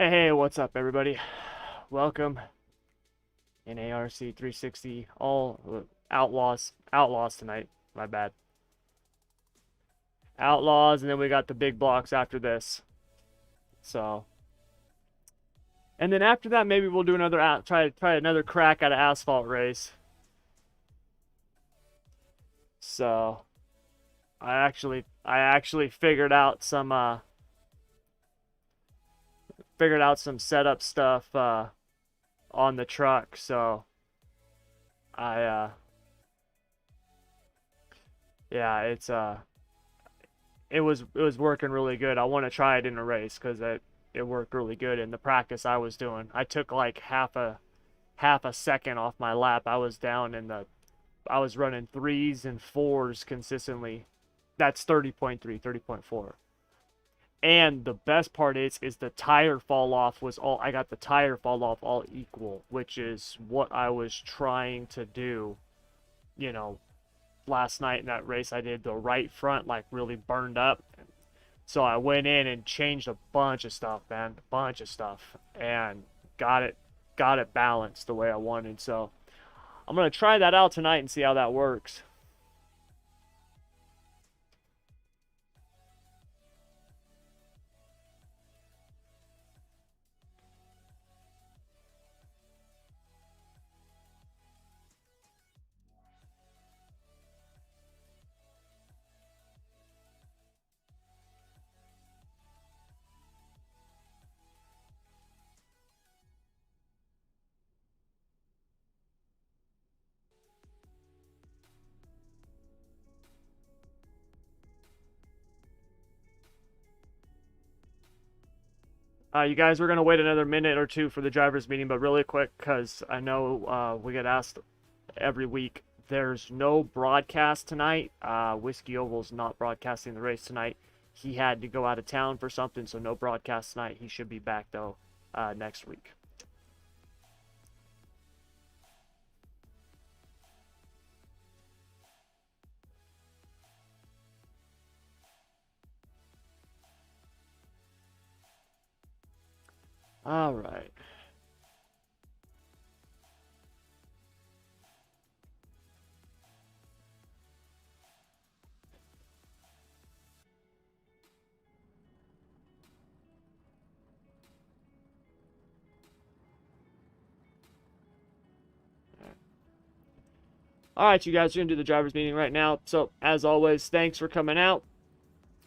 Hey, what's up, everybody? Welcome in NARC 360. All Outlaws tonight. My bad. Outlaws, and then we got the big blocks after this. So, and then after that, maybe we'll do another try another crack at an asphalt race. So, I actually figured out some setup stuff on the truck. So I yeah, it was working really good. I want to try it in a race because it worked really good in the practice I was doing. I took like half a second off my lap. I was running threes and fours consistently. That's 30.3, 30.4. And the best part is the tire fall off was all I got the tire fall off all equal, which is what I was trying to do, you know, last night in that race. I did the right front like really burned up. So I went in and changed a bunch of stuff, man, a bunch of stuff, and got it balanced the way I wanted. So I'm gonna try that out tonight and see how that works. You guys, we're gonna wait another minute or two for the drivers' meeting, but really quick, because I know we get asked every week. There's no broadcast tonight. Whiskey Oval's not broadcasting the race tonight. He had to go out of town for something, so no broadcast tonight. He should be back though next week. All right. All right, you guys, we're gonna do the drivers' meeting right now. So as always, thanks for coming out.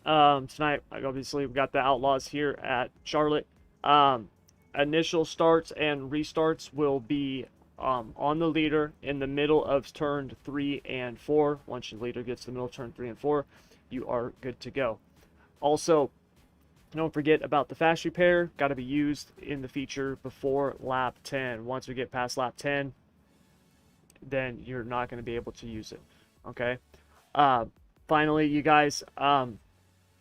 Tonight, obviously, we've got the Outlaws here at Charlotte. Initial starts and restarts will be on the leader in the middle of turn 3 and 4. Once your leader gets to the middle of turn 3 and 4, you are good to go. Also, don't forget about the fast repair. Got to be used in the feature before lap 10. Once we get past lap 10, then you're not going to be able to use it. Okay. Finally, you guys,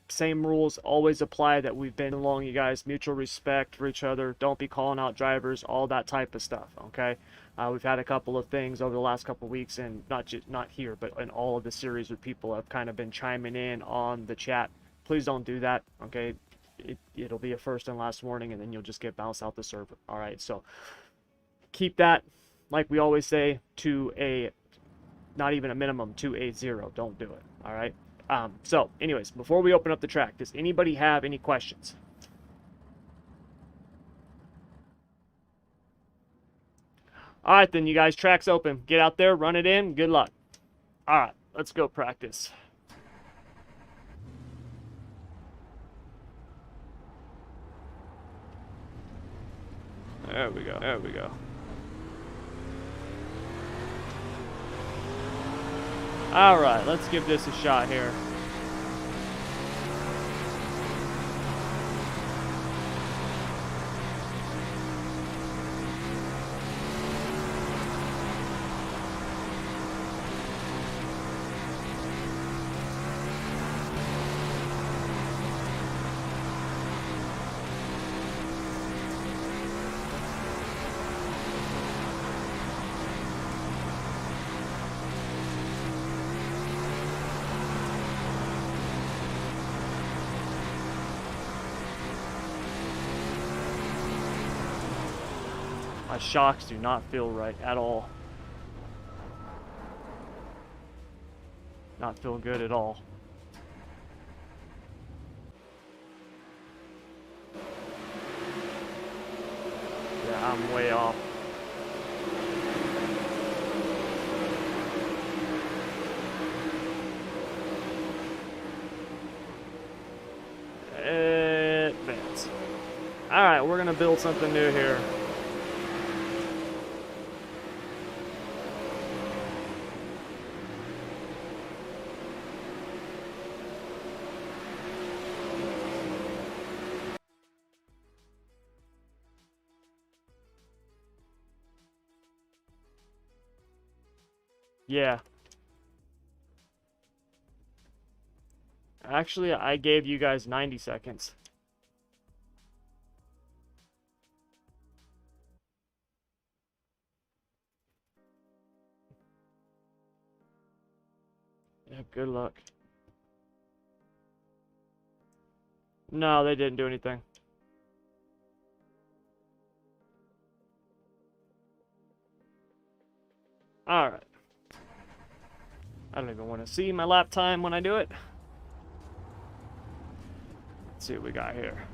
same rules always apply that we've been along, you guys. Mutual respect for each other. Don't be calling out drivers, all that type of stuff. Okay. We've had a couple of things over the last couple of weeks, and not here, but in all of the series where people have kind of been chiming in on the chat. Please don't do that. Okay. It'll be a first and last warning, and then you'll just get bounced out the server. All right. So keep that, like we always say, to a, not even a minimum, to a 0. Don't do it. All right. So anyways, before we open up the track, does anybody have any questions? All right, then, you guys, track's open. Get out there, run it in. Good luck. All right, let's go practice. There we go. There we go. All right, let's give this a shot here. My shocks do not feel right at all. Not feel good at all. Yeah, I'm way off. Advance. Alright, we're gonna build something new here. Yeah. Actually, I gave you guys 90 seconds. Yeah, good luck. No, they didn't do anything. Alright. I don't even want to see my lap time when I do it. Let's see what we got here.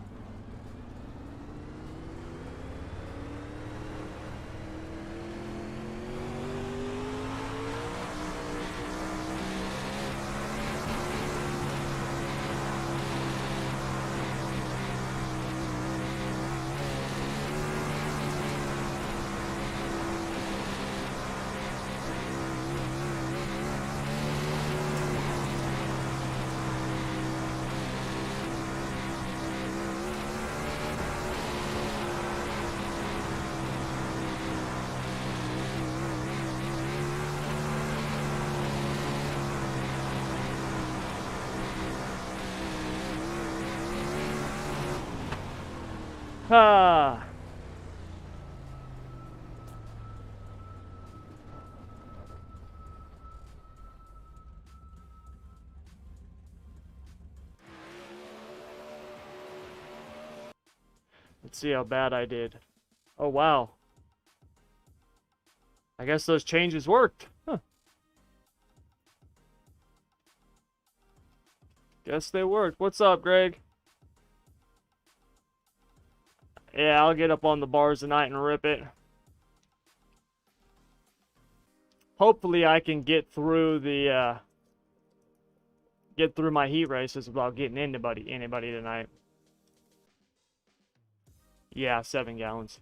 Ah. Let's see how bad I did. Oh, wow. I guess those changes worked. Huh. Guess they worked. What's up, Greg? Yeah, I'll get up on the bars tonight and rip it. Hopefully I can get through the get through my heat races without getting anybody tonight. Yeah, 7 gallons.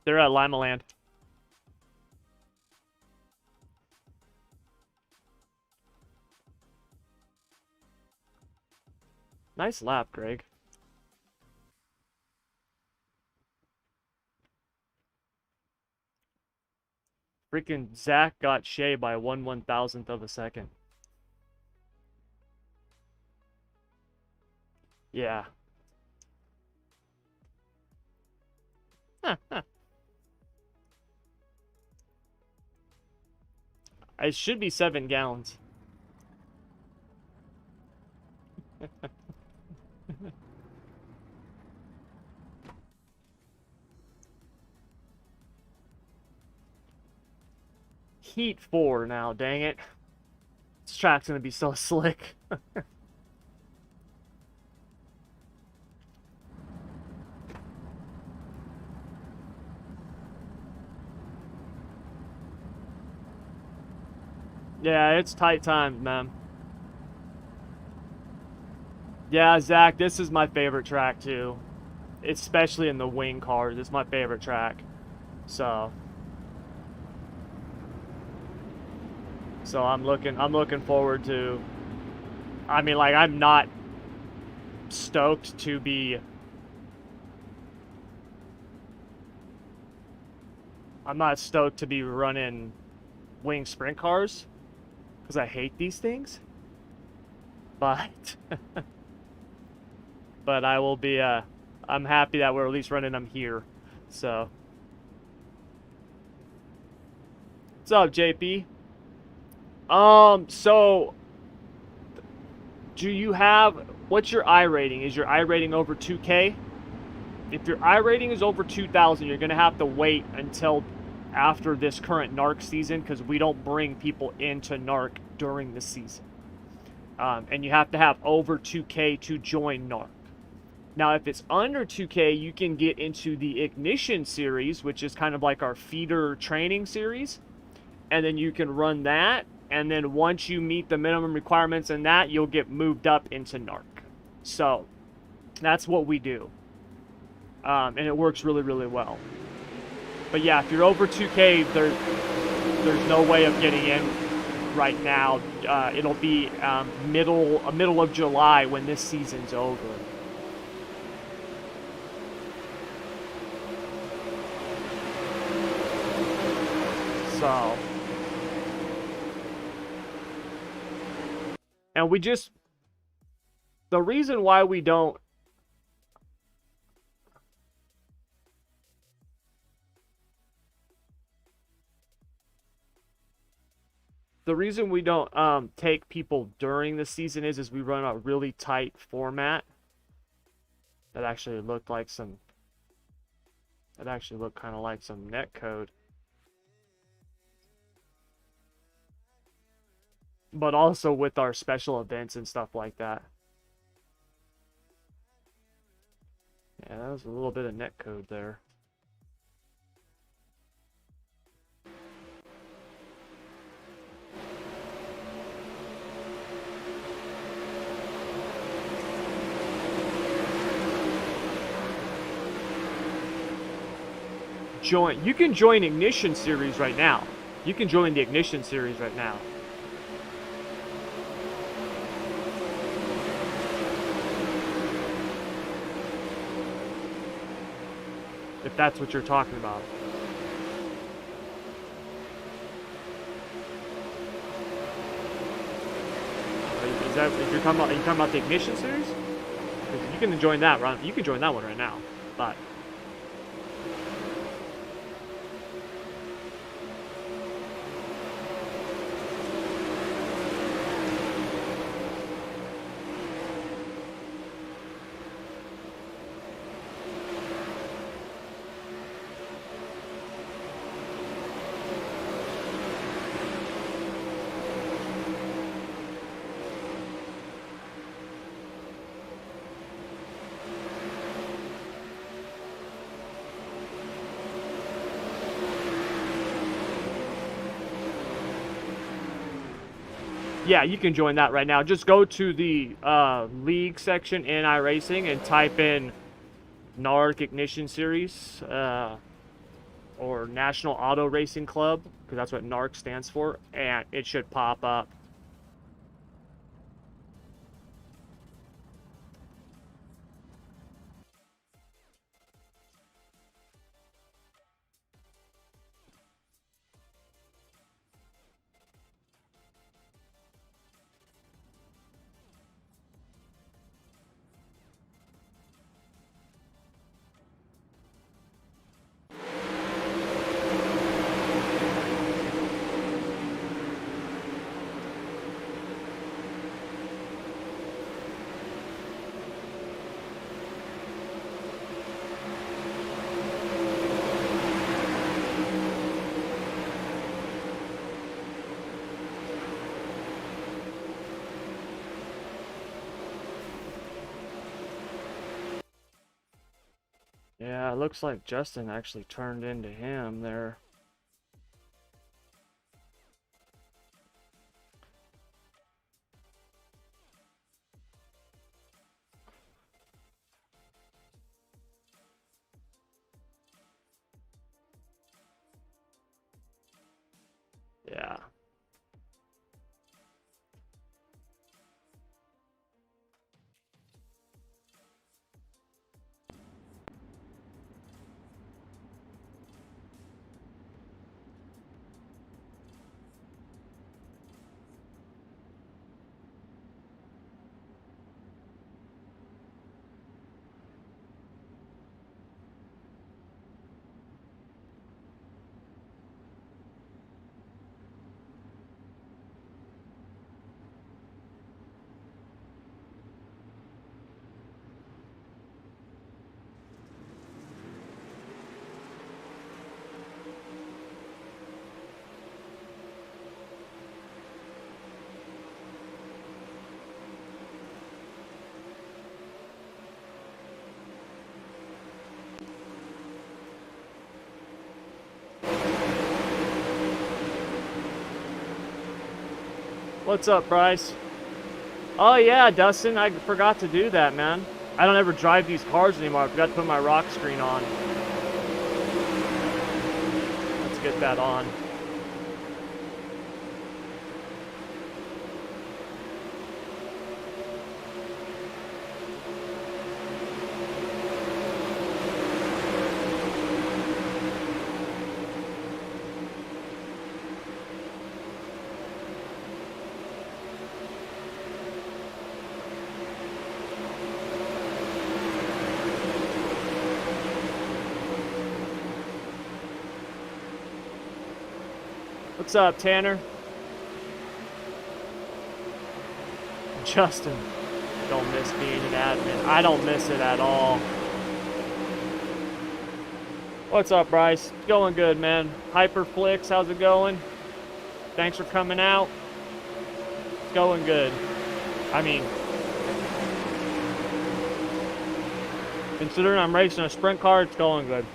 They're at Lima Land. Nice lap, Greg. Freaking Zach got Shea by 1/1000th of a second. Yeah. It should be 7 gallons. Heat 4 now, dang it. This track's gonna be so slick. Yeah, it's tight times, man. Yeah, Zach, this is my favorite track too. Especially in the wing cars. It's my favorite track. So I'm looking forward to, I mean, like, I'm not stoked to be running wing sprint cars, because I hate these things. But but I will be I'm happy that we're at least running them here. So what's up, JP? So do you have, what's your I rating? Is your I rating over 2K? If your I rating is over 2,000, you're gonna have to wait until after this current NARC season, because we don't bring people into NARC during the season. And you have to have over 2K to join NARC. Now, if it's under 2K, you can get into the Ignition series, which is kind of like our feeder training series. And then you can run that. And then once you meet the minimum requirements in that, you'll get moved up into NARC. So that's what we do. And it works really, really well. But yeah, if you're over 2K, there's no way of getting in right now. It'll be middle of July when this season's over. So, and we just, the reason why we don't, take people during the season is we run a really tight format. That actually looked like some, that actually looked kind of like some net code. But also with our special events and stuff like that. Yeah, that was a little bit of net code there. You can join Ignition series right now. You can join the Ignition series right now. If that's what you're talking about. Is that, if you're talking about, are you talking about the Ignition series? You can join that run. You can join that one right now. But yeah, you can join that right now. Just go to the league section in iRacing and type in NARC Ignition Series or National Auto Racing Club, because that's what NARC stands for, and it should pop up. Yeah, it looks like Justin actually turned into him there. Yeah. What's up, Bryce? Oh yeah, Dustin, I forgot to do that, man. I don't ever drive these cars anymore. I forgot to put my rock screen on. Let's get that on. What's up, Tanner? Justin, don't miss being an admin. I don't miss it at all. What's up, Bryce? Going good, man. Hyperflix, how's it going? Thanks for coming out. It's going good. I mean, considering I'm racing a sprint car, it's going good.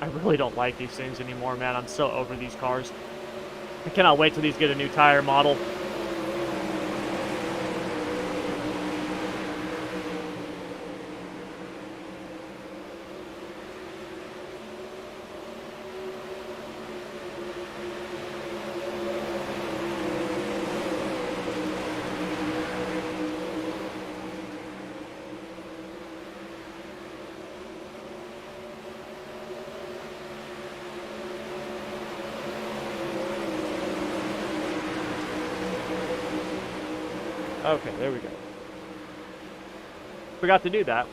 I really don't like these things anymore, man. I'm so over these cars. I cannot wait till these get a new tire model. Okay, there we go. Forgot to do that.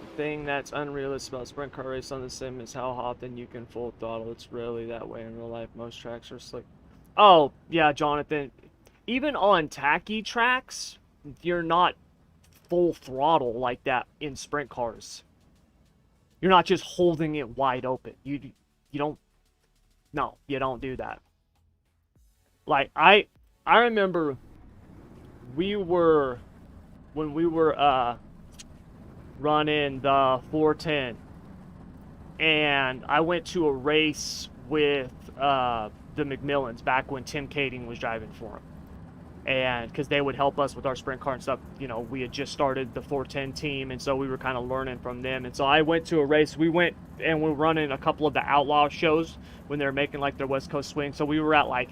The thing that's unrealistic about sprint car race on the sim is how often you can full throttle. It's rarely that way in real life. Most tracks are slick. Oh, yeah, Jonathan. Even on tacky tracks, you're not full throttle like that in sprint cars. You're not just holding it wide open. You don't. No, you don't do that. Like I remember when we were running the 410, and I went to a race with the McMillans back when Tim Kading was driving for them. And because they would help us with our sprint car and stuff, you know, we had just started the 410 team, and so we were kind of learning from them. And so I went to a race. We went and we were running a couple of the Outlaw shows when they were making like their West Coast swing. So we were at like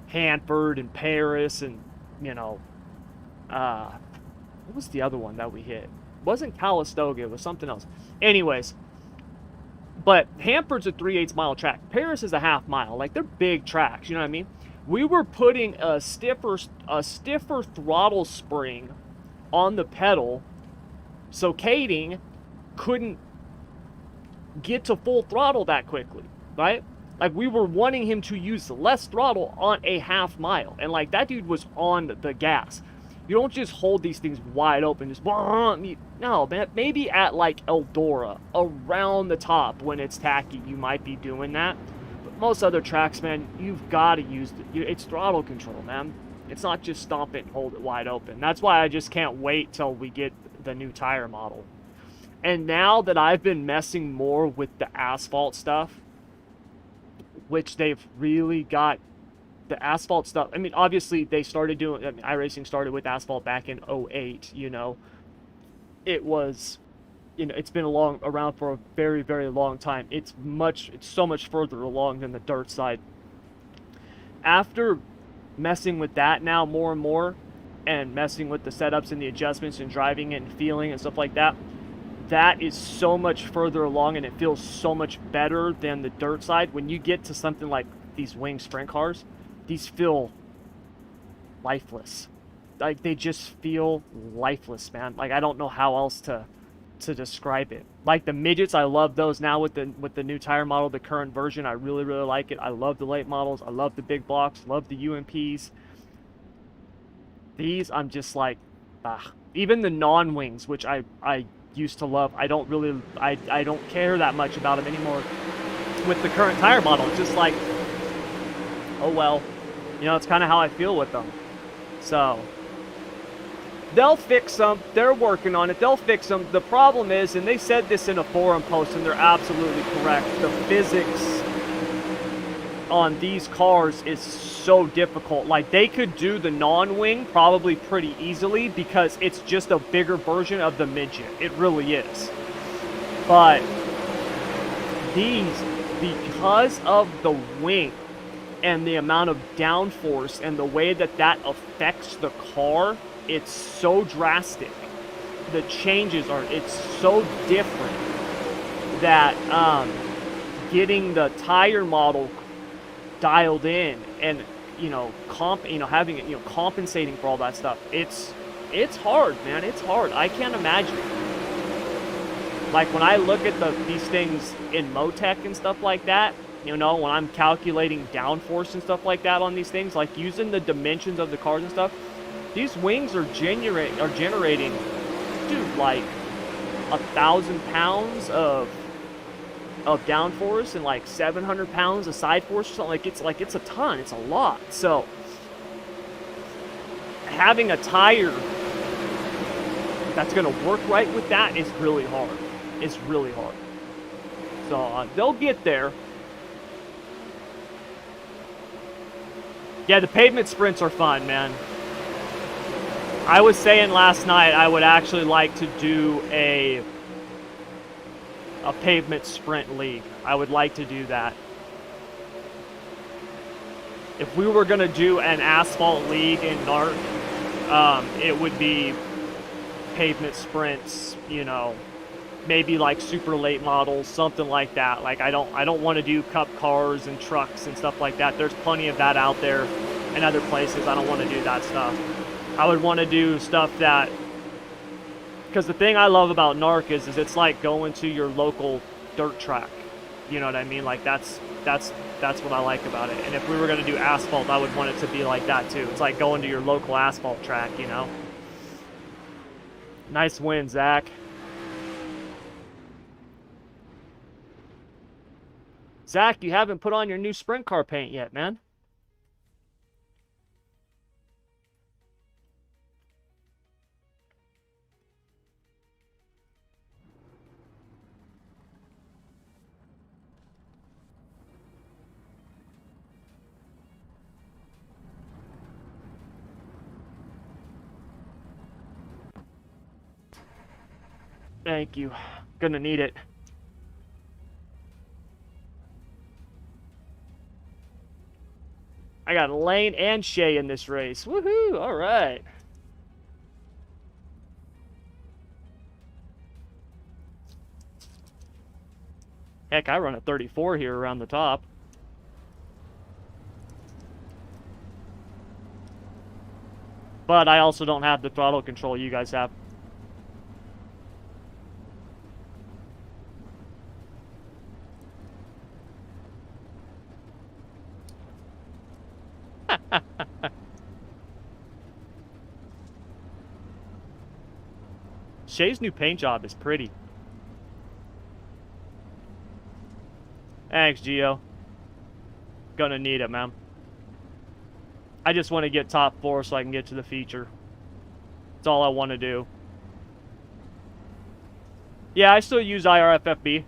Hanford and Paris, and you know, what was the other one that we hit? It wasn't Calistoga, it was something else. Anyways, but Hanford's a 3/8 mile track. Paris is a half mile. Like, they're big tracks, you know what I mean? We were putting a stiffer throttle spring on the pedal, so Kading couldn't get to full throttle that quickly, right? Like, we were wanting him to use less throttle on a half mile, and like, that dude was on the gas. You don't just hold these things wide open, just no, man. Maybe at like Eldora, around the top when it's tacky, you might be doing that. Most other tracks, man, you've got to use it's throttle control, man. It's not just stomp it and hold it wide open. That's why I just can't wait till we get the new tire model. And now that I've been messing more with the asphalt stuff, which they've really got the asphalt stuff. I mean, obviously they started doing, I mean, iRacing started with asphalt back in 08, you know. It was, you know, it's been around for a very, very long time. It's so much further along than the dirt side. After messing with that now more and more, and messing with the setups and the adjustments and driving it and feeling and stuff like that, that is so much further along, and it feels so much better than the dirt side. When you get to something like these wing sprint cars, these feel lifeless. Like, they just feel lifeless, man. Like, I don't know how else to describe it. Like the midgets, I love those now with the new tire model, the current version. I really, really like it. I love the late models. I love the big blocks. Love the UMPs. These, I'm just like, even the non-wings, which I used to love, I don't care that much about them anymore with the current tire model. It's just like, oh well, you know, it's kind of how I feel with them. So They'll fix them. They're working on it. They'll fix them. The problem is, and they said this in a forum post, and they're absolutely correct, the physics on these cars is so difficult. Like, they could do the non-wing probably pretty easily because it's just a bigger version of the midget. It really is. But these, because of the wing and the amount of downforce and the way that that affects the car, it's so drastic. The changes are, it's so different that getting the tire model dialed in and, you know, having it, you know, compensating for all that stuff, it's hard, man. It's hard. I can't imagine. Like, when I look at these things in Motec and stuff like that, you know, when I'm calculating downforce and stuff like that on these things, like using the dimensions of the cars and stuff, these wings are generating, dude, like 1,000 pounds of downforce and like 700 pounds of side force or something. Like it's a ton. It's a lot. So having a tire that's gonna work right with that is really hard. It's really hard. So they'll get there. Yeah, the pavement sprints are fun, man. I was saying last night I would actually like to do a pavement sprint league. I would like to do that. If we were going to do an asphalt league in NARC, it would be pavement sprints, you know, maybe like super late models, something like that. Like, I don't want to do cup cars and trucks and stuff like that. There's plenty of that out there in other places. I don't want to do that stuff. I would want to do stuff that, because the thing I love about NARC is it's like going to your local dirt track. You know what I mean? Like, that's what I like about it. And if we were going to do asphalt, I would want it to be like that too. It's like going to your local asphalt track, you know? Nice win, Zach. Zach, you haven't put on your new sprint car paint yet, man. Thank you. Gonna need it. I got Lane and Shay in this race. Woohoo! All right. Heck, I run a 34 here around the top. But I also don't have the throttle control you guys have. Shay's new paint job is pretty. Thanks, Gio. Gonna need it, man. I just want to get top 4 so I can get to the feature. That's all I want to do. Yeah, I still use IRFFB.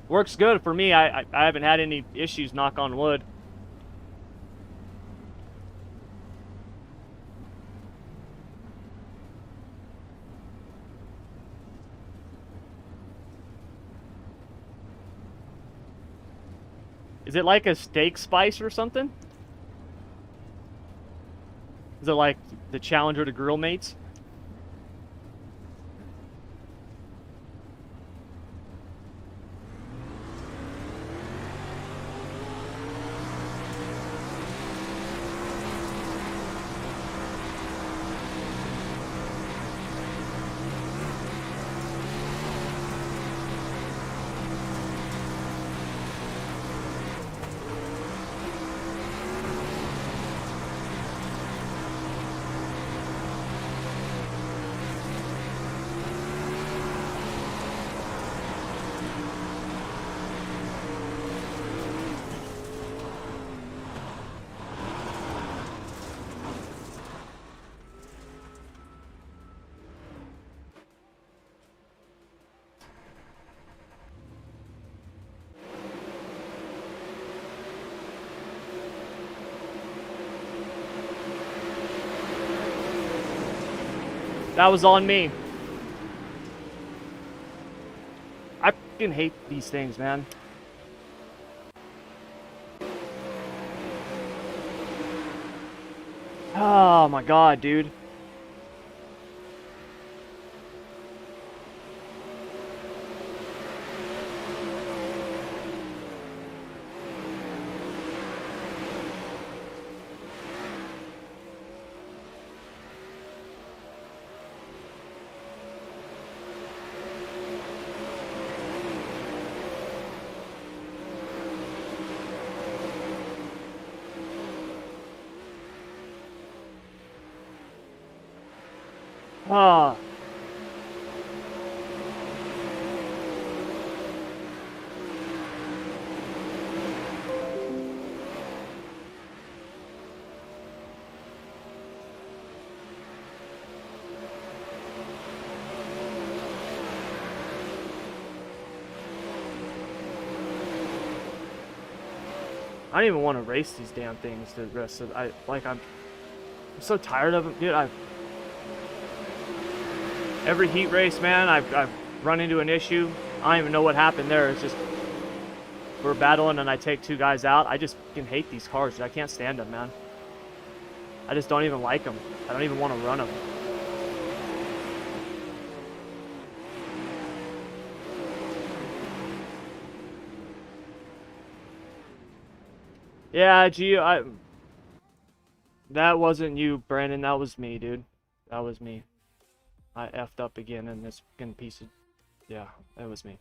Works good for me. I haven't had any issues, knock on wood. Is it like a steak spice or something? Is it like the Challenger to Grill Mates? That was on me. I fucking hate these things, man. Oh my god, dude. Ah. I don't even want to race these damn things the rest of I'm so tired of them, dude. Every heat race, man, I've run into an issue. I don't even know what happened there. It's just we're battling and I take two guys out. I just fucking hate these cars, dude. I can't stand them, man. I just don't even like them. I don't even want to run them. Yeah, gee, that wasn't you, Brandon. That was me, dude. That was me. I effed up again in this fucking piece of... Yeah, that was me.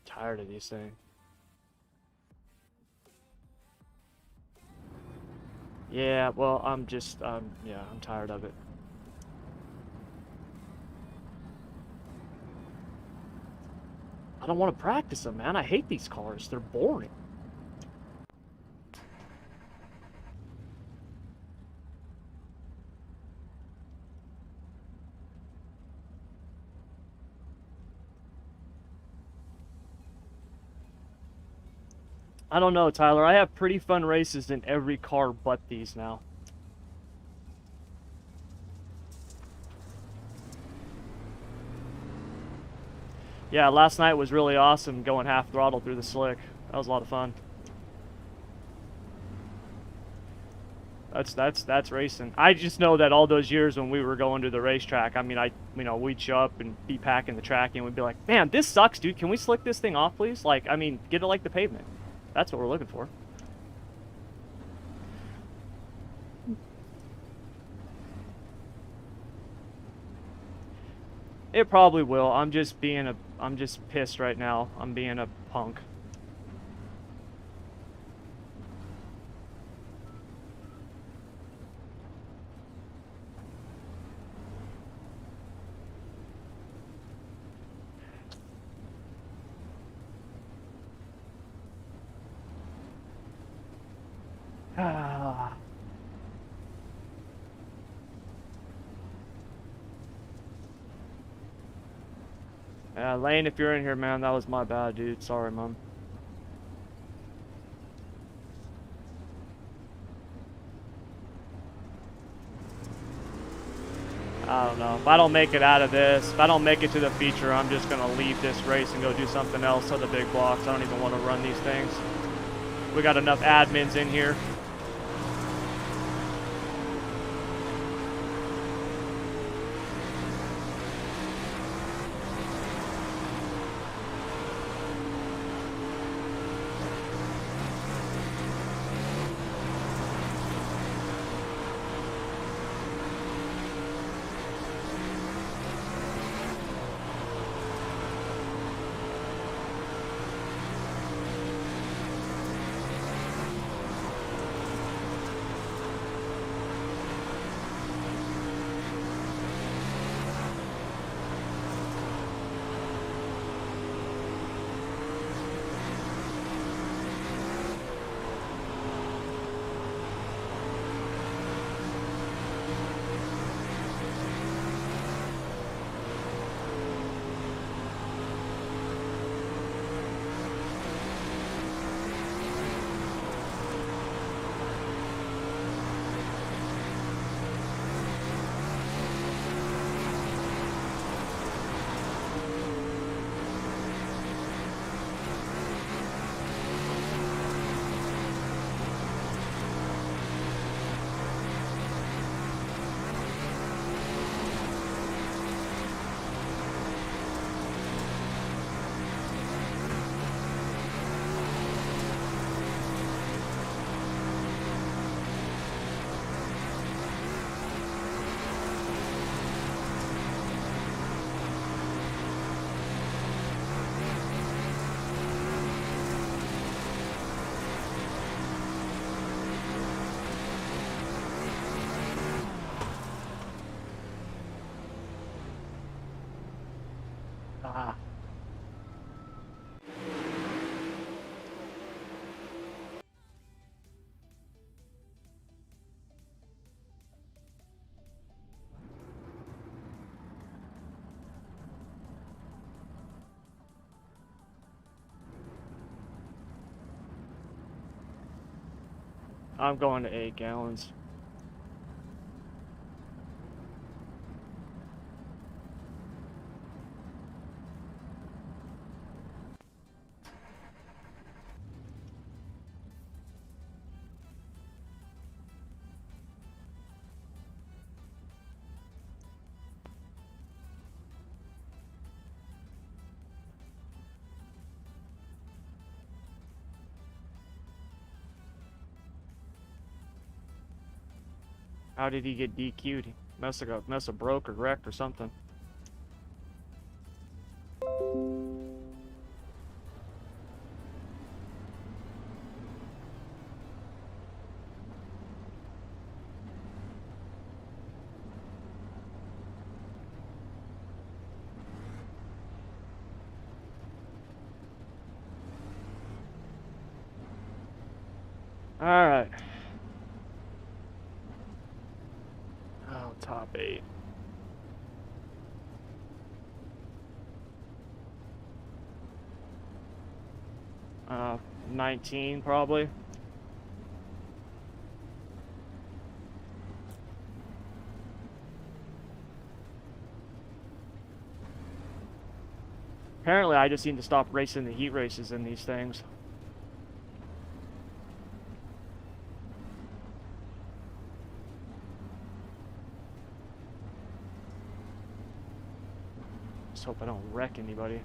Tired of these things. Yeah, well, I'm just, yeah, I'm tired of it. I don't want to practice them, man. I hate these cars. They're boring. I don't know, Tyler. I have pretty fun races in every car but these now. Yeah, last night was really awesome going half throttle through the slick. That was a lot of fun. That's racing. I just know that all those years when we were going to the racetrack, I mean, we'd show up and be packing the track and we'd be like, man, this sucks, dude. Can we slick this thing off, please? Like, I mean, get it like the pavement. That's what we're looking for. It probably will. I'm just pissed right now. I'm being a punk. Lane, if you're in here, man, that was my bad, dude. Sorry, Mom. I don't know. If I don't make it out of this, if I don't make it to the feature, I'm just going to leave this race and go do something else to the big blocks. I don't even want to run these things. We got enough admins in here. I'm going to 8 gallons. How did he get DQ'd? He must have broke or wrecked or something. Alright. Oh, top 8. 19 probably. Apparently I just need to stop racing the heat races in these things. Just hope I don't wreck anybody.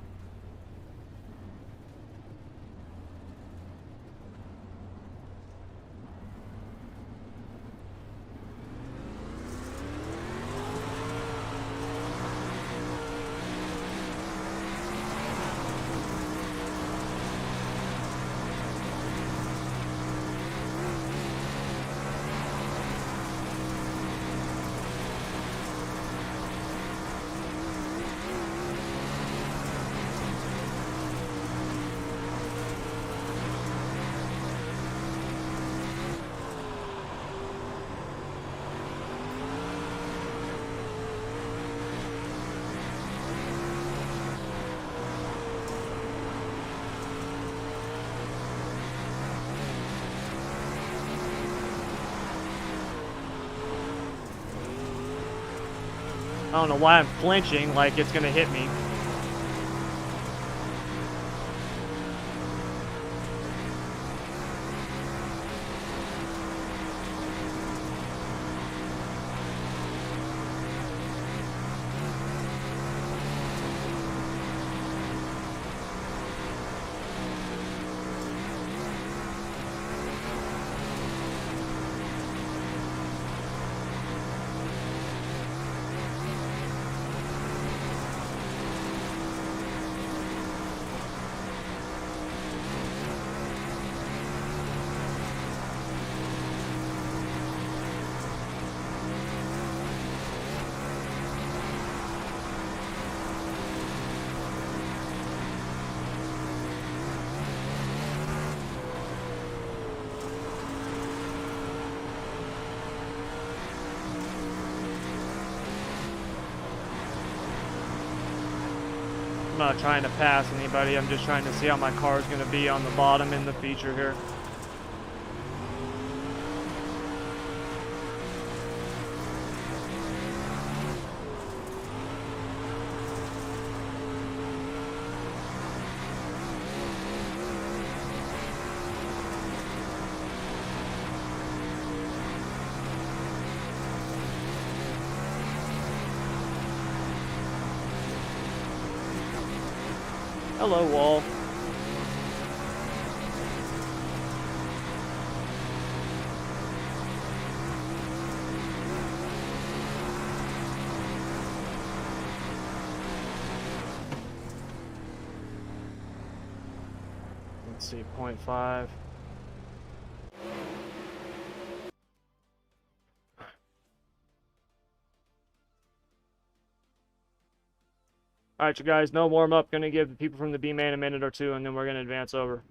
I don't know why I'm flinching like it's gonna hit me. I'm not trying to pass anybody, I'm just trying to see how my car is going to be on the bottom in the feature here. Hello, wall. Let's see, 0.5. Alright, you guys, no warm up. Gonna give the people from the B-main a minute or two, and then we're gonna advance over.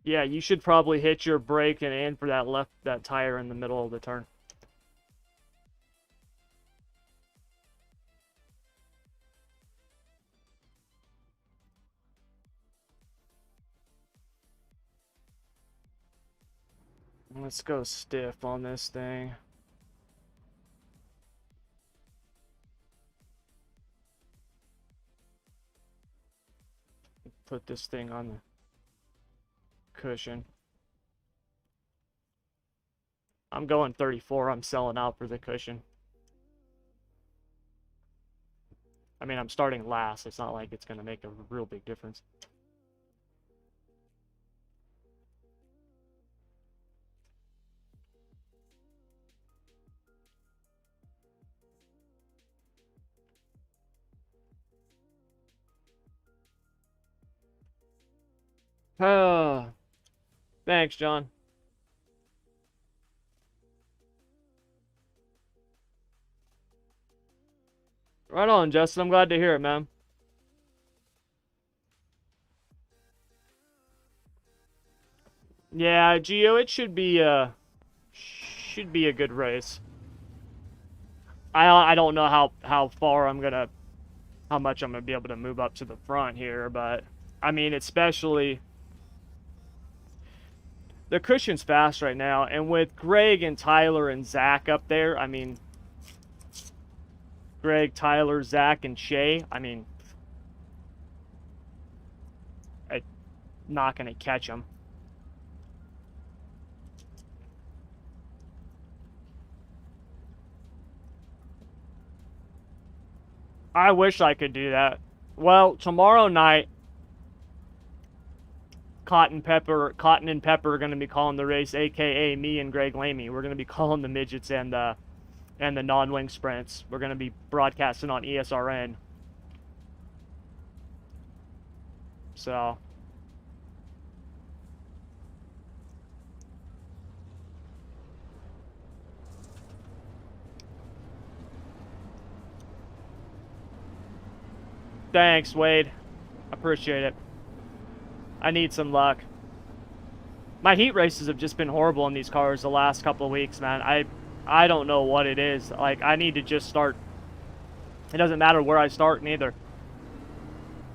Yeah, you should probably hit your brake and aim for that tire in the middle of the turn. Let's go stiff on this thing. Put this thing on the cushion. I'm going 34. I'm selling out for the cushion. I mean, I'm starting last. It's not like it's going to make a real big difference. Thanks, John. Right on, Justin. I'm glad to hear it, man. Yeah, Gio, it should be a good race. I don't know how far how much I'm gonna be able to move up to the front here, but I mean, especially the cushion's fast right now, and with Greg and Tyler and Zach up there, I mean, Greg, Tyler, Zach, and Shay, I mean, I'm not gonna catch them. I wish I could do that. Well, tomorrow night, Cotton and Pepper are going to be calling the race, aka me and Greg Lamy. We're going to be calling the midgets and the non-wing sprints. We're going to be broadcasting on ESRN. So thanks, Wade. Appreciate it. I need some luck. My heat races have just been horrible in these cars the last couple of weeks, man. I don't know what it is. Like, I need to just start. It doesn't matter where I start, neither.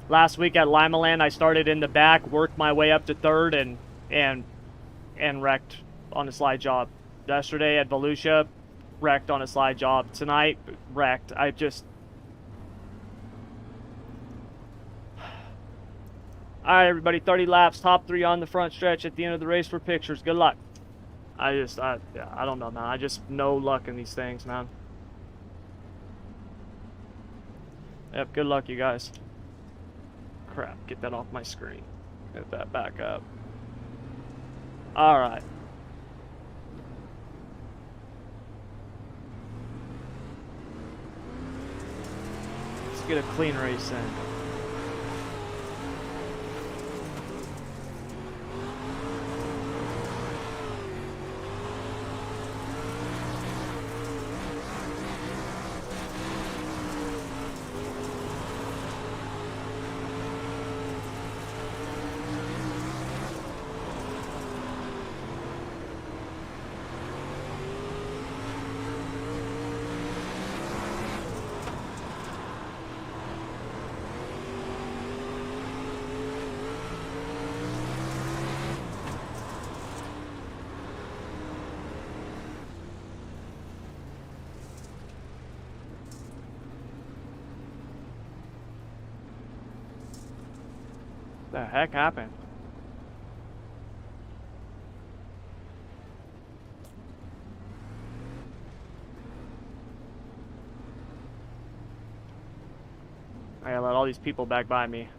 Last week at Limaland, I started in the back, worked my way up to third, and wrecked on a slide job. Yesterday at Volusia, wrecked on a slide job. Tonight, wrecked. I just... Alright, everybody, 30 laps, top 3 on the front stretch at the end of the race for pictures. Good luck. I don't know, man. I just no luck in these things, man. Yep, good luck, you guys. Crap, get that off my screen. Get that back up. Alright. Let's get a clean race in. The heck happened? I gotta let all these people back by me.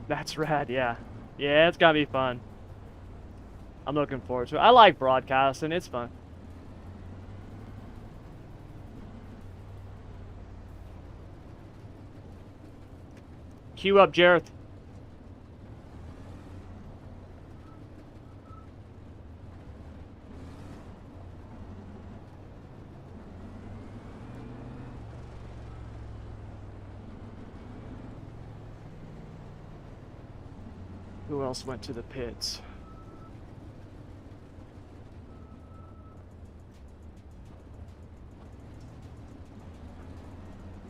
That's rad, yeah. Yeah, it's gotta be fun. I'm looking forward to it. I like broadcasting, it's fun. Cue up, Jareth. Who else went to the pits?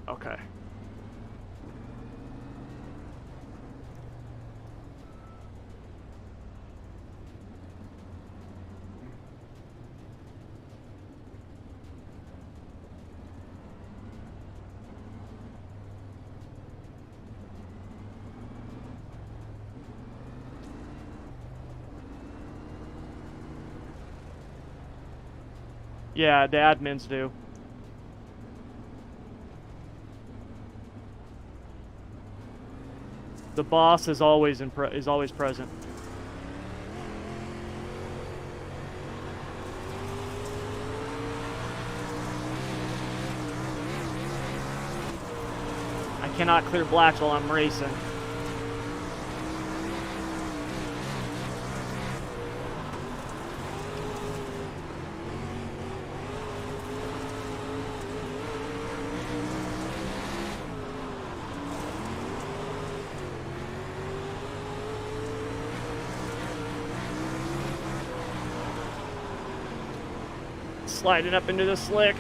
Okay. Yeah, the admins do. The boss is always present. I cannot clear blacks while I'm racing. Sliding up into the slick.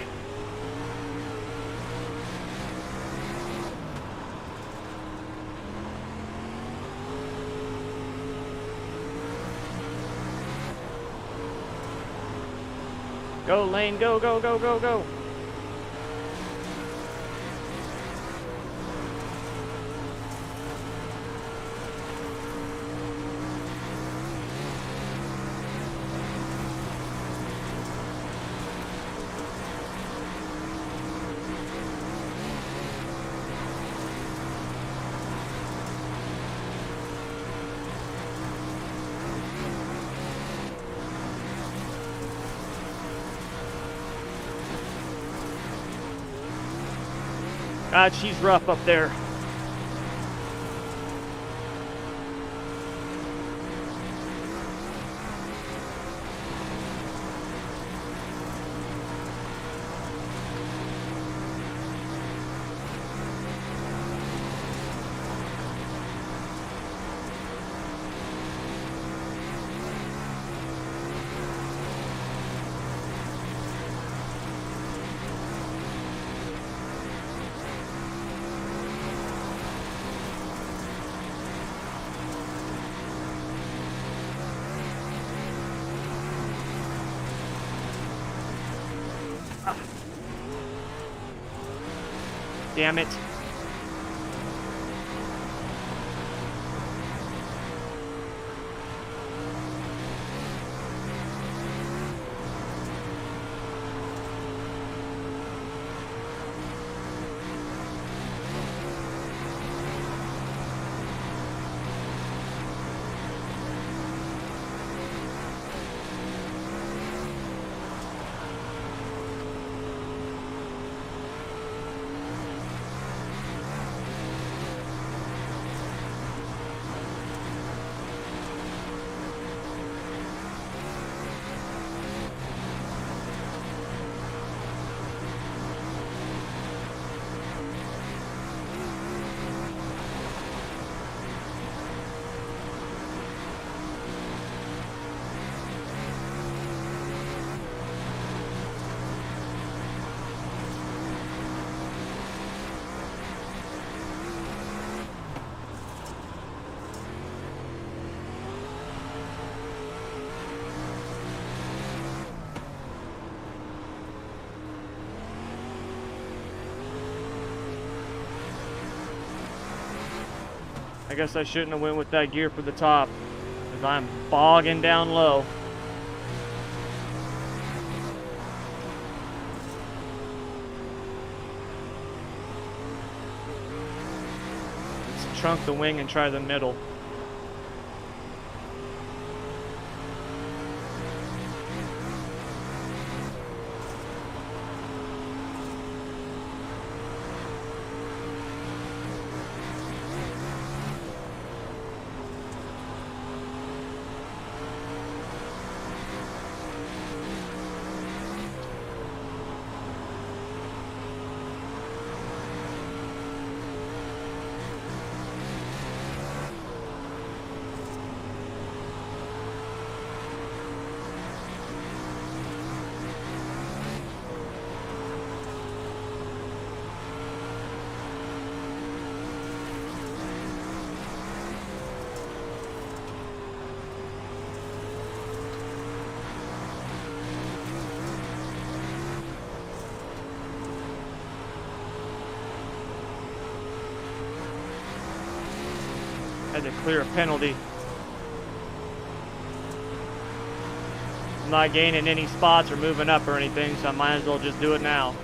Go, Lane, go, go, go, go, go. God, she's rough up there. Damn it. I guess I shouldn't have went with that gear for the top, because I'm bogging down low. It's trunk the wing and try the middle. Had to clear a penalty. I'm not gaining any spots or moving up or anything, so I might as well just do it now.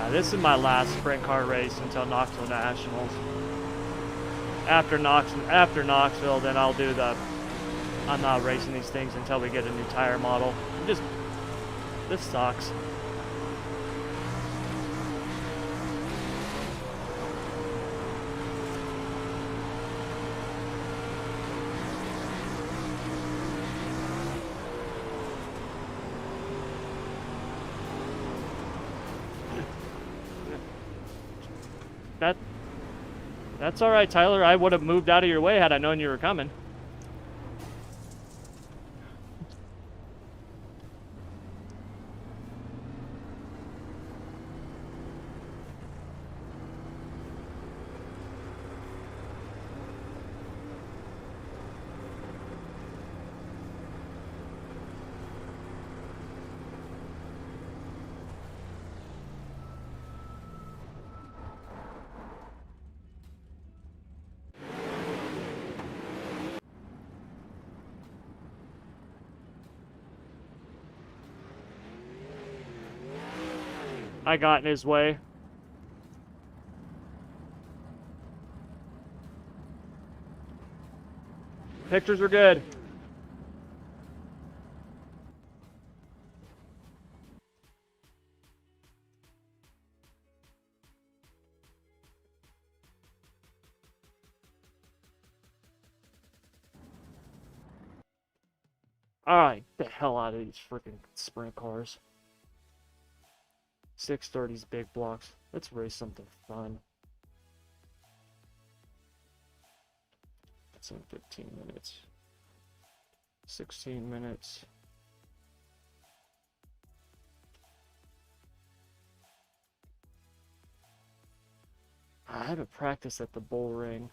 This is my last sprint car race until Knoxville Nationals. After Knoxville, then I'll do the... I'm not racing these things until we get a new tire model. This sucks. That's all right, Tyler. I would have moved out of your way had I known you were coming. I got in his way. Pictures are good. Alright, the hell out of these freaking sprint cars. 630's big blocks. Let's race something fun. That's in 15 minutes. 16 minutes. I haven't practiced at the bull ring.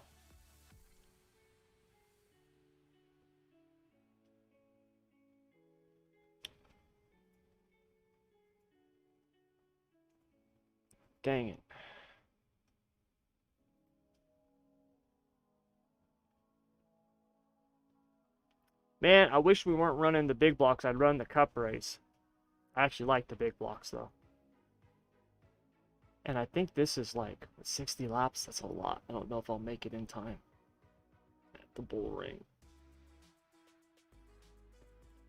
Dang it. Man, I wish we weren't running the big blocks. I'd run the cup race. I actually like the big blocks, though. And I think this is like 60 laps. That's a lot. I don't know if I'll make it in time at the bull ring.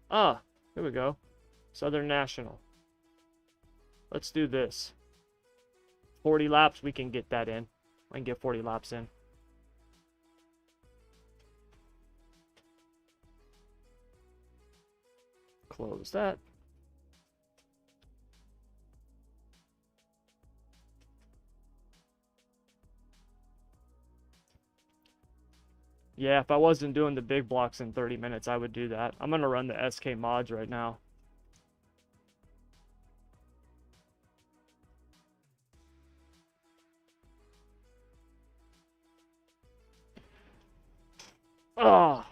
Ah, here we go. Southern National. Let's do this. 40 laps, we can get that in. I can get 40 laps in. Close that. Yeah, if I wasn't doing the big blocks in 30 minutes, I would do that. I'm going to run the SK mods right now. Oh.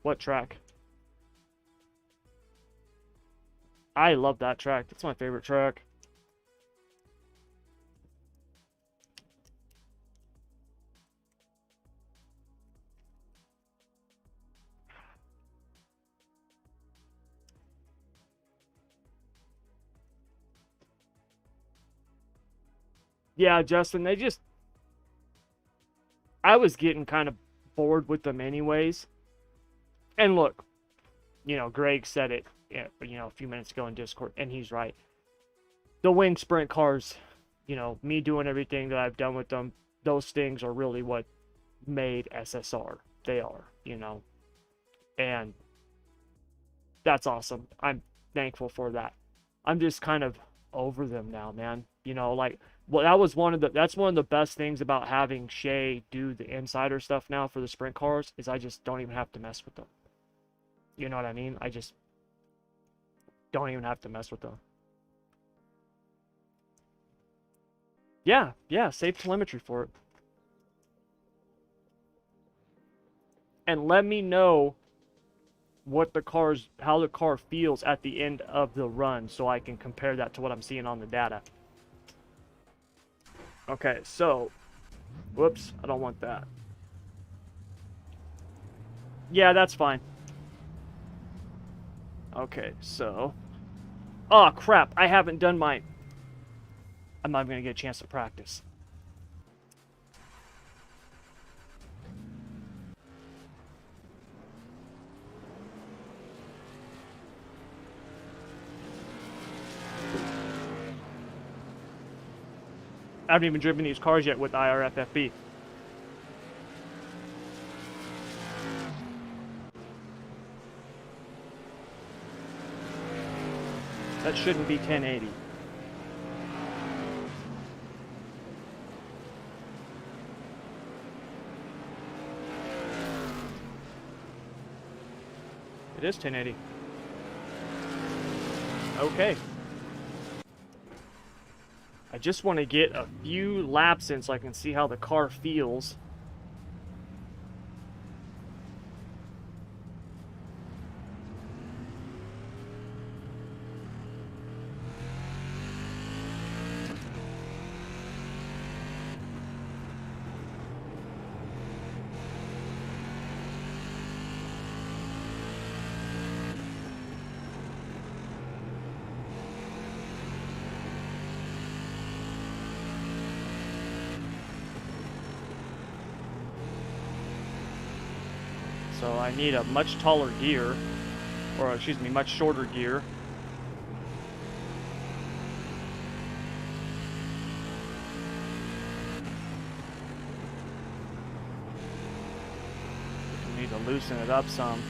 What track? I love that track. That's my favorite track. Yeah, Justin, I was getting kind of bored with them anyways. And look, Greg said it, a few minutes ago in Discord, and he's right. The wing sprint cars, me doing everything that I've done with them, those things are really what made SSR. They are, and that's awesome. I'm thankful for that. I'm just kind of over them now, man. Well, that's one of the best things about having Shay do the insider stuff now for the sprint cars is I just don't even have to mess with them. You know what I mean? I just don't even have to mess with them. Yeah, save telemetry for it. And let me know how the car feels at the end of the run so I can compare that to what I'm seeing on the data. Okay, so, whoops, I don't want that. Yeah, that's fine. Okay, so, oh crap, I haven't done I'm not even gonna get a chance to practice. I haven't even driven these cars yet with IRFFB. That shouldn't be 1080. It is 1080. Okay. I just want to get a few laps in so I can see how the car feels. So I need a much taller gear, or excuse me, much shorter gear. I need to loosen it up some.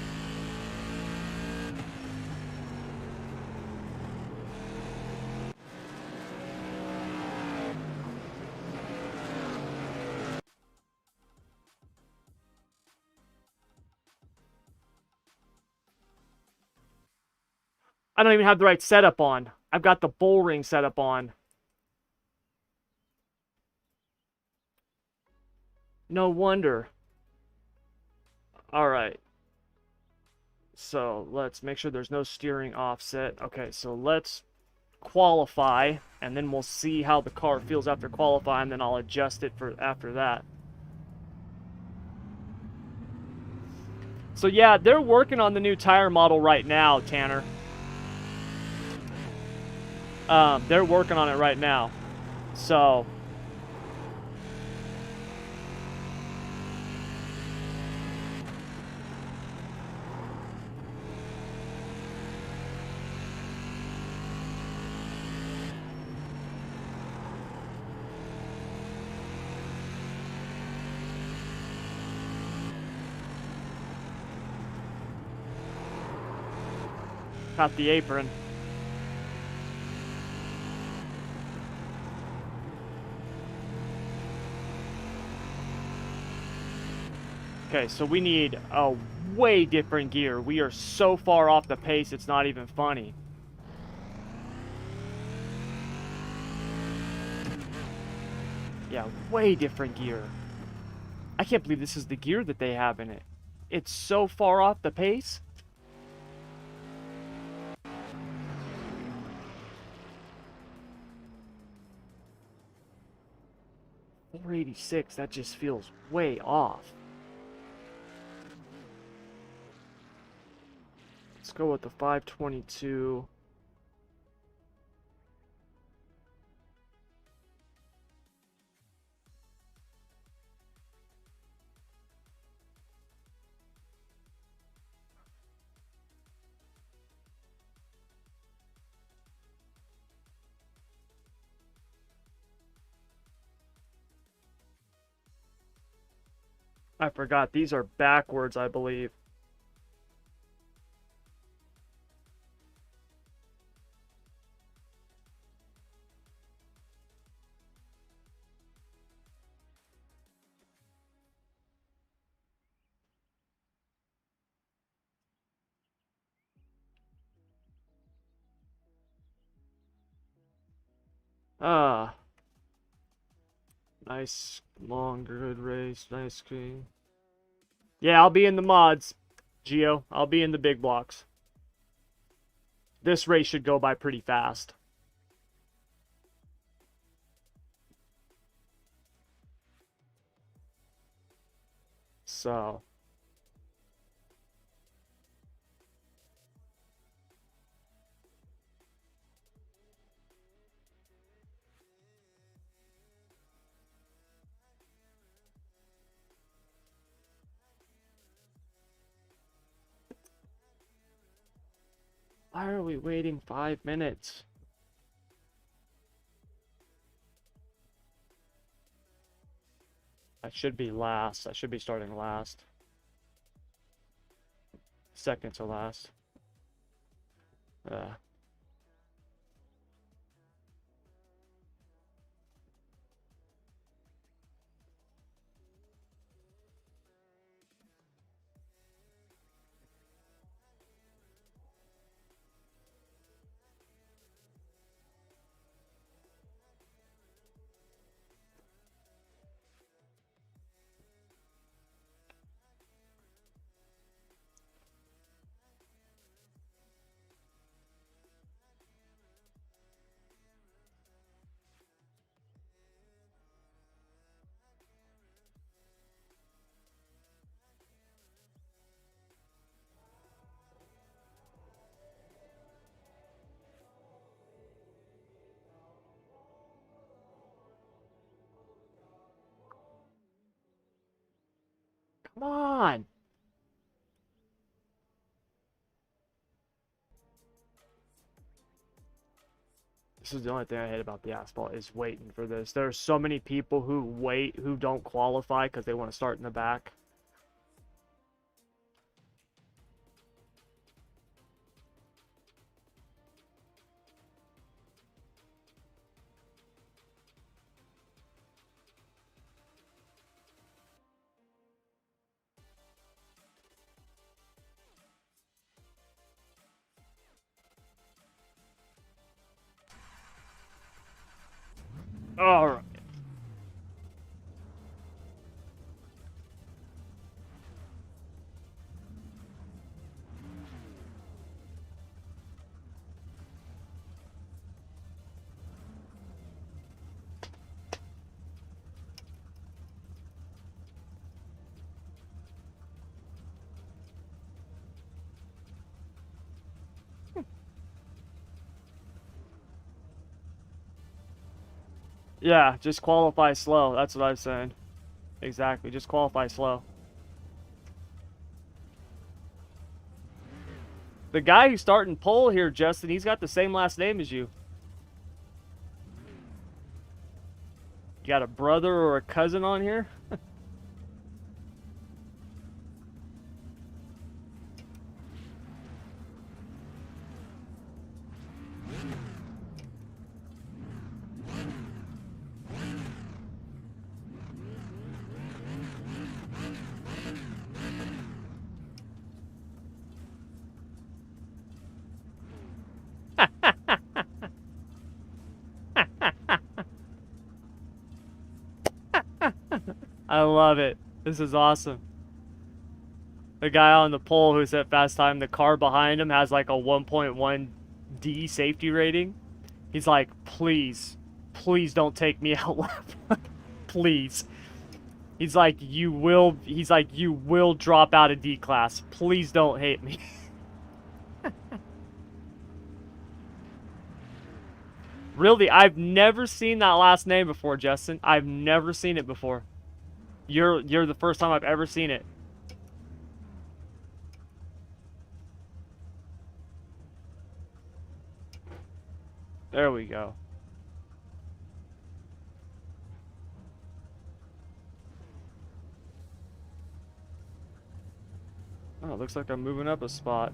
I don't even have the right setup on. I've got the bull ring setup on. No wonder. Alright. So let's make sure there's no steering offset. Okay, so let's qualify, and then we'll see how the car feels after qualifying, and then I'll adjust it for after that. So yeah, they're working on the new tire model right now, Tanner. They're working on it right now. So caught the apron. Okay, so we need a way different gear. We are so far off the pace, it's not even funny. Yeah, way different gear. I can't believe this is the gear that they have in it. It's so far off the pace. .486, that just feels way off. Let's go with the 522. I forgot, these are backwards, I believe. Ah. Nice, long, good race. Nice screen. Yeah, I'll be in the mods, Geo. I'll be in the big blocks. This race should go by pretty fast. So. Why are we waiting 5 minutes? I should be last. I should be starting last. Second to last. Come on! This is the only thing I hate about the asphalt is waiting for this. There are so many people who wait, who don't qualify because they want to start in the back. Alright. Yeah, just qualify slow. That's what I was saying. Exactly, just qualify slow. The guy who's starting pole here, Justin, he's got the same last name as you. You got a brother or a cousin on here? I love it. This is awesome. The guy on the pole who said fast time, the car behind him has like a 1.1 D safety rating. He's like, please, please don't take me out left. Please. He's like, you will drop out of D class. Please don't hate me. Really, I've never seen that last name before, Justin. I've never seen it before. You're the first time I've ever seen it. There we go. Oh, it looks like I'm moving up a spot.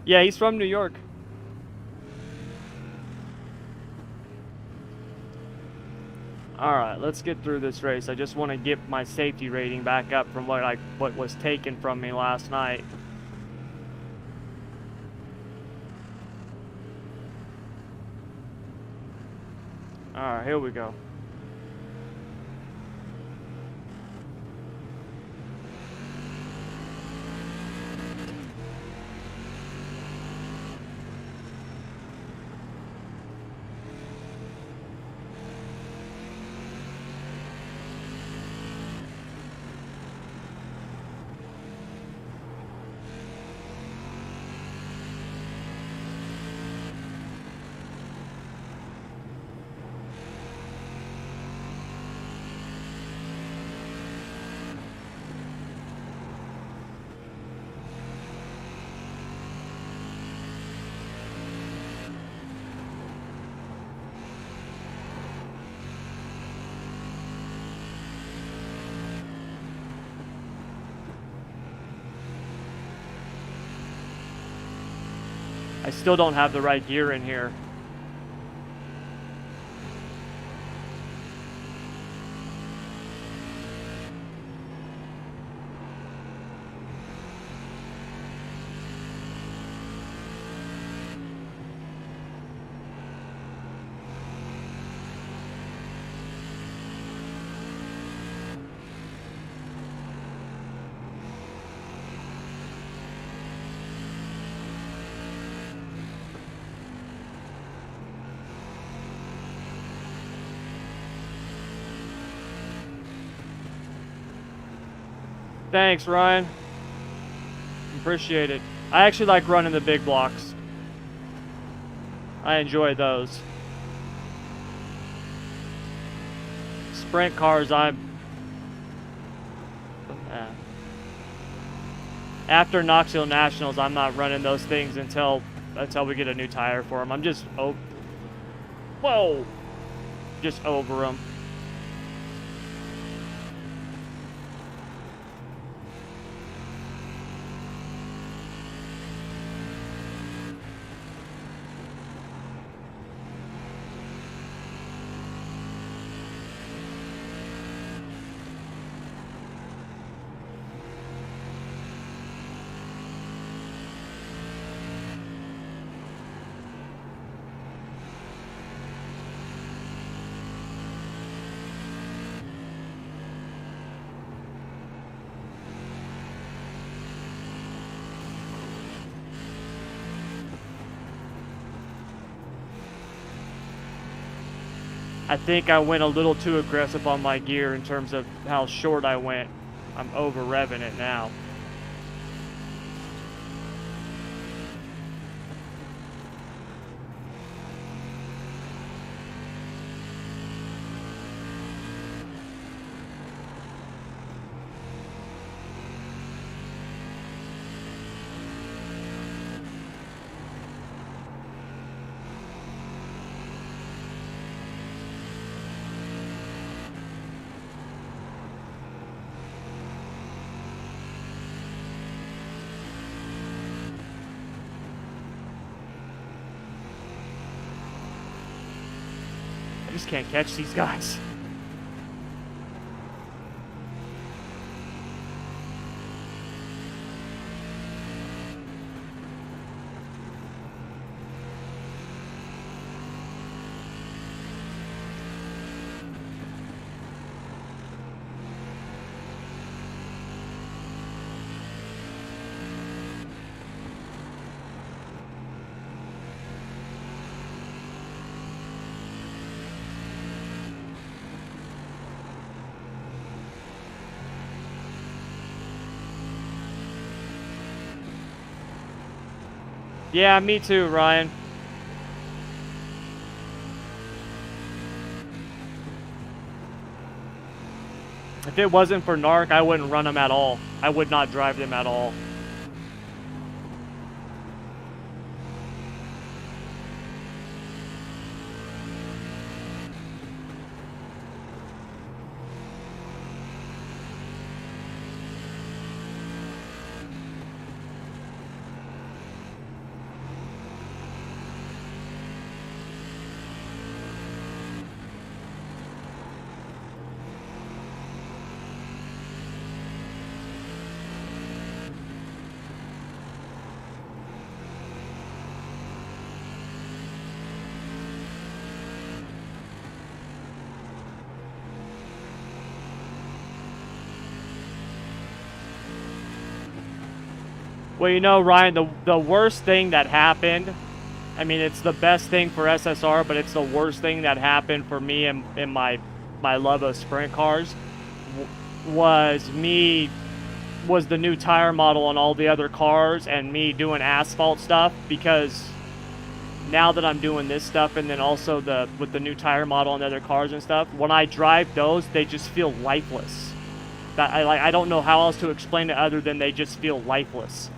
Yeah, he's from New York. Alright, let's get through this race. I just want to get my safety rating back up from what was taken from me last night. Alright, here we go. I still don't have the right gear in here. Thanks, Ryan. Appreciate it. I actually like running the big blocks. I enjoy those. Sprint cars, after Knoxville Nationals, I'm not running those things until we get a new tire for them. I'm just just over them. I think I went a little too aggressive on my gear in terms of how short I went. I'm over revving it now. I just can't catch these guys. Yeah, me too, Ryan. If it wasn't for NARC, I wouldn't run them at all. I would not drive them at all. Well, you know, Ryan, the worst thing that happened, I mean, it's the best thing for SSR, but it's the worst thing that happened for me and my love of sprint cars was the new tire model on all the other cars and me doing asphalt stuff, because now that I'm doing this stuff and then also with the new tire model on the other cars and stuff, when I drive those, they just feel lifeless. I don't know how else to explain it other than they just feel lifeless.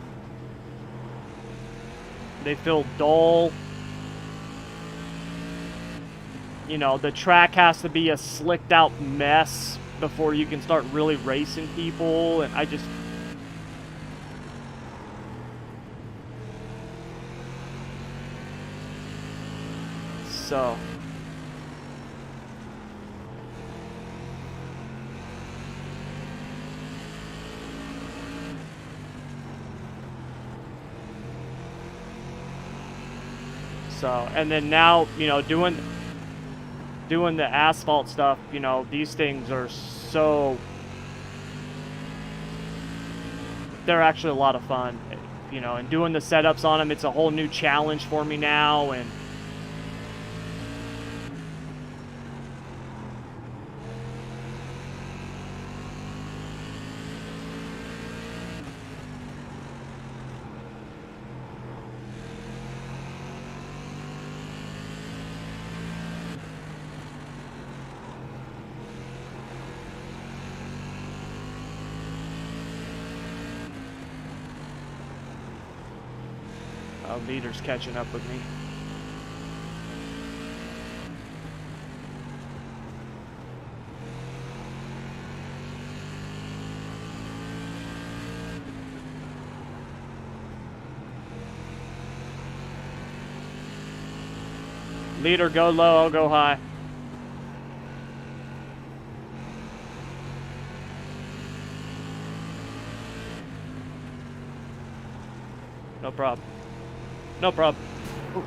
They feel dull. You know, the track has to be a slicked out mess before you can start really racing people, and I just... So... and then now, you know, doing the asphalt stuff, you know, these things are so... They're actually a lot of fun, you know, and doing the setups on them, it's a whole new challenge for me now, and... leader's catching up with me. Leader, go low, I'll go high. No problem. No problem. Ooh.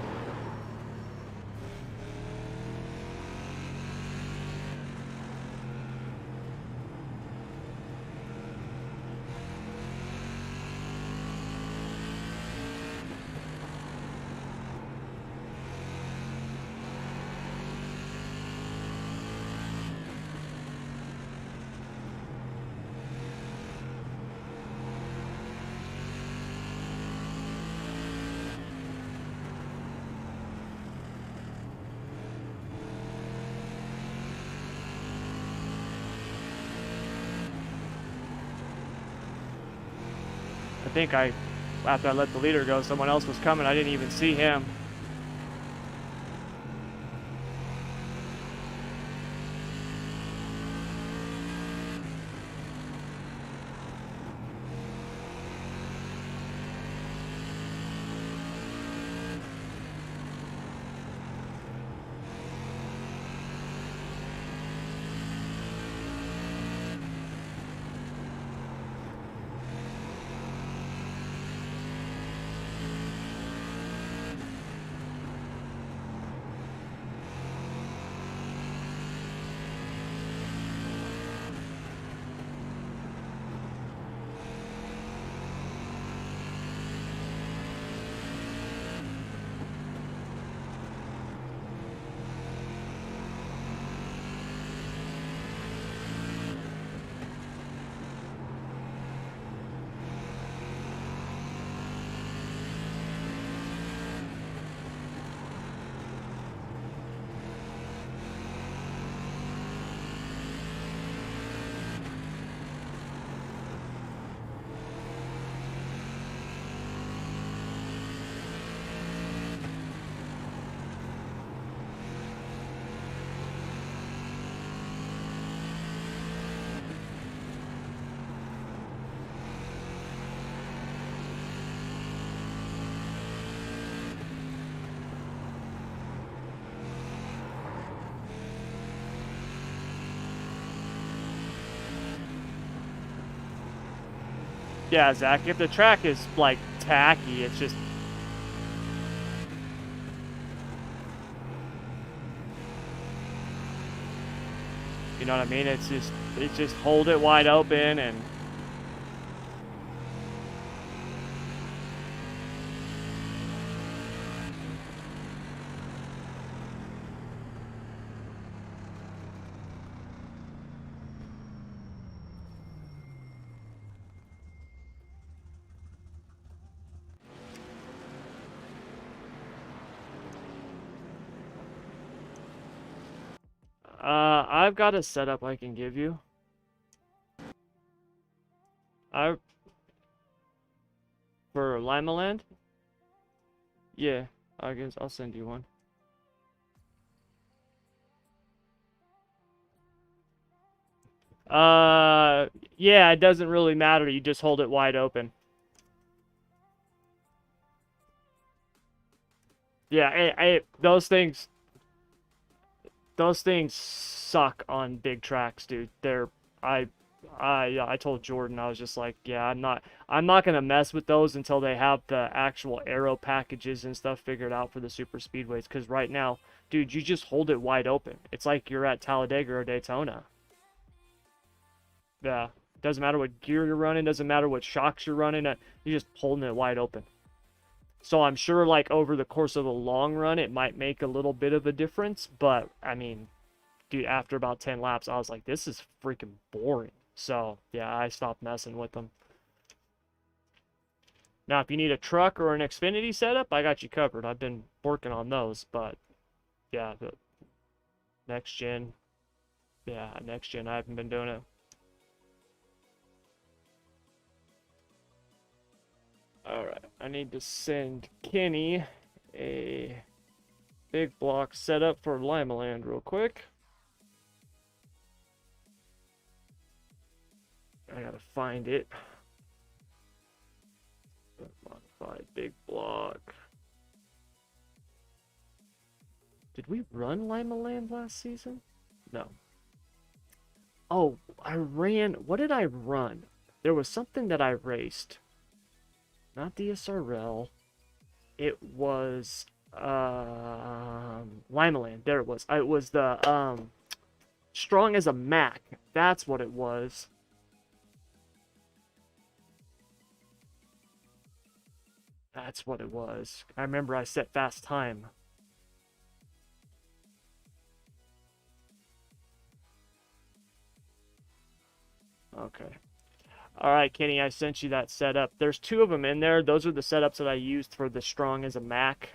think after I let the leader go, someone else was coming. I didn't even see him. Yeah, Zach, if the track is, like, tacky, it's just... You know what I mean? It's just hold it wide open and... I've got a setup I can give you. For Limaland? Yeah, I guess I'll send you one. Yeah, it doesn't really matter. You just hold it wide open. Yeah, those things suck on big tracks, dude. I told Jordan, I was just like, yeah, I'm not gonna mess with those until they have the actual aero packages and stuff figured out for the super speedways. Because right now, dude, you just hold it wide open. It's like you're at Talladega or Daytona. Yeah, doesn't matter what gear you're running, doesn't matter what shocks you're running. You're just holding it wide open. So I'm sure, like, over the course of a long run, it might make a little bit of a difference. But I mean, dude, after about 10 laps, I was like, this is freaking boring. So, yeah, I stopped messing with them. Now, if you need a truck or an Xfinity setup, I got you covered. I've been working on those, but yeah, the next gen, I haven't been doing it. Alright, I need to send Kenny a big block setup for Limaland real quick. I gotta find it. Modified big block. Did we run Limaland last season? No. Oh, what did I run? There was something that I raced. Not the SRL. It was, Limaland. There it was. It was the, Strong as a Mac. That's what it was. That's what it was. I remember I set fast time. Okay. Alright, Kenny, I sent you that setup. There's two of them in there. Those are the setups that I used for the Strong as a Mac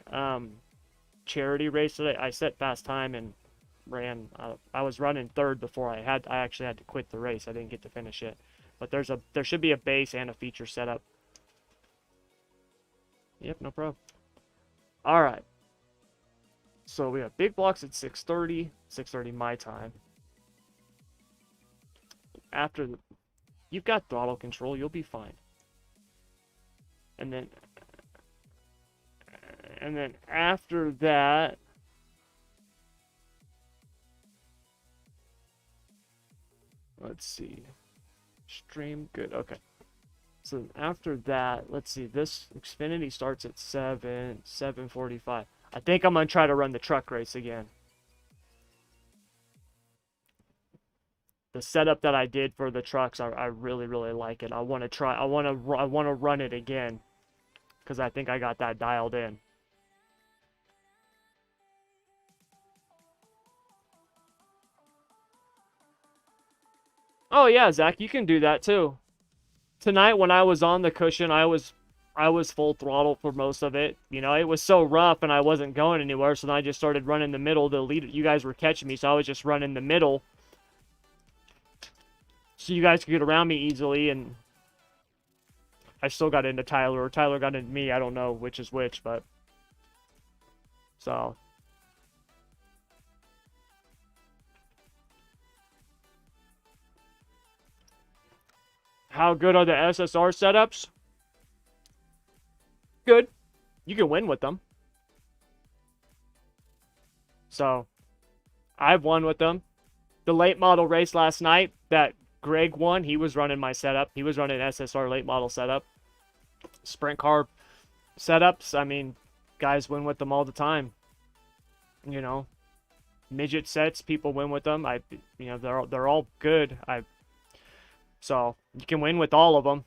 charity race that I set fast time and ran. I was running third before I actually had to quit the race. I didn't get to finish it. But there should be a base and a feature setup. Yep, no problem. All right. So we have big blocks at 6:30, 6:30 my time. After the, you've got throttle control, you'll be fine. And then after that, let's see. Stream good. Okay. So after that, let's see. This Xfinity starts at 7:45. I think I'm gonna try to run the truck race again. The setup that I did for the trucks, I really really like it. I want to try. I want to run it again because I think I got that dialed in. Oh yeah, Zach, you can do that too. Tonight when I was on the cushion, I was full throttle for most of it. You know, it was so rough and I wasn't going anywhere, so then I just started running the middle. The lead, you guys were catching me, so I was just running the middle, so you guys could get around me easily. And I still got into Tyler, or Tyler got into me. I don't know which is which, but so. How good are the SSR setups? Good. You can win with them. So, I've won with them. The late model race last night that Greg won, he was running my setup. He was running SSR late model setup. Sprint car setups, I mean, guys win with them all the time. You know, midget sets, people win with them. You know, they're all good. So you can win with all of them.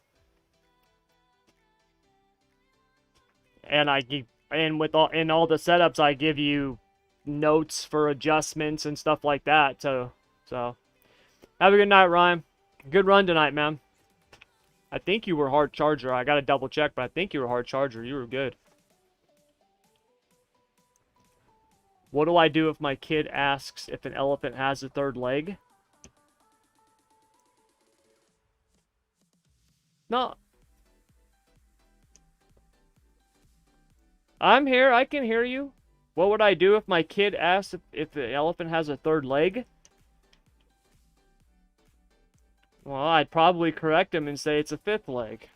And with all the setups, I give you notes for adjustments and stuff like that. So have a good night, Ryan. Good run tonight, man. I think you were hard charger. I gotta double check, but I think you were hard charger. You were good. What do I do if my kid asks if an elephant has a third leg? No. I'm here. I can hear you. What would I do if my kid asked if the elephant has a third leg? Well, I'd probably correct him and say it's a fifth leg.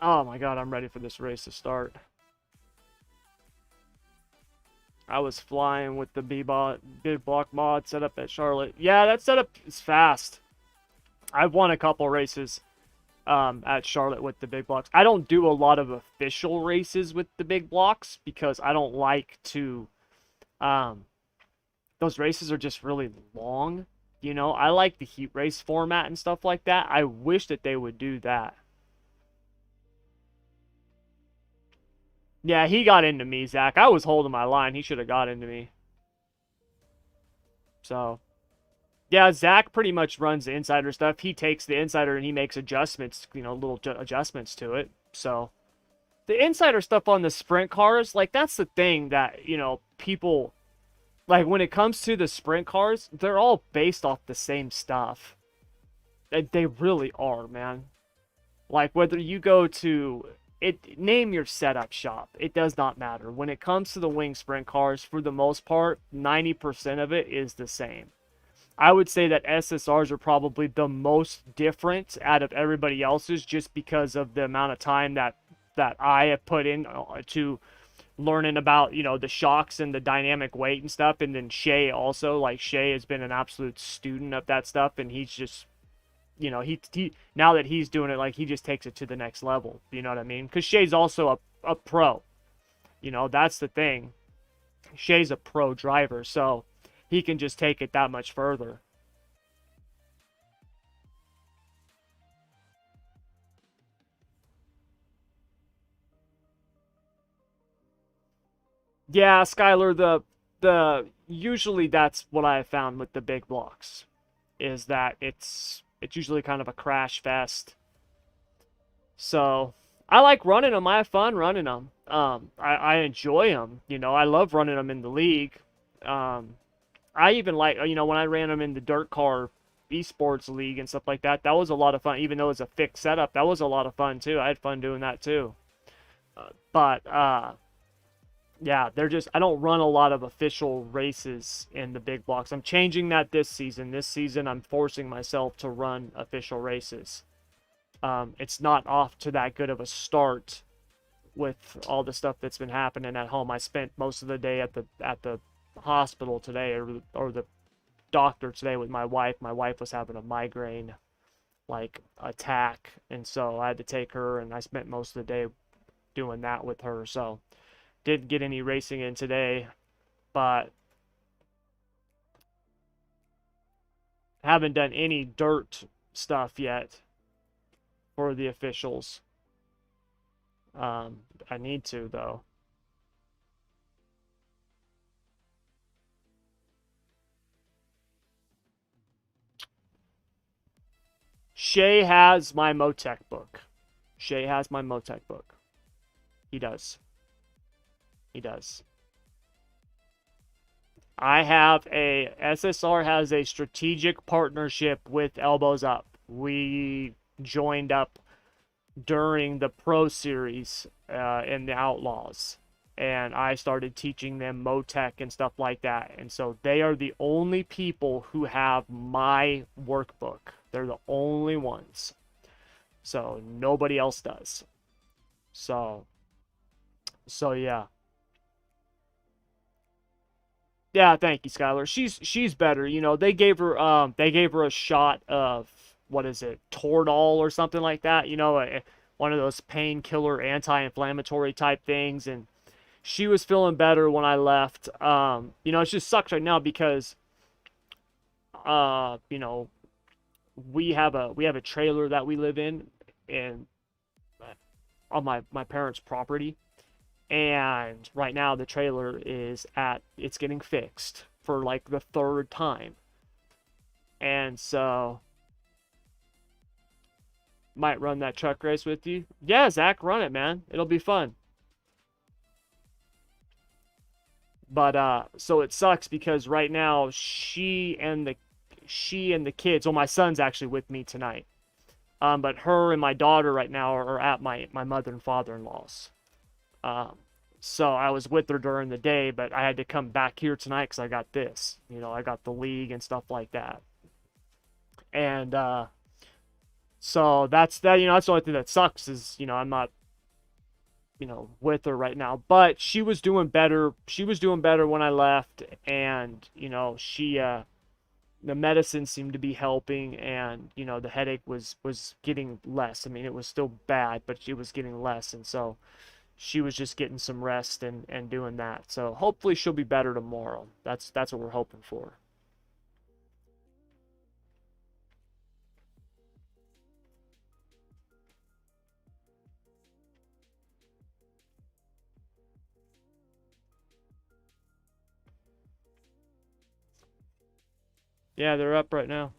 Oh my god, I'm ready for this race to start. I was flying with the big block mod setup at Charlotte. Yeah, that setup is fast. I've won a couple races at Charlotte with the big blocks. I don't do a lot of official races with the big blocks because I don't like to... those races are just really long. You know, I like the heat race format and stuff like that. I wish that they would do that. Yeah, he got into me, Zach. I was holding my line. He should have got into me. So, yeah, Zach pretty much runs the insider stuff. He takes the insider and he makes adjustments, you know, little adjustments to it. So, the insider stuff on the sprint cars, like, that's the thing that, you know, people, like, when it comes to the sprint cars, they're all based off the same stuff. They really are, man. Like, whether you go to... name your setup shop. It does not matter. When it comes to the wing sprint cars, for the most part, 90% of it is the same. I would say that SSRs are probably the most different out of everybody else's just because of the amount of time that I have put in to learning about, you know, the shocks and the dynamic weight and stuff. And then Shay also, like, Shay has been an absolute student of that stuff, and he's just... You know, he now that he's doing it, like, he just takes it to the next level. You know what I mean? Because Shay's also a pro. You know, that's the thing. Shay's a pro driver, so he can just take it that much further. Yeah, Skylar, usually that's what I have found with the big blocks, is that it's usually kind of a crash fest. So, I like running them. I have fun running them. I enjoy them. You know, I love running them in the league. Um, I even like, you know, when I ran them in the dirt car esports league and stuff like that, that was a lot of fun. Even though it's a fixed setup, that was a lot of fun too. I had fun doing that too. But yeah, they're just, I don't run a lot of official races in the big blocks. I'm changing that this season. This season, I'm forcing myself to run official races. It's not off to that good of a start with all the stuff that's been happening at home. I spent most of the day at the hospital today, or the doctor today with my wife. My wife was having a migraine like attack, and so I had to take her, and I spent most of the day doing that with her. So didn't get any racing in today, but haven't done any dirt stuff yet for the officials. I need to though. Shay has my Motec book. Shay has my Motec book. He does. He does. I have a SSR has a strategic partnership with Elbows Up. We joined up during the Pro Series in the Outlaws, and I started teaching them Motec and stuff like that. And so they are the only people who have my workbook. They're the only ones. So nobody else does. So yeah. Yeah, thank you, Skylar. She's better. You know, they gave her a shot of, what is it, Toradol or something like that. You know, one of those painkiller anti-inflammatory type things, and she was feeling better when I left. You know, it just sucks right now because you know, we have a trailer that we live in, and on my parents' property. And right now the trailer it's getting fixed for like the third time. And so might run that truck race with you. Yeah, Zach, run it, man. It'll be fun. But so it sucks because right now she and the kids, well, my son's actually with me tonight. But her and my daughter right now are at my mother and father-in-law's. Um, so I was with her during the day, but I had to come back here tonight because I got this. You know, I got the league and stuff like that. And so that's that. You know, that's the only thing that sucks is, you know, I'm not, you know, with her right now. But she was doing better. She was doing better when I left, and you know, the medicine seemed to be helping, and you know, the headache was getting less. I mean, it was still bad, but it was getting less, and so she was just getting some rest and doing that. So hopefully she'll be better tomorrow. That's what we're hoping for. Yeah, they're up right now.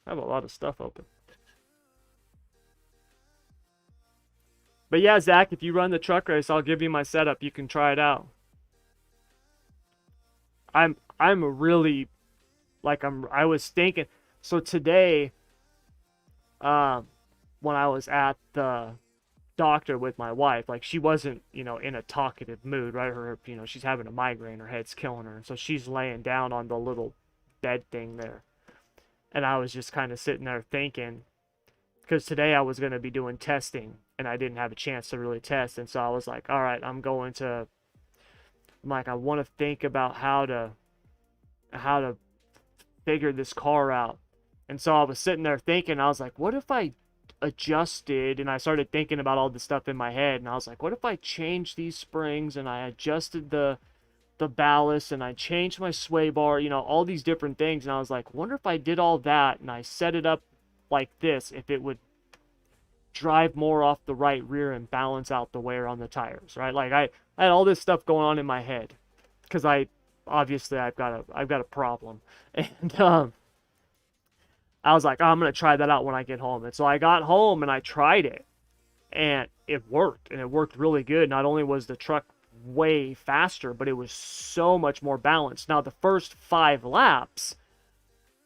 I have a lot of stuff open. But yeah, Zach, if you run the truck race, I'll give you my setup. You can try it out. I'm really like I was thinking. So today, um, when I was at the doctor with my wife, like she wasn't, you know, in a talkative mood, right? Her, you know, she's having a migraine, her head's killing her, and so she's laying down on the little bed thing there. And I was just kind of sitting there thinking, because today I was going to be doing testing and I didn't have a chance to really test, and so I was like, all right, I'm like, I want to think about how to figure this car out. And so I was sitting there thinking, I was like, what if I adjusted, and I started thinking about all the stuff in my head, and I was like, what if I changed these springs and I adjusted the ballast and I changed my sway bar, you know, all these different things. And I was like, wonder if I did all that and I set it up like this, if it would drive more off the right rear and balance out the wear on the tires, right? Like I had all this stuff going on in my head because obviously I've got a problem. And I was like, oh, I'm gonna try that out when I get home. And so I got home and I tried it, and it worked, and it worked really good. Not only was the truck way faster, but it was so much more balanced. Now the first 5 laps,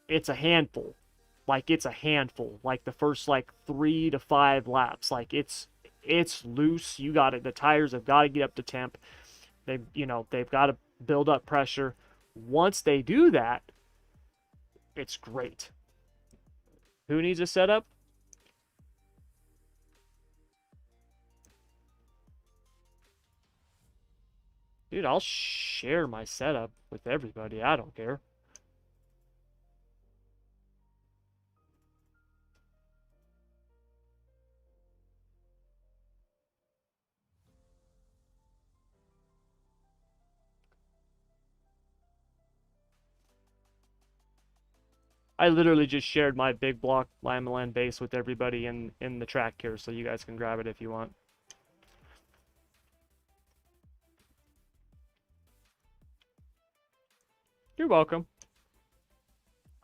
it's a handful. Like it's a handful. Like the first like 3 to 5 laps, like it's loose. You got it. The tires have got to get up to temp. They've got to build up pressure. Once they do that, it's great. Who needs a setup? Dude, I'll share my setup with everybody. I don't care. I literally just shared my big block Lamaland base with everybody in the track here, so you guys can grab it if you want. You're welcome.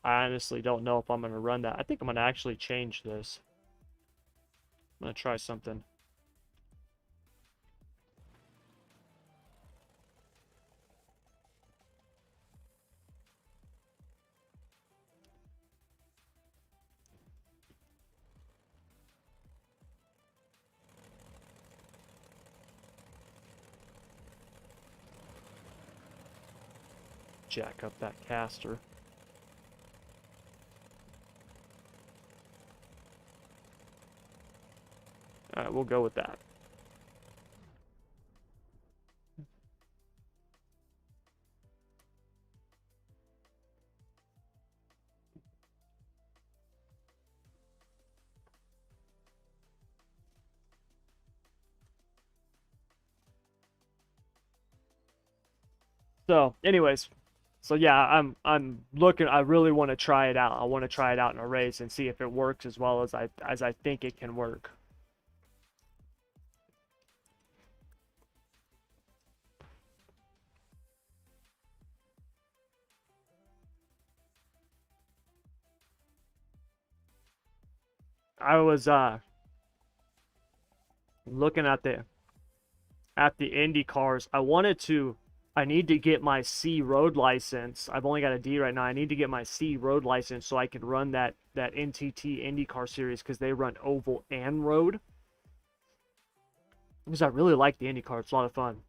I honestly don't know if I'm going to run that. I think I'm going to actually change this. I'm going to try something. Jack up that caster. Alright, we'll go with that. So, anyways, so yeah, I'm looking. I really want to try it out. I want to try it out in a race and see if it works as well as I think it can work. I was looking at the Indy cars. I need to get my C road license. I've only got a D right now. I need to get my C road license so I can run that NTT IndyCar series, because they run oval and road. Because I really like the IndyCar. It's a lot of fun.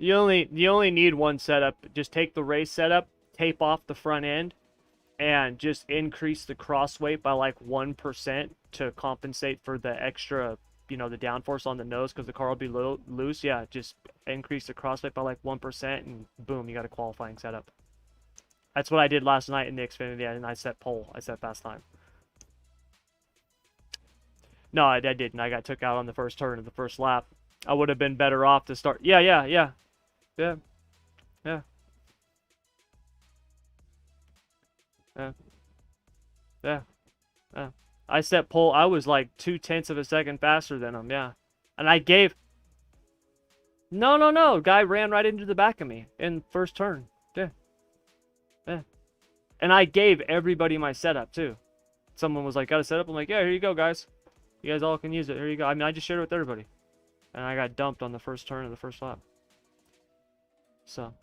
You only need one setup. Just take the race setup, tape off the front end, and just increase the cross weight by like 1% to compensate for the extra, the downforce on the nose, because the car will be loose. Yeah, just increase the cross weight by like 1%, and boom, you got a qualifying setup. That's what I did last night in the Xfinity, and I set pole. I set fast time. No, I didn't. I got took out on the first turn of the first lap. I would have been better off to start. Yeah. Yeah. Yeah. Yeah. I set pole. I was like 0.2 of a second faster than him. Yeah. And I gave. No. Guy ran right into the back of me in first turn. Yeah. And I gave everybody my setup too. Someone was like, got a setup? I'm like, yeah, here you go, guys. You guys all can use it. Here you go. I mean, I just shared it with everybody. And I got dumped on the first turn of the first lap. So,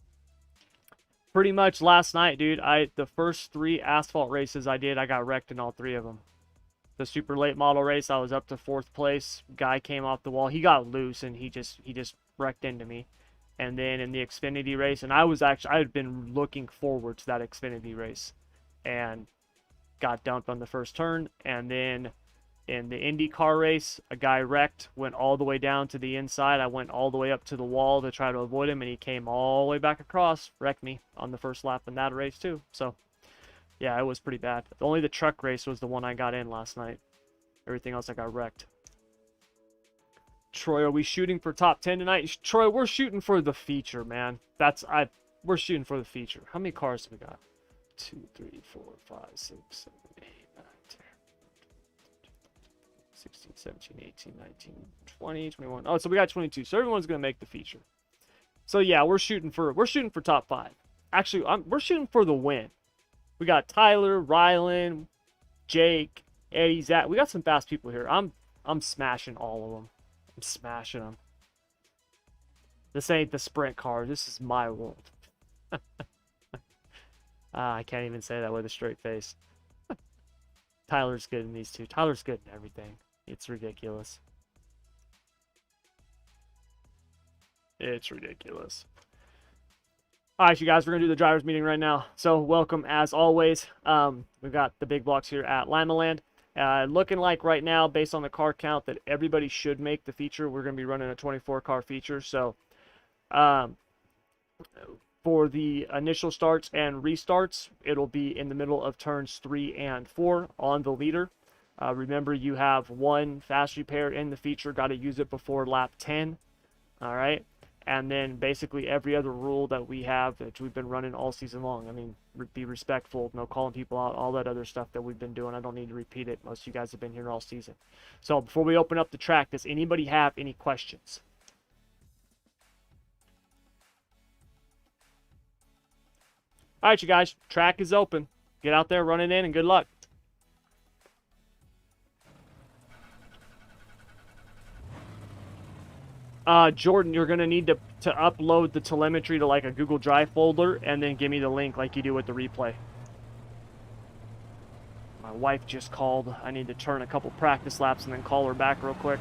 pretty much last night, dude, the first 3 asphalt races I did, I got wrecked in all 3 of them. The super late model race, I was up to 4th place. Guy came off the wall. He got loose, and he just wrecked into me. And then in the Xfinity race, and I had been looking forward to that Xfinity race, and got dumped on the first turn. And then in the IndyCar race, a guy wrecked, went all the way down to the inside. I went all the way up to the wall to try to avoid him, and he came all the way back across, wrecked me on the first lap in that race too. So, yeah, it was pretty bad. Only the truck race was the one I got in last night. Everything else I got wrecked. Troy, are we shooting for top 10 tonight? Troy, we're shooting for the feature, man. We're shooting for the feature. How many cars do we got? 2, 3, 4, 5, 6, 7, 8, 9, 10, 16, 17, 18, 19, 20, 21. Oh, so we got 22. So everyone's gonna make the feature. So yeah, we're shooting for top 5. Actually, we're shooting for the win. We got Tyler, Rylan, Jake, Eddie, Zach. We got some fast people here. I'm smashing all of them. I'm smashing them. This ain't the sprint car. This is my world. I can't even say that with a straight face. Tyler's good in these two. Tyler's good in everything. It's ridiculous. It's ridiculous. All right, you guys, we're going to do the driver's meeting right now. So welcome, as always. We've got the big blocks here at Limaland. Looking like right now, based on the car count, that everybody should make the feature. We're going to be running a 24-car feature. So for the initial starts and restarts, it'll be in the middle of turns 3 and 4 on the leader. Remember, you have 1 fast repair in the feature. Got to use it before lap 10. All right. And then basically every other rule that we have that we've been running all season long. I mean, be respectful, no calling people out, all that other stuff that we've been doing. I don't need to repeat it. Most of you guys have been here all season. So before we open up the track, does anybody have any questions? All right, you guys, track is open. Get out there, run it in, and good luck. Jordan, you're going to need to upload the telemetry to like a Google Drive folder and then give me the link like you do with the replay. My wife just called. I need to turn a couple practice laps and then call her back real quick.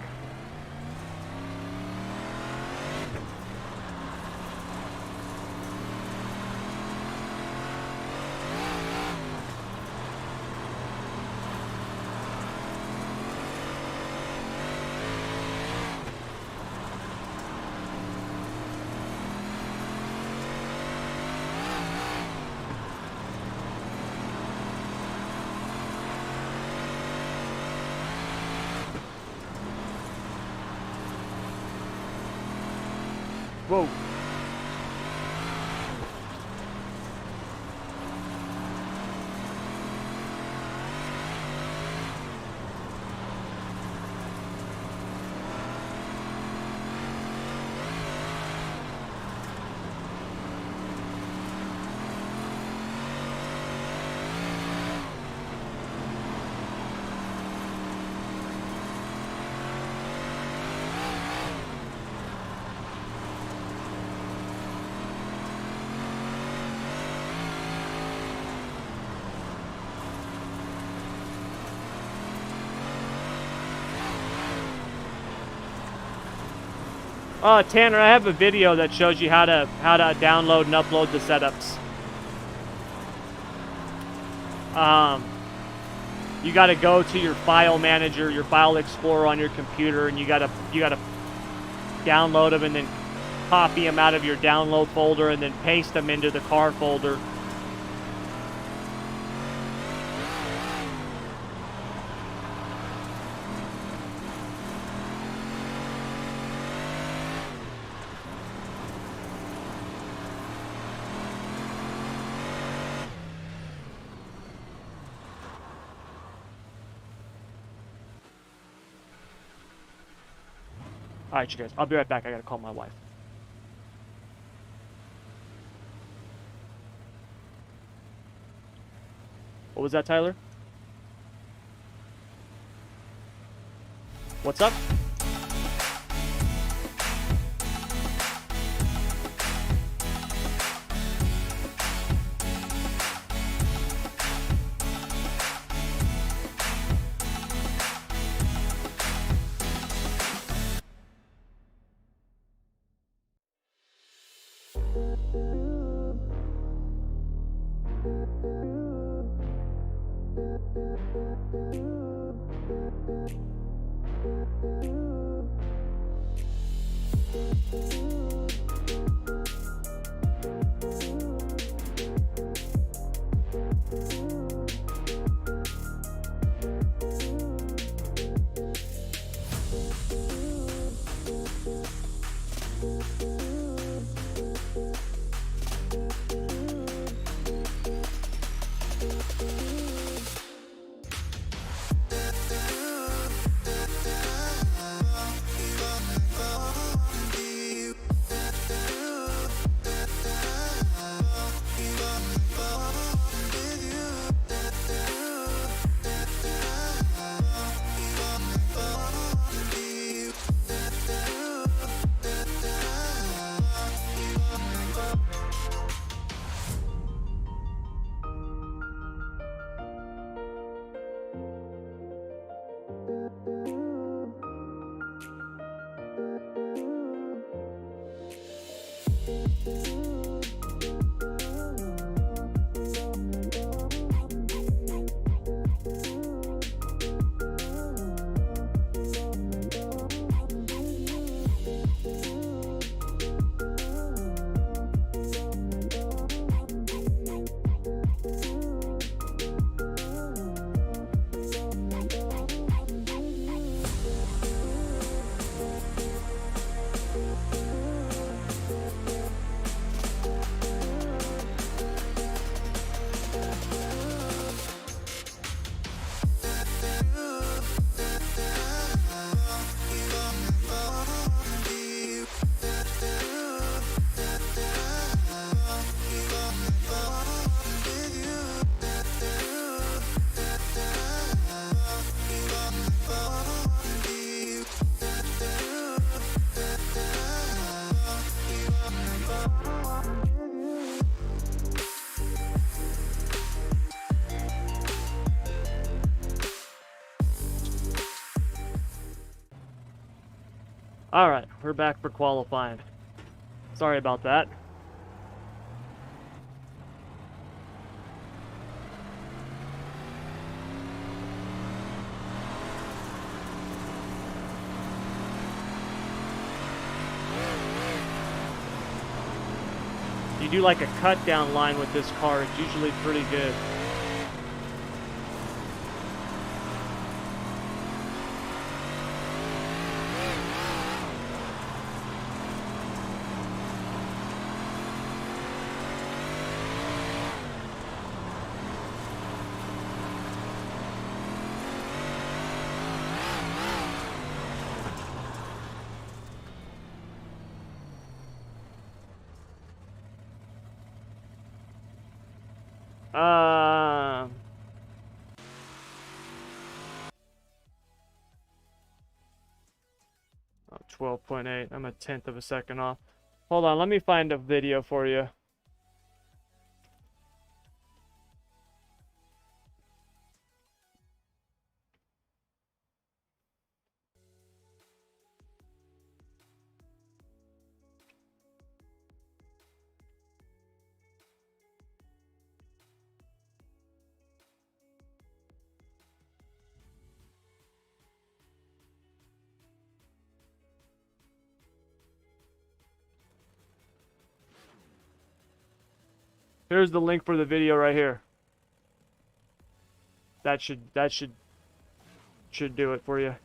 Whoa. Tanner, I have a video that shows you how to download and upload the setups. You got to go to your file manager, your file explorer on your computer, and you got to download them and then copy them out of your download folder and then paste them into the car folder. All right, you guys. I'll be right back. I gotta call my wife. What was that, Tyler? What's up? Alright, we're back for qualifying. Sorry about that. You do like a cut down line with this car, it's usually pretty good. Uh, 12.8. I'm a tenth of a second off. Hold on, let me find a video for you. Here's the link for the video right here. That should do it for you.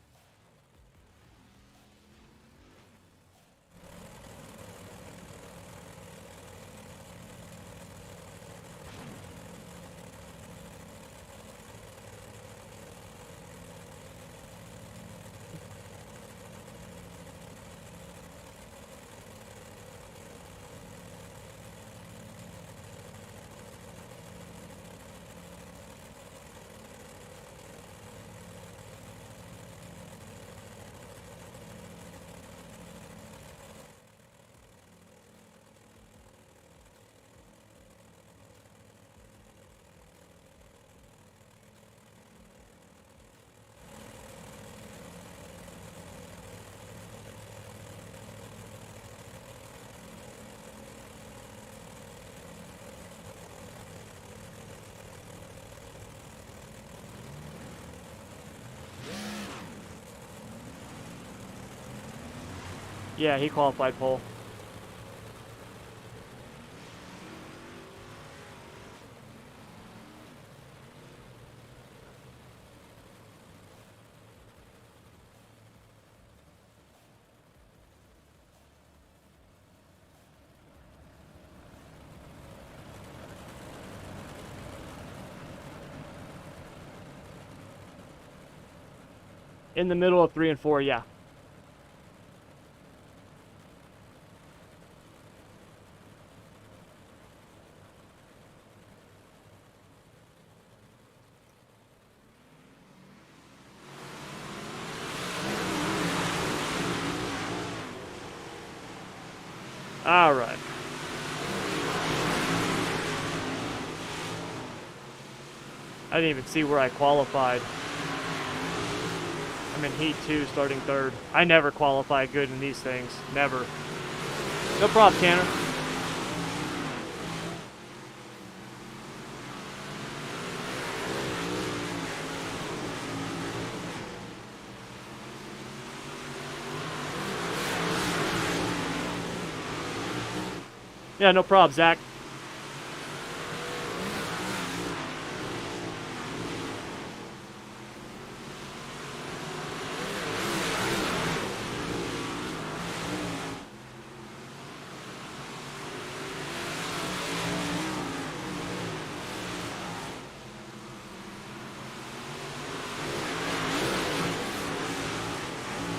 Yeah, he qualified pole. In the middle of 3 and 4, yeah. All right. I didn't even see where I qualified. I'm in Heat 2, starting 3rd. I never qualify good in these things. Never. No problem, Tanner. Yeah, no problem, Zach.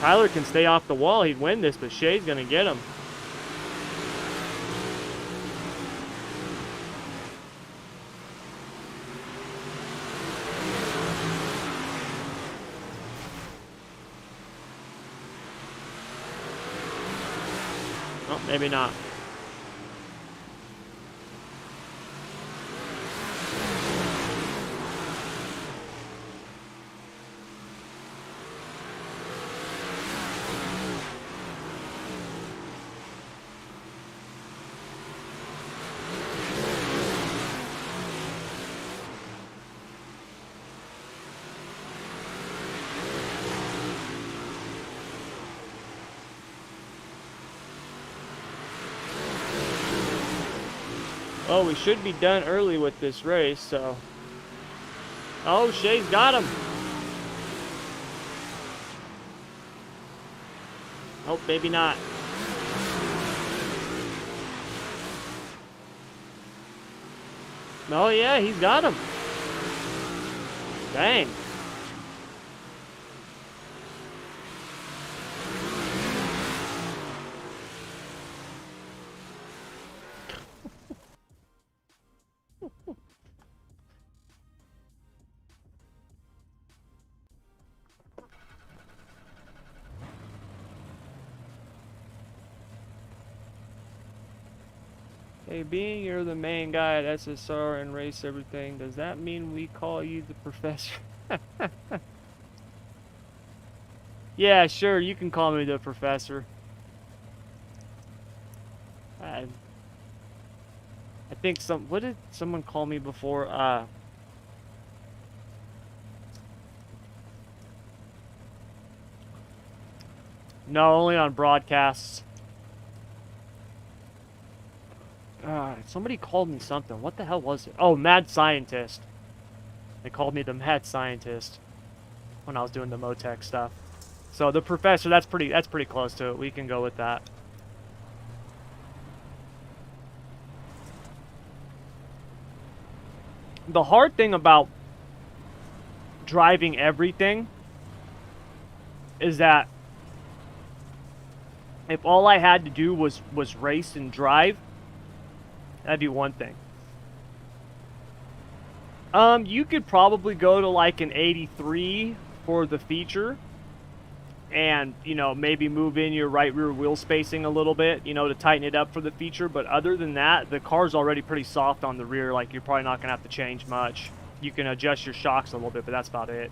Tyler can stay off the wall. He'd win this, but Shay's going to get him. Oh, maybe not. Oh, we should be done early with this race, so... Oh, Shay's got him! Oh, maybe not. Oh, yeah, he's got him. Dang. Hey, being you're the main guy at SSR and race everything, does that mean we call you the professor? Yeah, sure, you can call me the professor. I think what did someone call me before? No, only on broadcasts. Somebody called me something. What the hell was it? Oh, mad scientist. They called me the mad scientist when I was doing the Motec stuff. So the professor, that's pretty close to it. We can go with that. The hard thing about driving everything is that if all I had to do was race and drive, that'd be one thing. You could probably go to like an 83 for the feature, and you know, maybe move in your right rear wheel spacing a little bit, you know, to tighten it up for the feature. But other than that, the car's already pretty soft on the rear. Like, you're probably not gonna have to change much. You can adjust your shocks a little bit, but that's about it.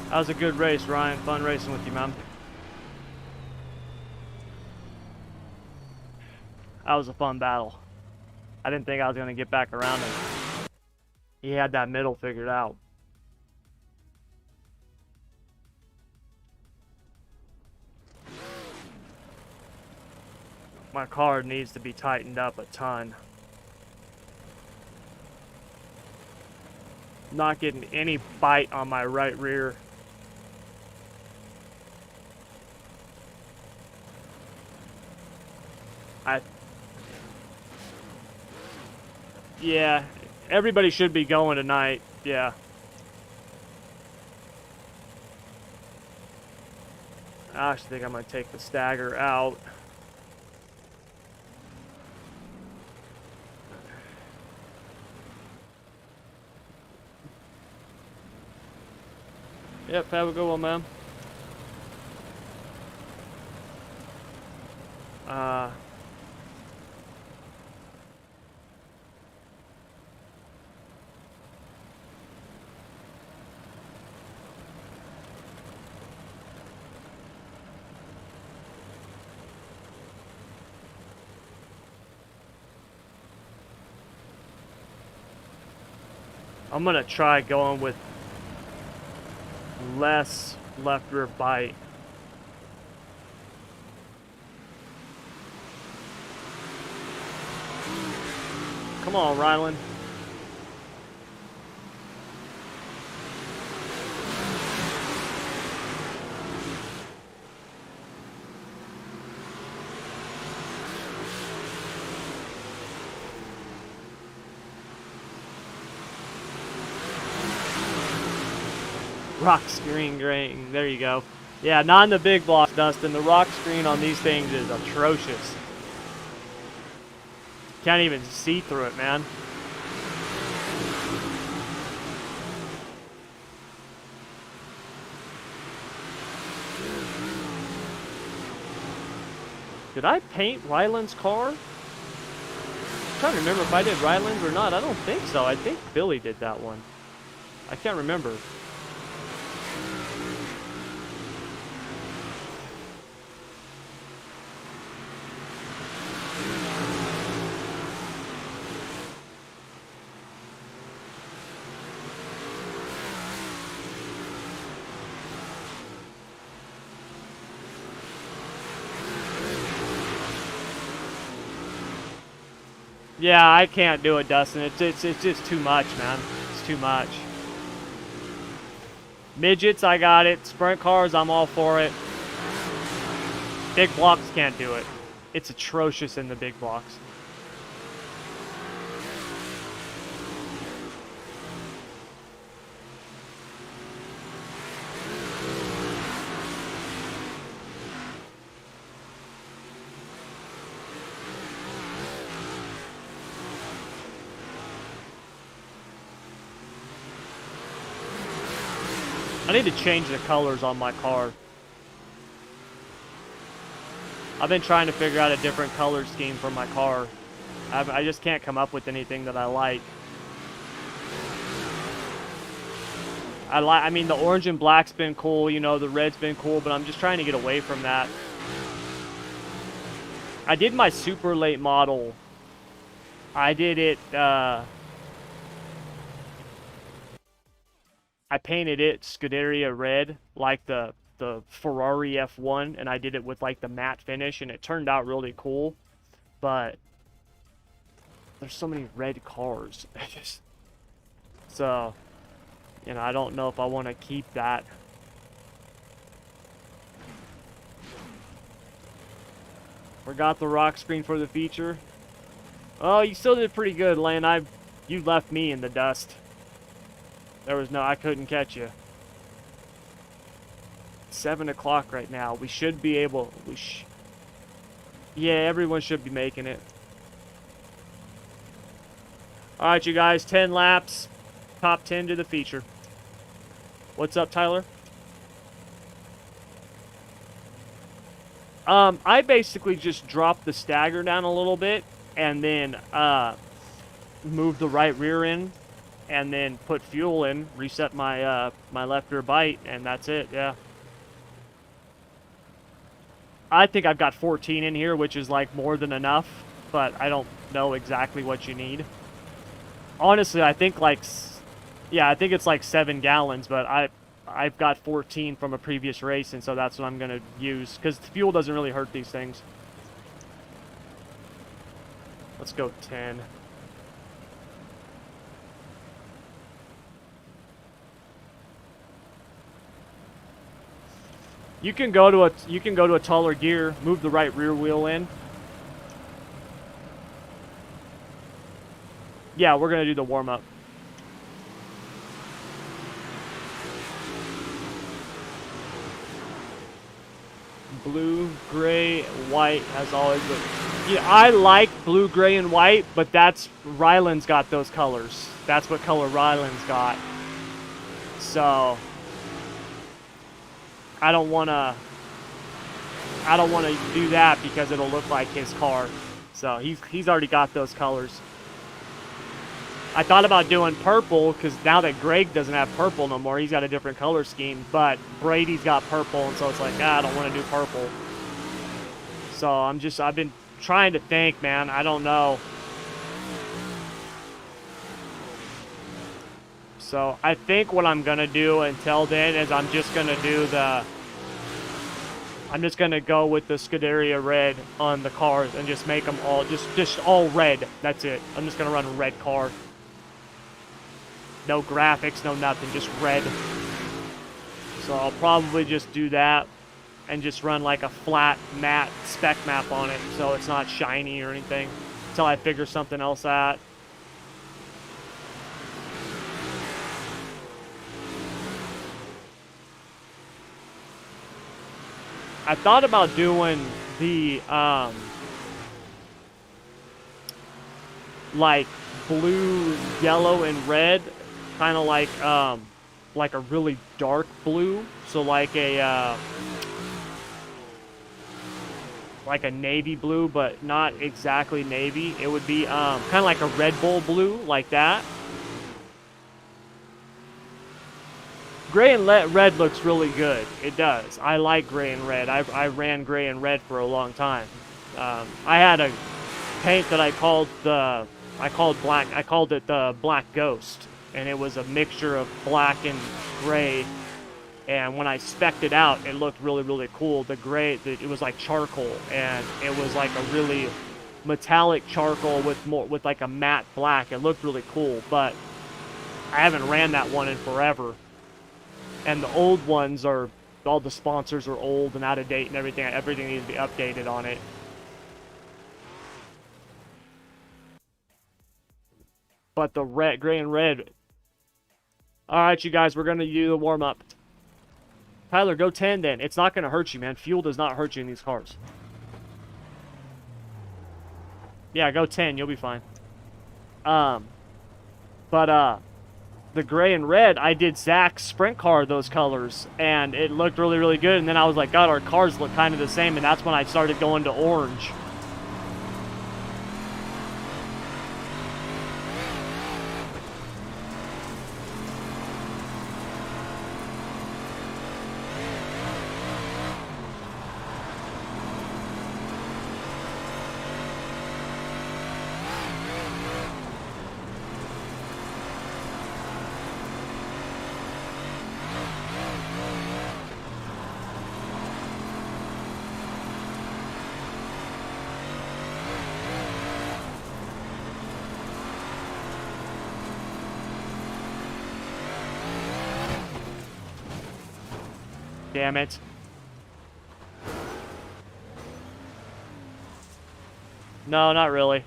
That was a good race, Ryan. Fun racing with you, man. That was a fun battle. I didn't think I was going to get back around him. He had that middle figured out. My car needs to be tightened up a ton. Not getting any bite on my right rear. Yeah, everybody should be going tonight. Yeah. I actually think I'm going to take the stagger out. Yep, have a good one, man. I'm gonna try going with less left rear bite. Come on, Ryland. Rock screen grain. There you go. Yeah, not in the big blocks, Dustin. The rock screen on these things is atrocious. Can't even see through it, man. Did I paint Ryland's car? I'm trying to remember if I did Ryland's or not. I don't think so. I think Billy did that one. I can't remember. Yeah, I can't do it, Dustin. It's just too much, man. It's too much. Midgets, I got it. Sprint cars, I'm all for it. Big blocks can't do it. It's atrocious in the big blocks. I need to change the colors on my car. I've been trying to figure out a different color scheme for my car. I just can't come up with anything that I like. I mean, the orange and black's been cool, you know, the red's been cool, but I'm just trying to get away from that. I did my super late model. I did it, I painted it Scuderia red, like the Ferrari F1, and I did it with like the matte finish, and it turned out really cool. But there's so many red cars. So, you know, I don't know if I want to keep that. Forgot the rock screen for the feature. Oh, you still did pretty good, Lane. You left me in the dust. There was no, I couldn't catch you. 7 o'clock right now. We should be able, yeah, everyone should be making it. Alright, you guys, 10 laps. Top 10 to the feature. What's up, Tyler? I basically just dropped the stagger down a little bit and then moved the right rear in and then put fuel in, reset my my left rear bite, and that's it. Yeah. I think I've got 14 in here, which is like more than enough, but I don't know exactly what you need. Honestly, I think like, yeah, I think it's like 7 gallons, but I've got 14 from a previous race, and so that's what I'm gonna use because fuel doesn't really hurt these things. Let's go 10. You can go to a taller gear, move the right rear wheel in. Yeah, we're going to do the warm-up. Blue, gray, white has always been... Yeah, I like blue, gray, and white, but that's... Ryland's got those colors. That's what color Ryland's got. So... I don't want to do that because it'll look like his car. So he's already got those colors. I thought about doing purple because now that Greg doesn't have purple no more, he's got a different color scheme. But Brady's got purple, and so it's like, I don't want to do purple. So I've been trying to think, man. I don't know. So I think what I'm gonna do until then is I'm just gonna go with the Scuderia red on the cars and just make them all just all red. That's it. I'm just gonna run a red car. No graphics, no nothing, just red. So I'll probably just do that and just run like a flat matte spec map on it so it's not shiny or anything until I figure something else out. I thought about doing the like blue, yellow, and red, kind of like a really dark blue, so like a navy blue, but not exactly navy. It would be kind of like a Red Bull blue, like that. Gray and red looks really good. It does. I like gray and red. I ran gray and red for a long time. I had a paint that I called it the Black Ghost, and it was a mixture of black and gray. And when I spec'd it out, it looked really, really cool. The gray, it was like charcoal, and it was like a really metallic charcoal with like a matte black. It looked really cool, but I haven't ran that one in forever. And the old ones all the sponsors are old and out of date and everything. Everything needs to be updated on it. But the gray and red. Alright, you guys, we're going to do the warm-up. Tyler, go 10 then. It's not going to hurt you, man. Fuel does not hurt you in these cars. Yeah, go 10. You'll be fine. The gray and red, I did Zach's sprint car those colors, and it looked really, really good. And then I was like, God, our cars look kind of the same, and that's when I started going to orange. Damn it. No, not really.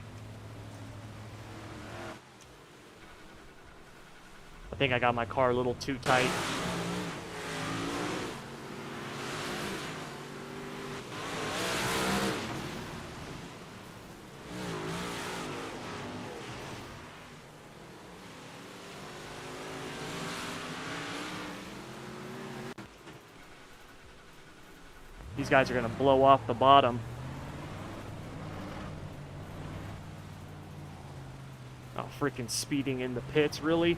I think I got my car a little too tight. These guys are going to blow off the bottom. Oh, freaking speeding in the pits, really?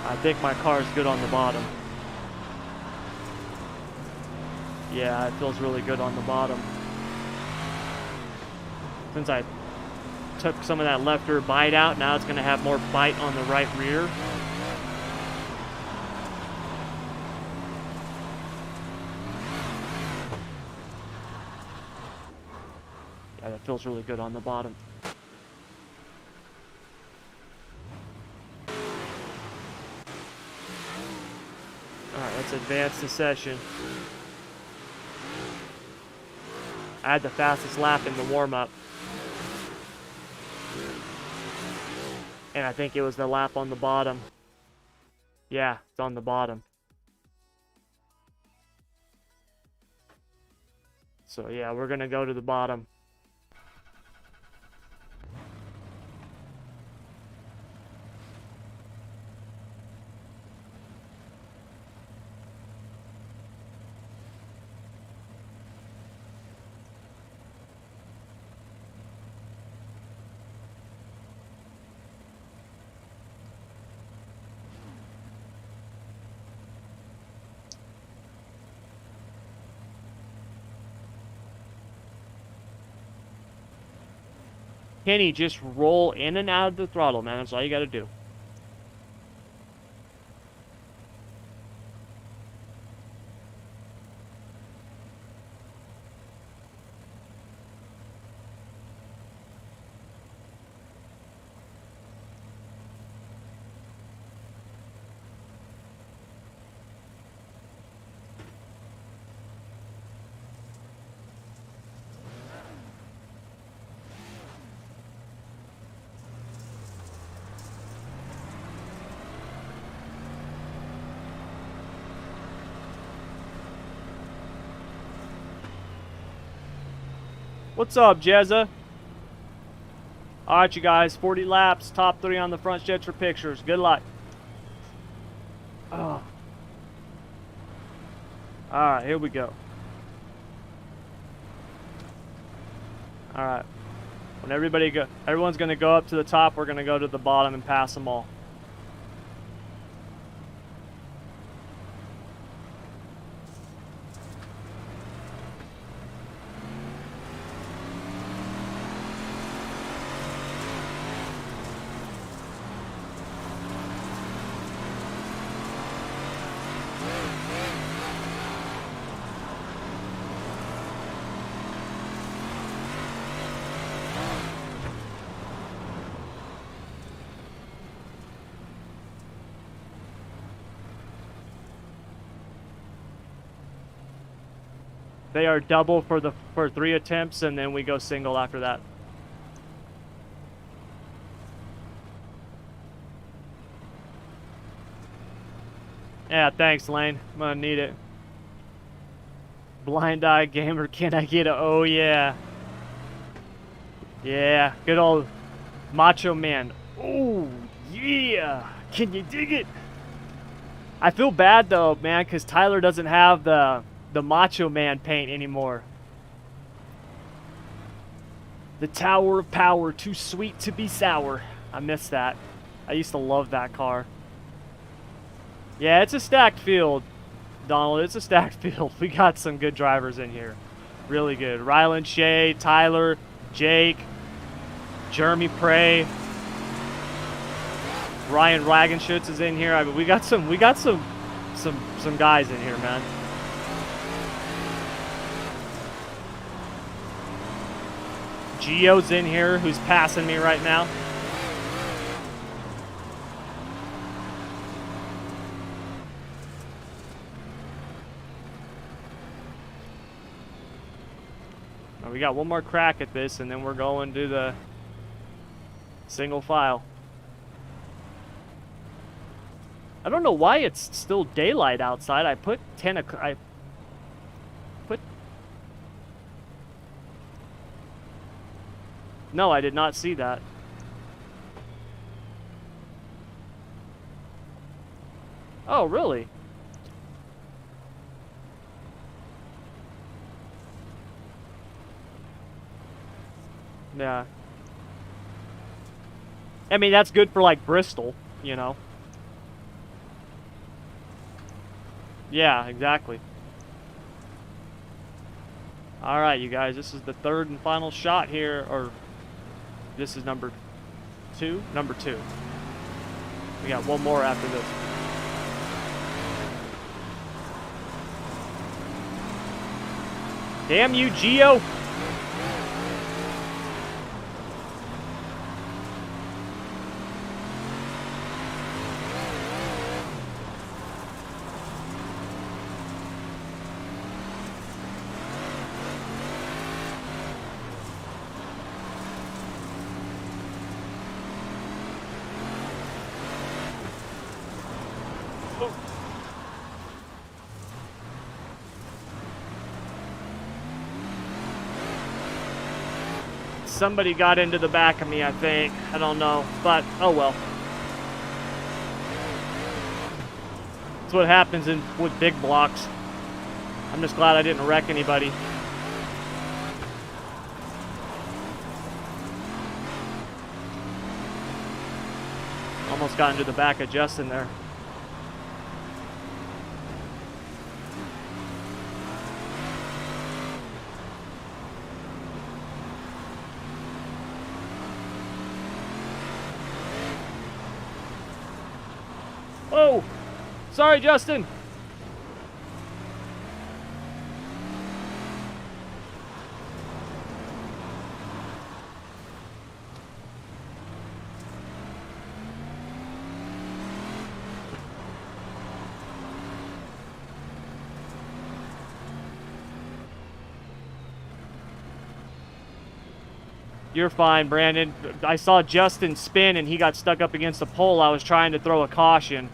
I think my car's good on the bottom. Yeah, it feels really good on the bottom. Since I took some of that left rear bite out, now it's going to have more bite on the right rear. Yeah, that feels really good on the bottom. Alright, let's advance the session. I had the fastest lap in the warm-up. And I think it was the lap on the bottom. Yeah, it's on the bottom. So yeah, we're gonna go to the bottom. Kenny, just roll in and out of the throttle, man. That's all you gotta do. What's up, Jezza? Alright, you guys. 40 laps. Top 3 on the front stretch for pictures. Good luck. Oh. Alright, here we go. Alright. When everyone's going to go up to the top, we're going to go to the bottom and pass them all. They are double for 3 attempts, and then we go single after that. Yeah, thanks, Lane. I'm gonna need it. Blind Eye Gamer, can I get a oh yeah? Yeah, good old Macho Man. Oh yeah! Can you dig it? I feel bad though, man, because Tyler doesn't have the Macho Man paint anymore. The Tower of Power, too sweet to be sour. I miss that. I used to love that car. Yeah, it's a stacked field, Donald. It's a stacked field. We got some good drivers in here. Really good. Ryland Shea, Tyler, Jake, Jeremy Prey, Ryan Wagenschutz is in here. I mean, we got some guys in here, man. Gio's in here, who's passing me right now. Now we got one more crack at this, and then we're going to the single file. I don't know why it's still daylight outside. I put 10 o'clock. No, I did not see that. Oh, really? Yeah. I mean, that's good for, like, Bristol, you know? Yeah, exactly. Alright, you guys, this is the third and final shot here, or... This is number 2? Number 2. We got one more after this. Damn you, Gio! somebody got into the back of me, I think. I don't know, but oh well. That's what happens with big blocks. I'm just glad I didn't wreck anybody. Almost got into the back of Justin there. Oh, sorry, Justin. You're fine, Brandon. I saw Justin spin and he got stuck up against the pole. I was trying to throw a caution.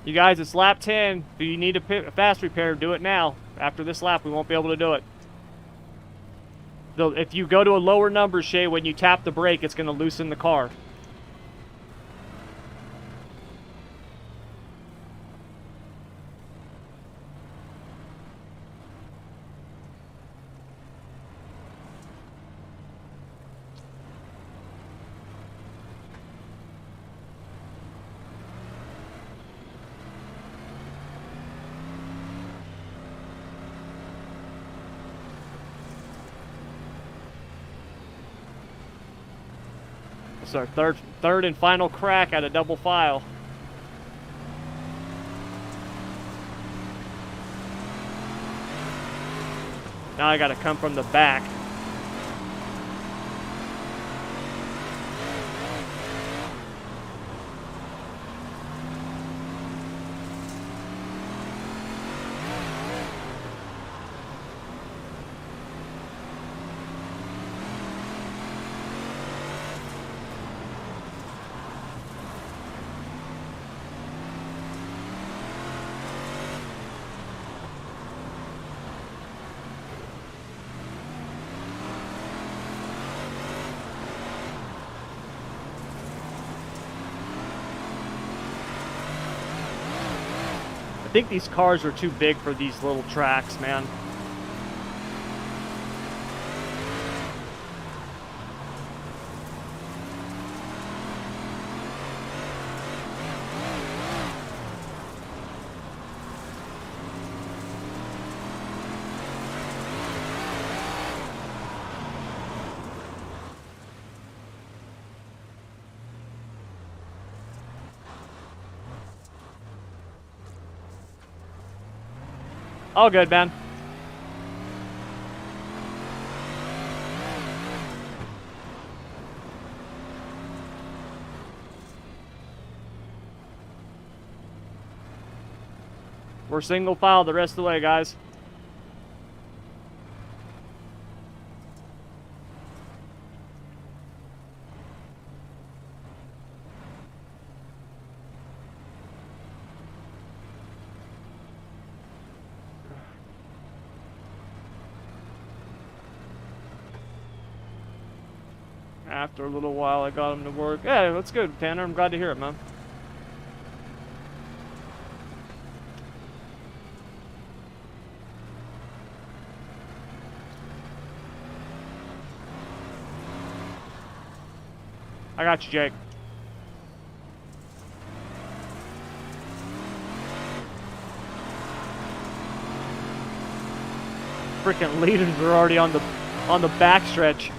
You guys, it's lap 10. Do you need a fast repair? Do it now. After this lap, we won't be able to do it. If you go to a lower number, Shay, when you tap the brake, it's going to loosen the car. It's our third and final crack at a double file. Now I gotta come from the back. I think these cars are too big for these little tracks, man. All good, man. We're single file the rest of the way, guys. After a little while, I got him to work. Yeah, that's good, Tanner. I'm glad to hear it, man. I got you, Jake. Freaking leaders are already on the back stretch.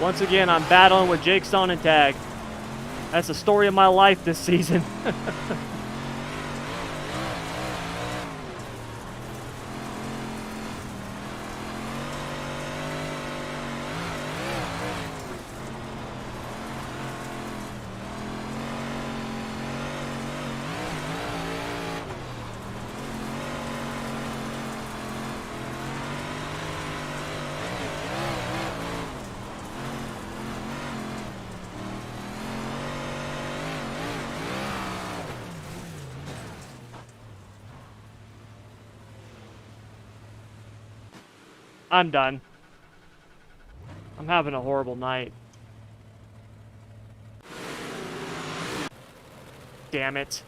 Once again, I'm battling with Jake Sonnentag. That's the story of my life this season. I'm done. I'm having a horrible night. Damn it.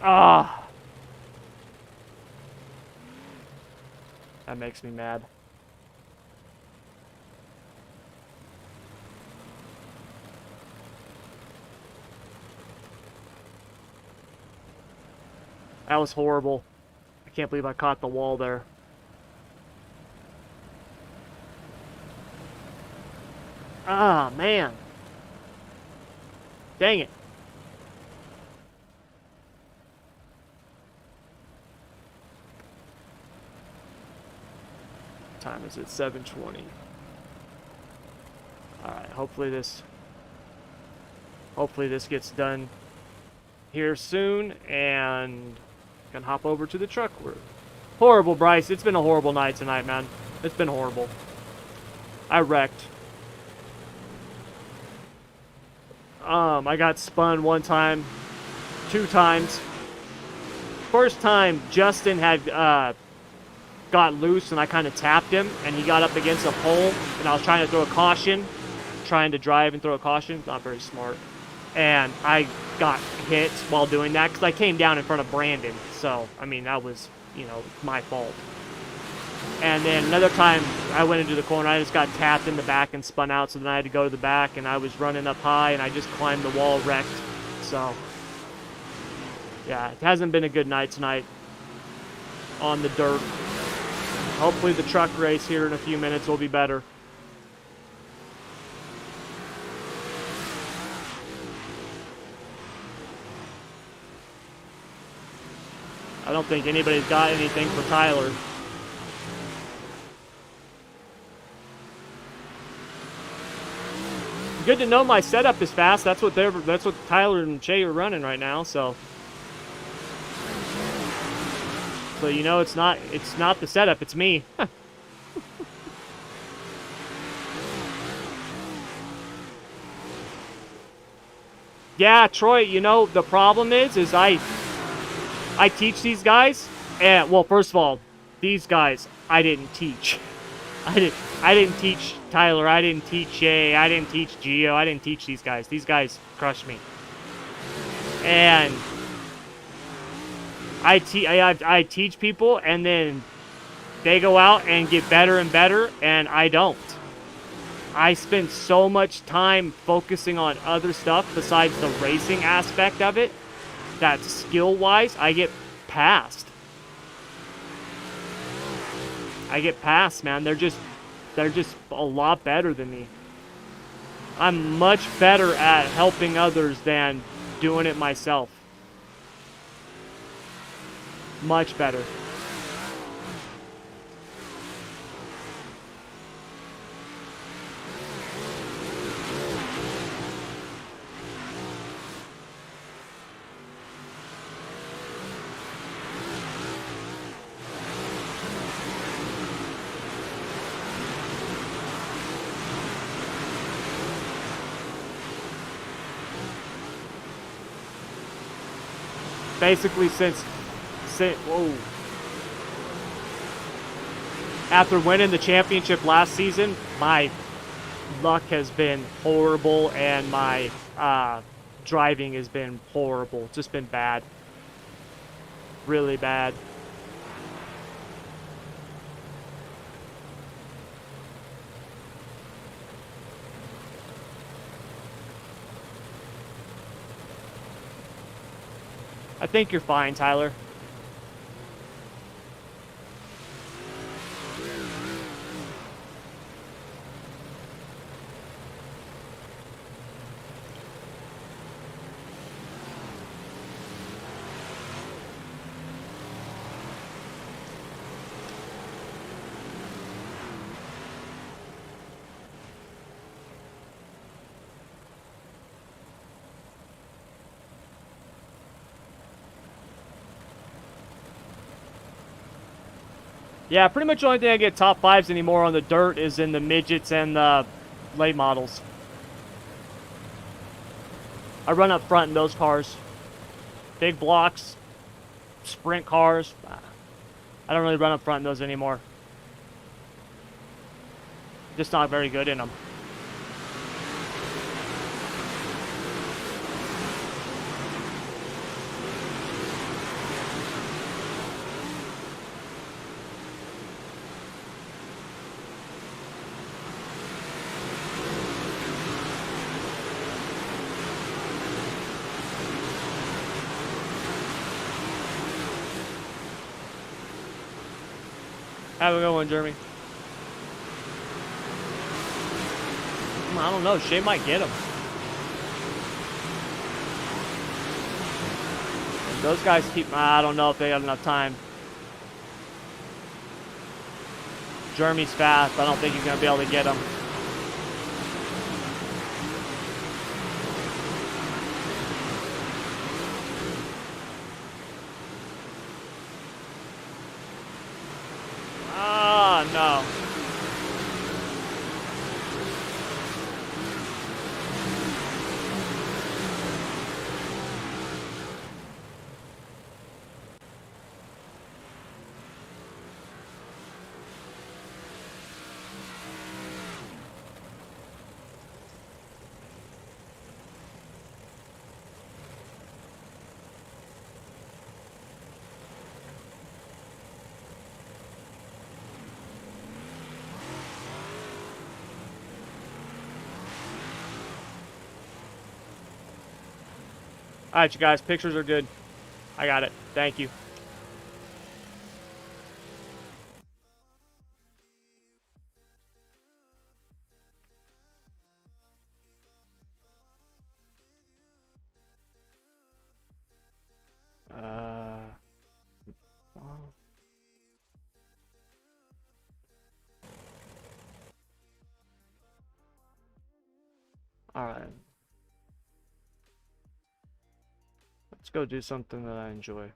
Ah. That makes me mad. That was horrible. I can't believe I caught the wall there. Ah, man. Dang it. What time is it? 7:20. Alright, hopefully this gets done here soon and can hop over to the truck. Horrible, Bryce. It's been a horrible night tonight, man. It's been horrible. I wrecked. I got spun one time, 2 times. First time, Justin had got loose and I kind of tapped him and he got up against a pole and I was trying to throw a caution, trying to drive and throw a caution. Not very smart. And I got hit while doing that because I came down in front of Brandon. So, I mean, that was, you know, my fault. And then another time, I went into the corner, I just got tapped in the back and spun out, so then I had to go to the back, and I was running up high, and I just climbed the wall, wrecked. So, yeah, it hasn't been a good night tonight on the dirt. Hopefully the truck race here in a few minutes will be better. I don't think anybody's got anything for Tyler. Good to know my setup is fast. That's what Tyler and Jay are running right now. So you know it's not the setup. It's me. Yeah, Troy. You know the problem is I teach these guys, and well, first of all, these guys I didn't teach. I didn't teach Tyler. I didn't teach Jay. I didn't teach Gio. I didn't teach these guys. These guys crushed me. And I teach people, and then they go out and get better and better, and I don't. I spend so much time focusing on other stuff besides the racing aspect of it that skill-wise, I get passed. Man. They're just a lot better than me. I'm much better at helping others than doing it myself. Much better. Basically, since after winning the championship last season, my luck has been horrible and my driving has been horrible. It's just been bad. Really bad. I think you're fine, Tyler. Yeah, pretty much the only thing I get top 5s anymore on the dirt is in the midgets and the late models. I run up front in those cars. Big blocks, sprint cars. I don't really run up front in those anymore. Just not very good in them. Have a good one, Jeremy. I don't know. Shay might get him. Those guys keep... I don't know if they got enough time. Jeremy's fast. I don't think he's going to be able to get him. Ah, no. Alright, you guys. Pictures are good. I got it. Thank you. Alright. Let's go do something that I enjoy.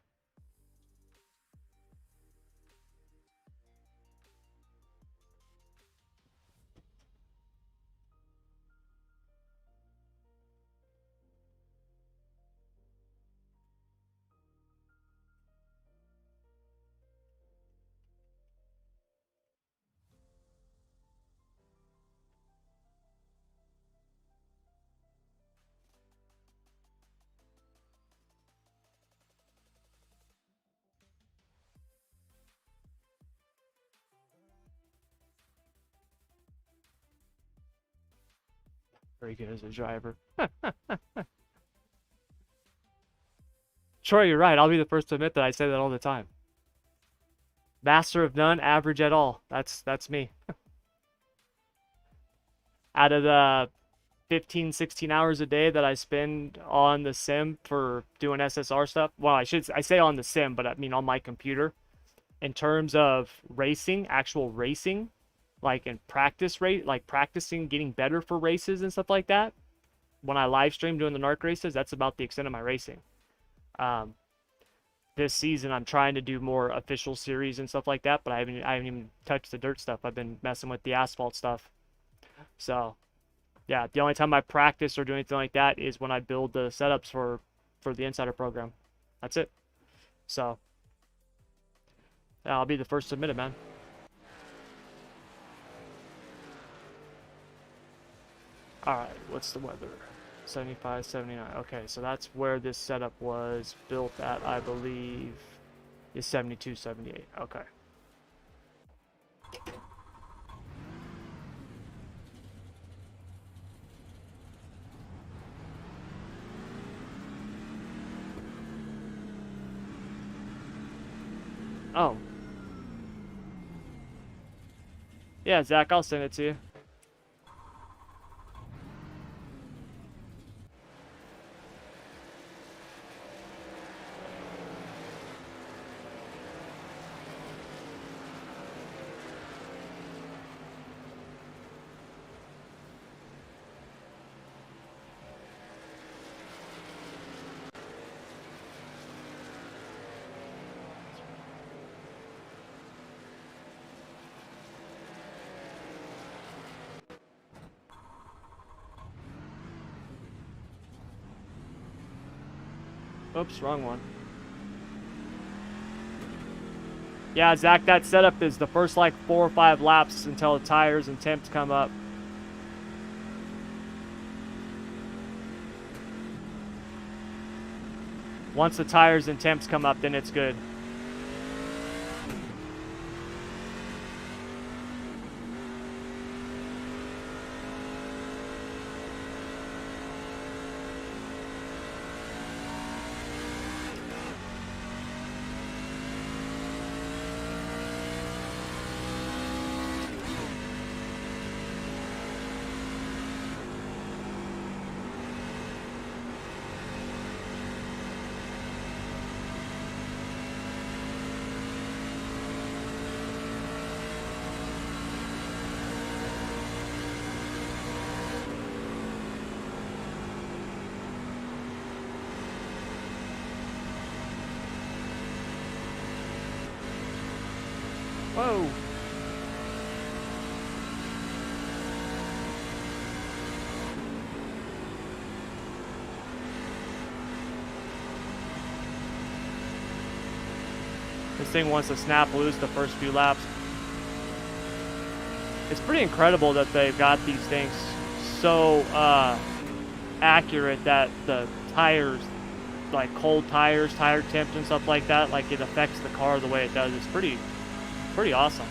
Very good as a driver. Troy, you're right. I'll be the first to admit that I say that all the time. Master of none, average at all. That's me. Out of the 15, 16 hours a day that I spend on the sim for doing SSR stuff, well, I say on the sim, but I mean on my computer. In terms of racing, actual racing, like in practice rate, like practicing getting better for races and stuff like that. When I live stream doing the NARC races, that's about the extent of my racing. This season I'm trying to do more official series and stuff like that, but I haven't even touched the dirt stuff. I've been messing with the asphalt stuff. So yeah, the only time I practice or do anything like that is when I build the setups for the insider program. That's it. So yeah, I'll be the first to admit it, man. Alright, what's the weather? 75, 79. Okay, so that's where this setup was built at, I believe, is 72, 78. Okay. Oh. Yeah, Zach, I'll send it to you. Oops, wrong one. Yeah, Zach, that setup is the first like 4 or 5 laps until the tires and temps come up. Once the tires and temps come up, then it's good. Whoa. This thing wants to snap loose the first few laps. It's pretty incredible that they've got these things so accurate that the tires, like cold tires, tire temps and stuff like that, like it affects the car the way it does. It's pretty awesome.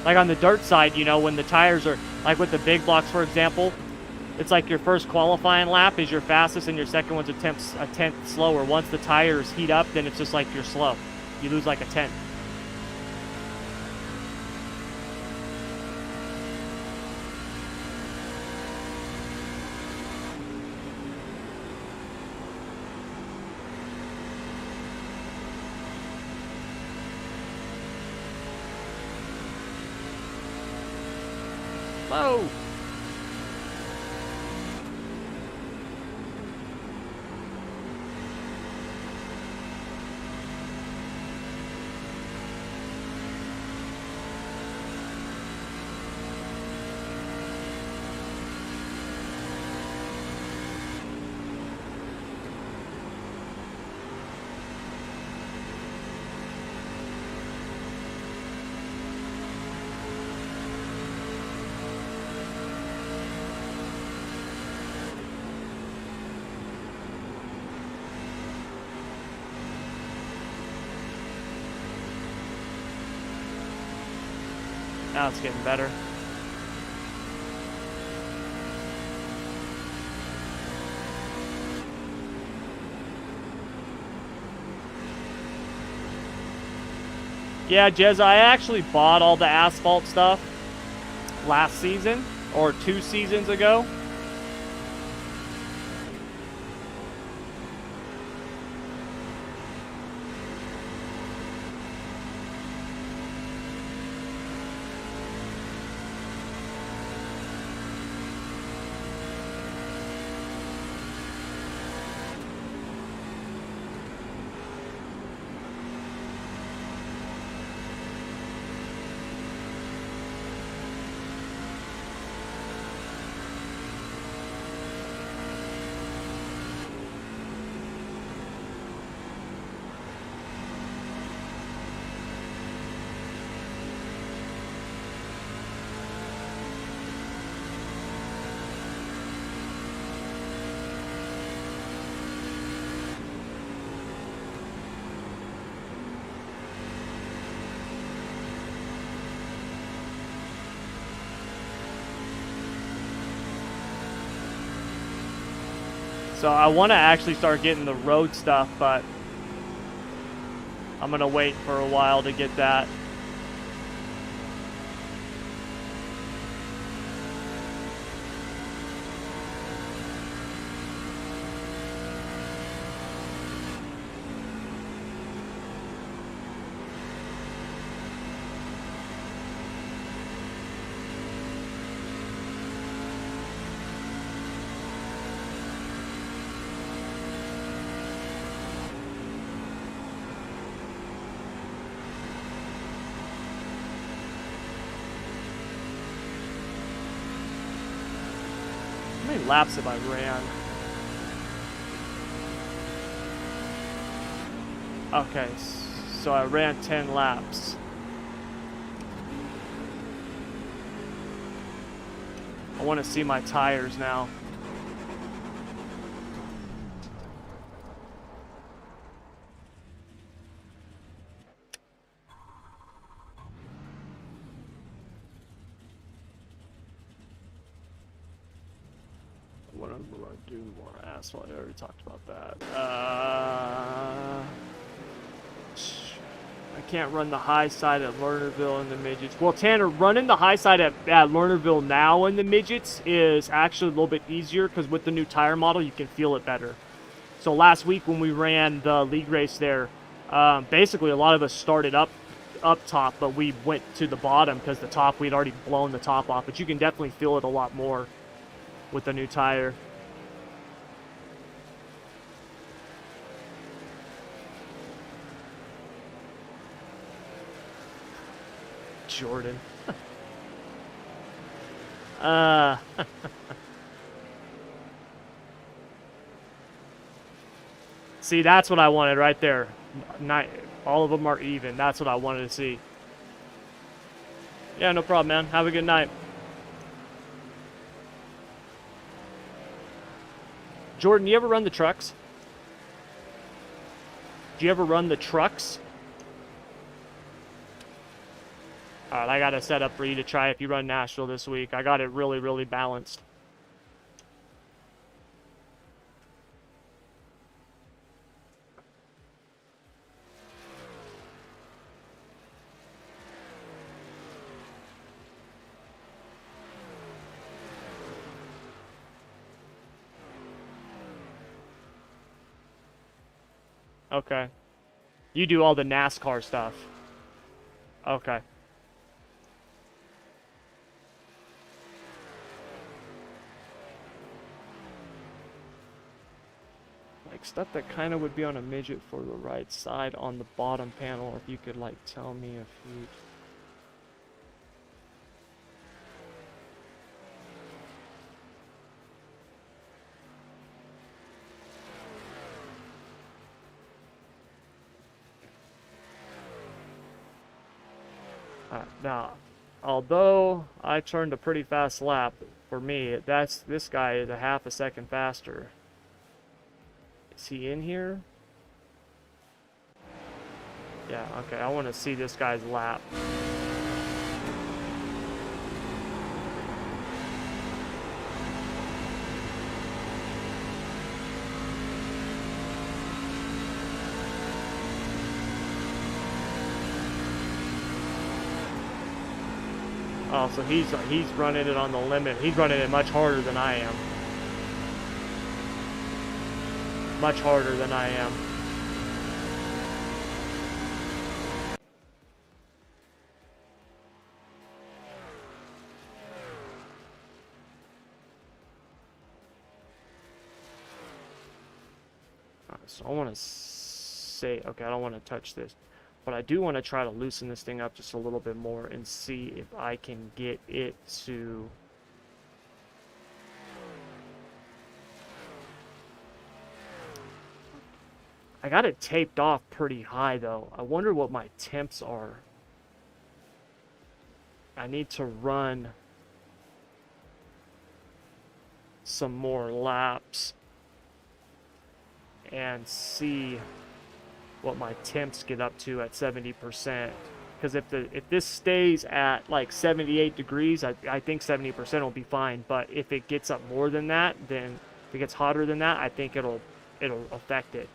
Like on the dirt side, you know, when the tires are, like with the big blocks, for example, it's like your first qualifying lap is your fastest and your second one's a tenth slower. Once the tires heat up, then it's just like you're slow. You lose like a tenth. Whoa! Now it's getting better. Yeah, Jez, I actually bought all the asphalt stuff last season, or 2 seasons ago. So I want to actually start getting the road stuff, but I'm going to wait for a while to get that. How many laps have I ran? Okay, so I ran 10 laps. I want to see my tires now. What am I going to do? More asphalt. I already talked about that. I can't run the high side at Lernerville in the midgets. Well, Tanner, running the high side at Lernerville now in the midgets is actually a little bit easier because with the new tire model, you can feel it better. So last week when we ran the league race there, basically a lot of us started up top, but we went to the bottom because the top, we'd already blown the top off. But you can definitely feel it a lot more with the new tire. Jordan. See, that's what I wanted right there. All of them are even. That's what I wanted to see. Yeah, no problem, man. Have a good night. Jordan, you ever run the trucks? Do you ever run the trucks? Alright, I got a setup for you to try if you run Nashville this week. I got it really, really balanced. Okay. You do all the NASCAR stuff. Okay. Like stuff that kind of would be on a midget for the right side on the bottom panel. If you could like tell me if you... Now, although I turned a pretty fast lap, for me, this guy is a half a second faster. Is he in here? Yeah, okay, I want to see this guy's lap. Oh, so he's running it on the limit. He's running it much harder than I am. Much harder than I am. So I want to say, okay, I don't want to touch this, but I do want to try to loosen this thing up just a little bit more and see if I can get it to... I got it taped off pretty high though. I wonder what my temps are. I need to run some more laps and see what my temps get up to at 70%. Because if this stays at like 78 degrees, I think 70% will be fine. But if it gets up more than that, then if it gets hotter than that, I think it'll affect it.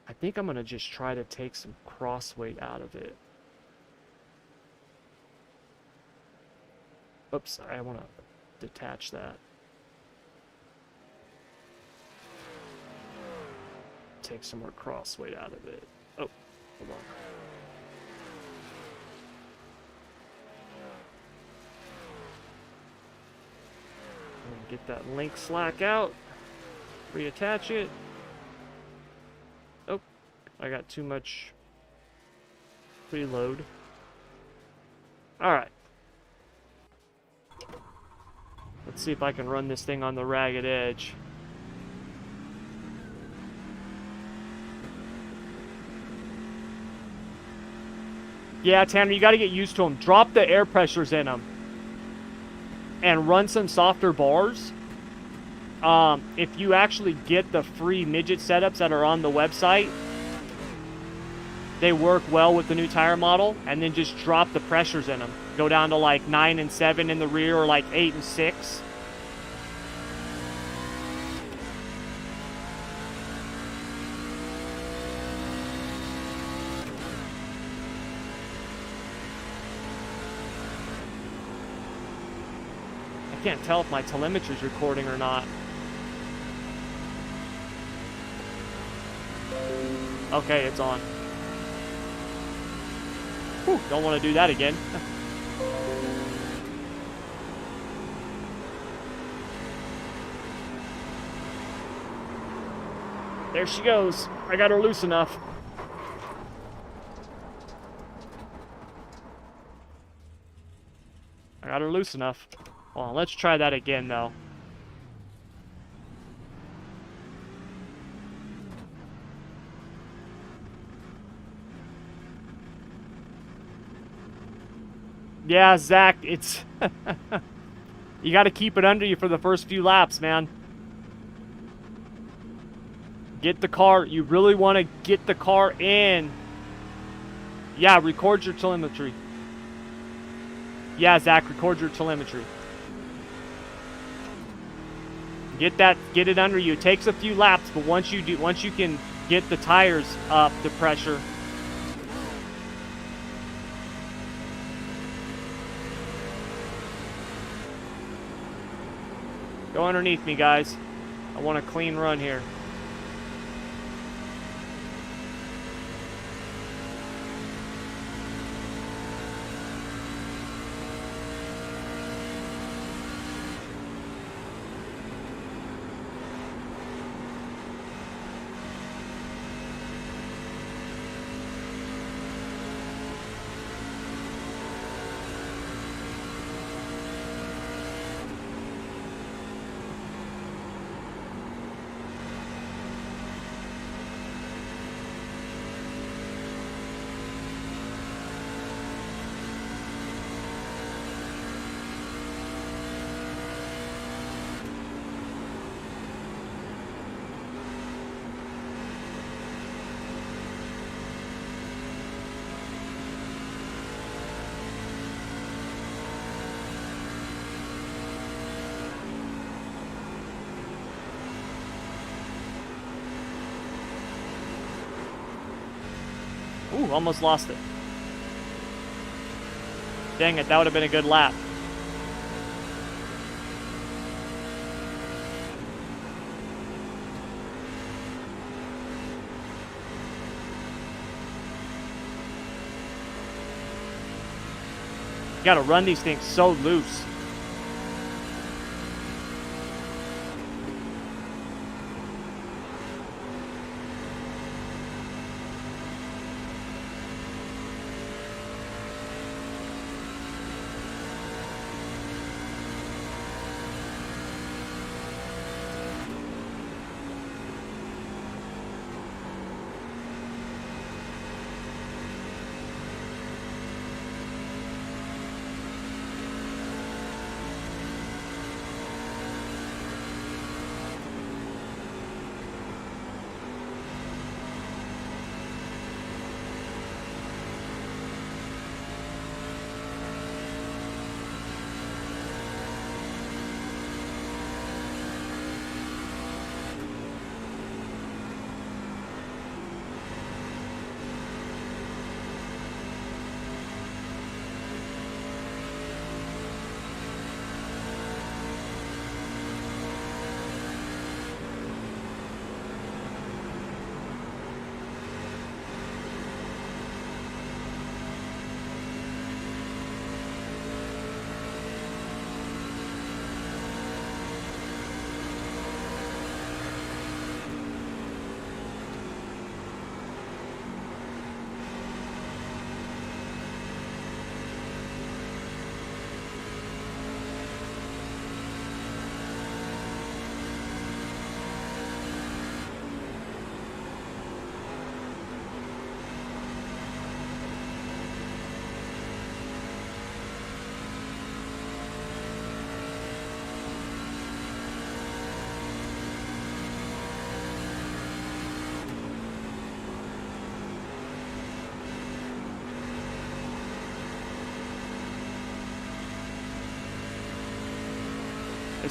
I think I'm gonna just try to take some cross weight out of it. Oops, I want to detach that. Take some more cross weight out of it. Oh, hold on. Get that link slack out. Reattach it. Oh, I got too much preload. Alright. Let's see if I can run this thing on the ragged edge. Yeah, Tanner, you got to get used to them. Drop the air pressures in them. And run some softer bars. If you actually get the free midget setups that are on the website, they work well with the new tire model. And then just drop the pressures in them. Go down to like 9 and 7 in the rear, or like 8 and 6. I can't tell if my telemetry is recording or not. Okay, it's on. Whew, don't want to do that again. There she goes. I got her loose enough. I got her loose enough. Hold on, let's try that again, though. Yeah, Zach, it's... You got to keep it under you for the first few laps, man. Get the car. You really want to get the car in. Yeah, record your telemetry. Yeah, Zach, record your telemetry. Get it under you. It takes a few laps, but once you can get the tires up to pressure. Go underneath me, guys. I want a clean run here. Ooh, almost lost it. Dang it, that would have been a good lap. You gotta run these things so loose.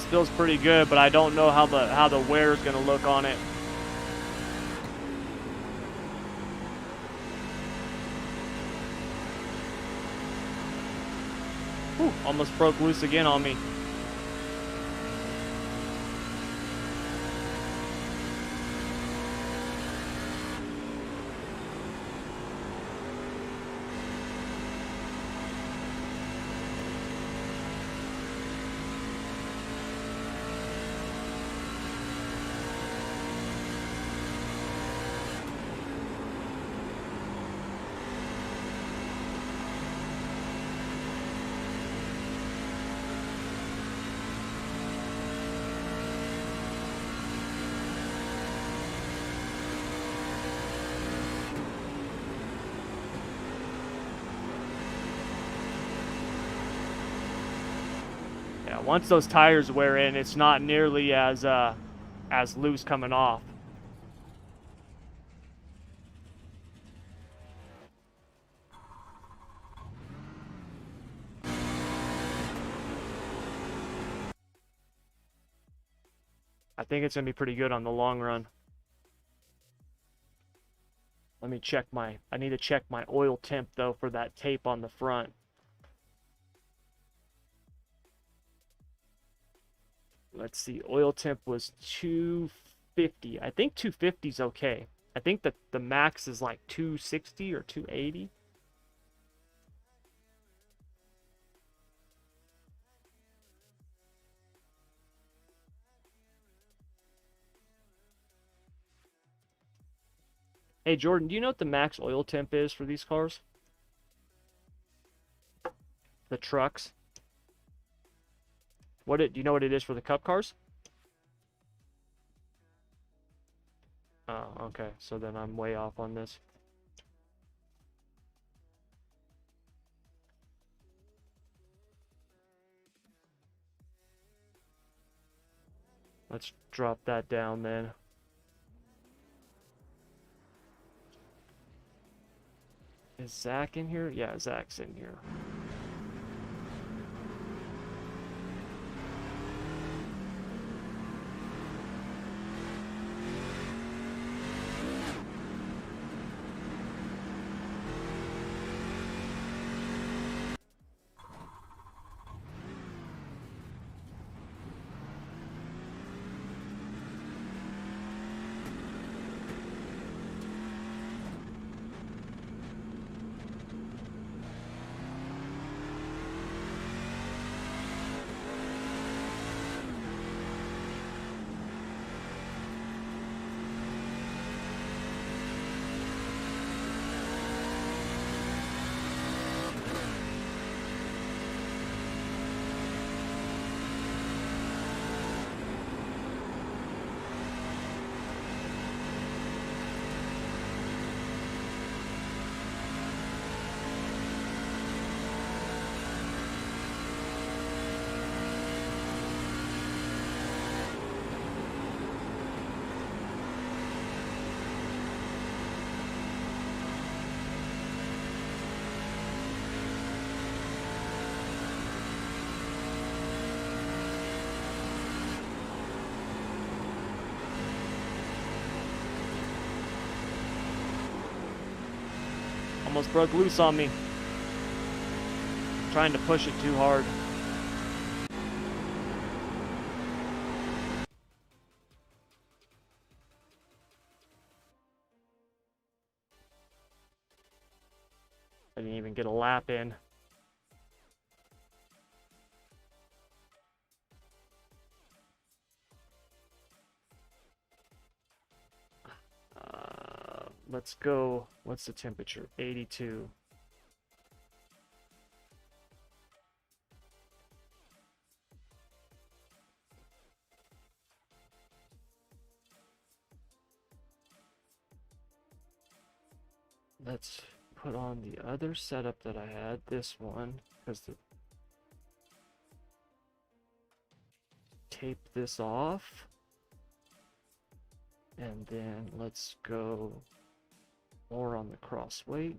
this feels pretty good, but I don't know how the wear is going to look on it. Whew, almost broke loose again on me. Once those tires wear in, it's not nearly as loose coming off. I think it's going to be pretty good on the long run. Let me check I need to check my oil temp though for that tape on the front. Let's see, oil temp was 250. I think 250 is okay. I think that the max is like 260 or 280. Hey Jordan, do you know what the max oil temp is for these cars? The trucks? Do you know what it is for the cup cars? Oh, okay. So then I'm way off on this. Let's drop that down then. Is Zach in here? Yeah, Zach's in here. Almost broke loose on me. Trying to push it too hard. I didn't even get a lap in. Let's go. What's the temperature? 82. Let's put on the other setup that I had, this one, because the tape this off. And then let's go more on the cross weight.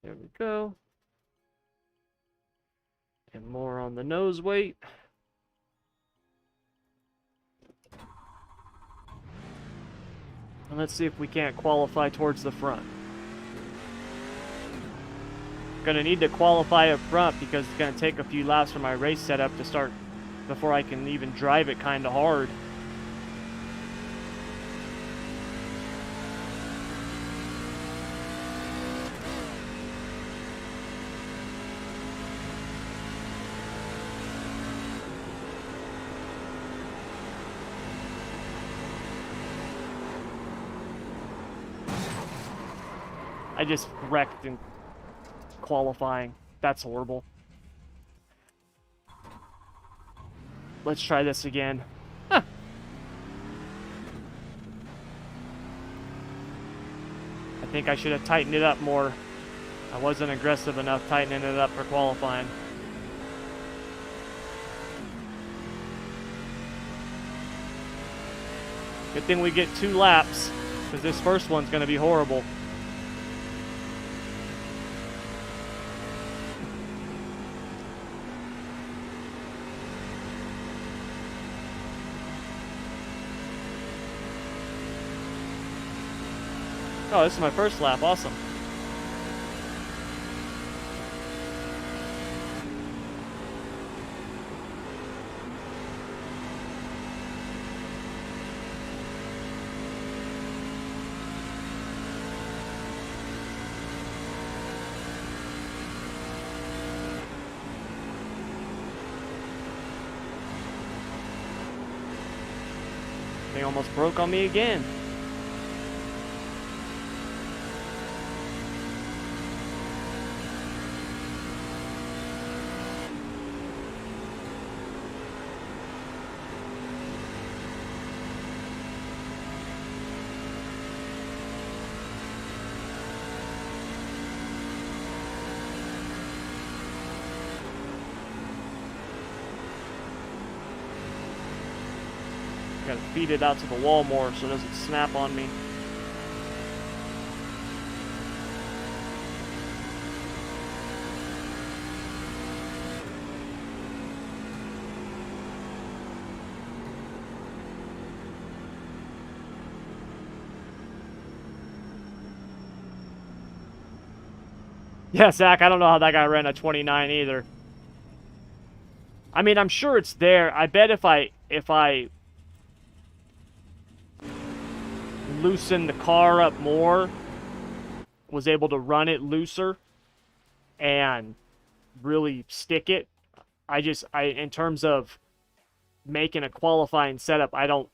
There we go. And more on the nose weight. And let's see if we can't qualify towards the front. Gonna need to qualify up front because it's gonna take a few laps for my race setup to start before I can even drive it kind of hard. I just wrecked in qualifying. That's horrible. Let's try this again. Huh. I think I should have tightened it up more. I wasn't aggressive enough tightening it up for qualifying. Good thing we get 2 laps, because this first one's going to be horrible. Oh, this is my first lap. Awesome. They almost broke on me again. Gotta feed it out to the wall more so it doesn't snap on me. Yeah, Zach, I don't know how that guy ran a 29 either. I mean, I'm sure it's there. I bet if I loosen the car up more, was able to run it looser and really stick it, I in terms of making a qualifying setup, I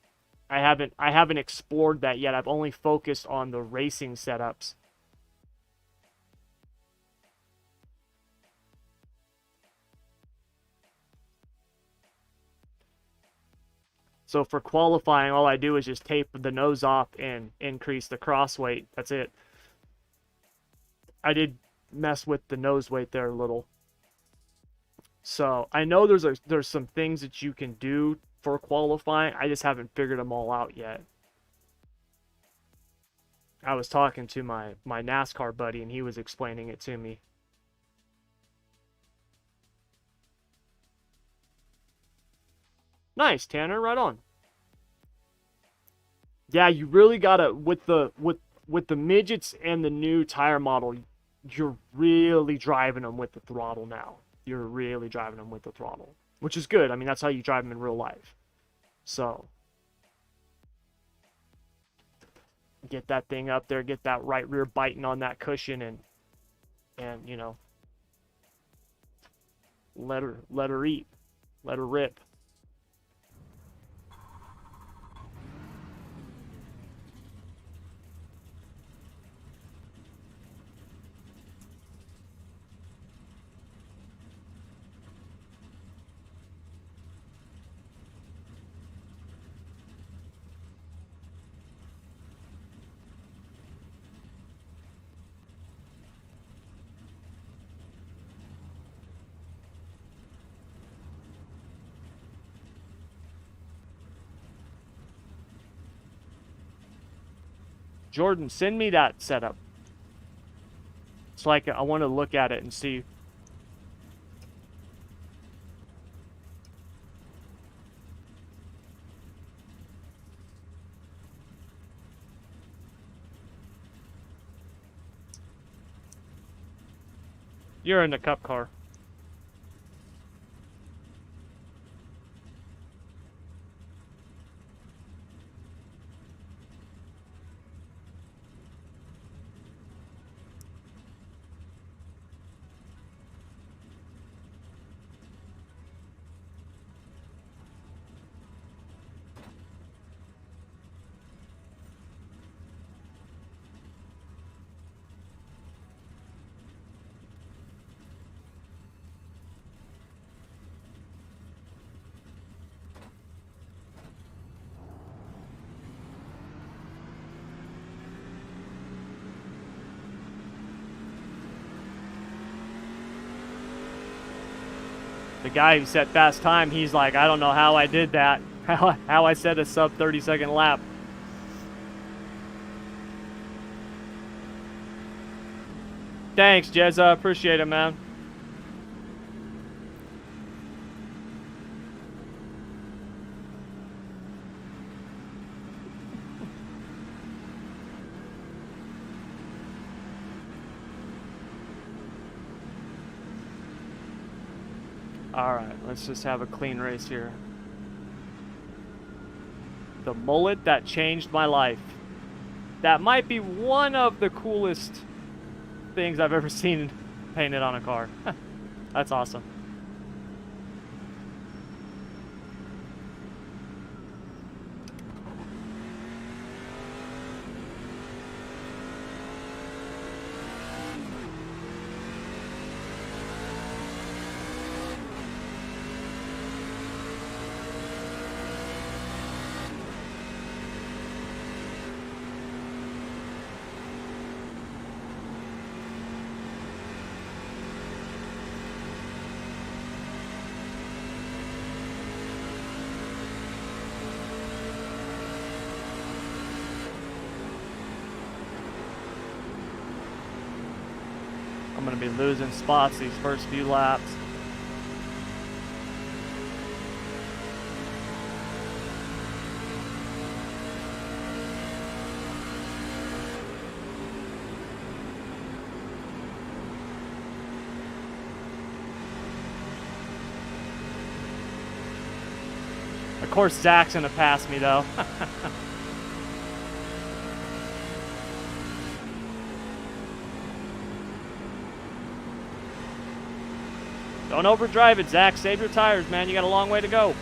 haven't explored that yet. I've only focused on the racing setups. So for qualifying, all I do is just tape the nose off and increase the cross weight. That's it. I did mess with the nose weight there a little. So I know there's some things that you can do for qualifying. I just haven't figured them all out yet. I was talking to my NASCAR buddy and he was explaining it to me. Nice, Tanner, right on. Yeah, you really gotta with the midgets and the new tire model, you're really driving them with the throttle now. You're really driving them with the throttle, which is good. I mean, that's how you drive them in real life. So get that thing up there, get that right rear biting on that cushion, and you know, let her eat, let her rip. Jordan, send me that setup. So I want to look at it and see. You're in the cup car. The guy who set fast time, he's like, I don't know how I did that. How I set a sub 30-second lap. Thanks, Jezza. Appreciate it, man. Alright, let's just have a clean race here. The mullet that changed my life. That might be one of the coolest things I've ever seen painted on a car. That's awesome. I'm going to be losing spots these first few laps. Of course, Zach's going to pass me, though. Don't overdrive it, Zach. Save your tires, man. You got a long way to go.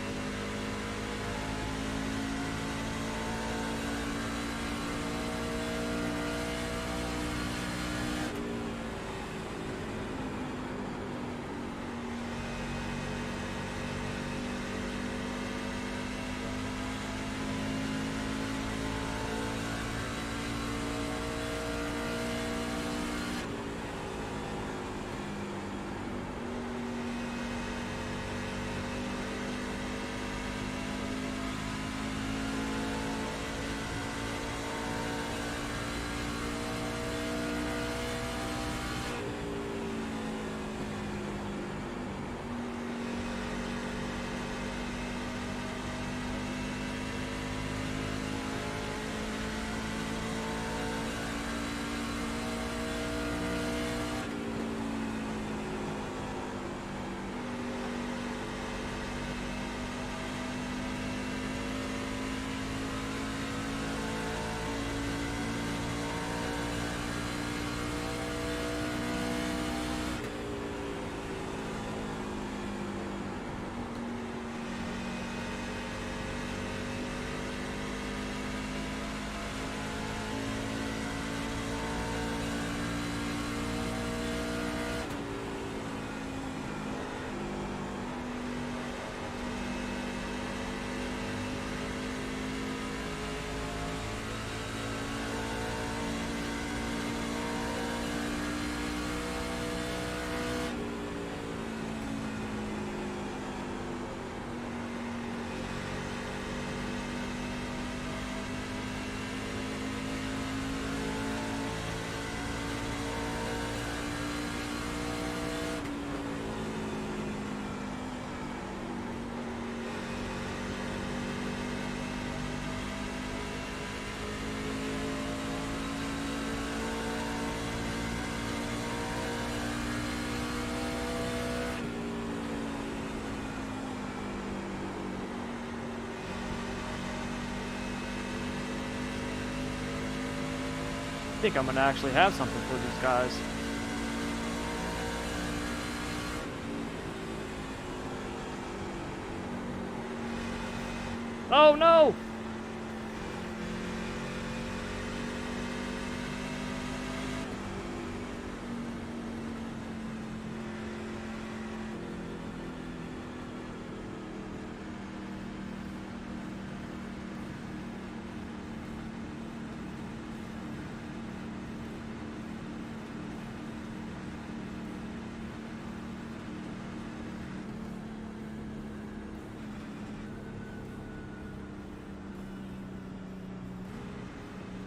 I think I'm gonna actually have something for these guys. Oh no!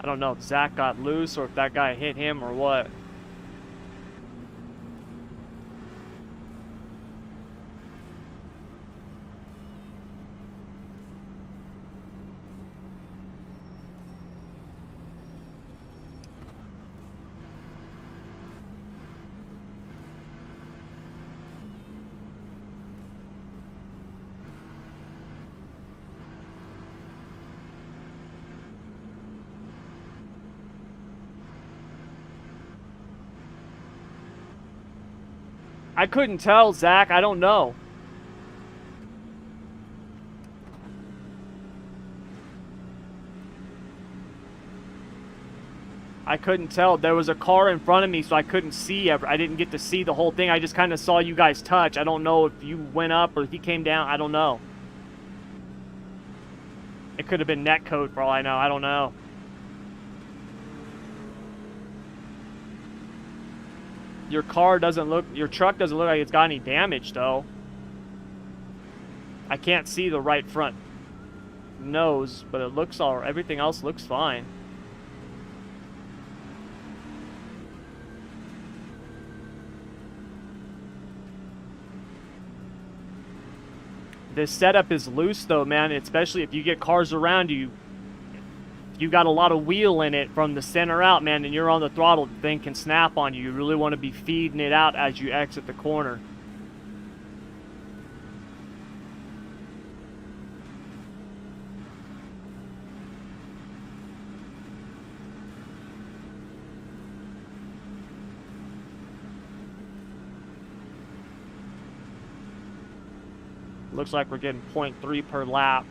I don't know if Zach got loose or if that guy hit him or what. I couldn't tell, Zach. I don't know. I couldn't tell. There was a car in front of me, so I couldn't see. I didn't get to see the whole thing. I just kind of saw you guys touch. I don't know if you went up or if he came down. I don't know. It could have been netcode for all I know. I don't know. Your car doesn't look... Your truck doesn't look like it's got any damage, though. I can't see the right front nose, but it looks all... Everything else looks fine. This setup is loose, though, man. Especially if you get cars around you. You got a lot of wheel in it from the center out, man, and you're on the throttle, the thing can snap on you. You really want to be feeding it out as you exit the corner. Looks like we're getting 0.3 per lap.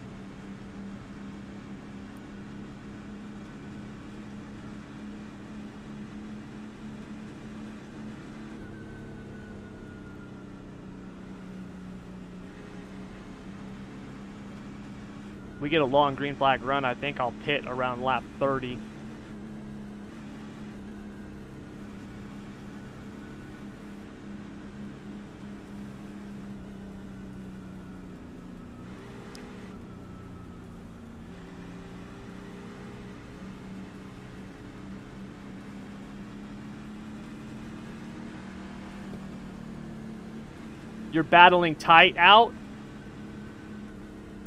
We get a long green flag run, I think I'll pit around lap 30. You're battling tight out.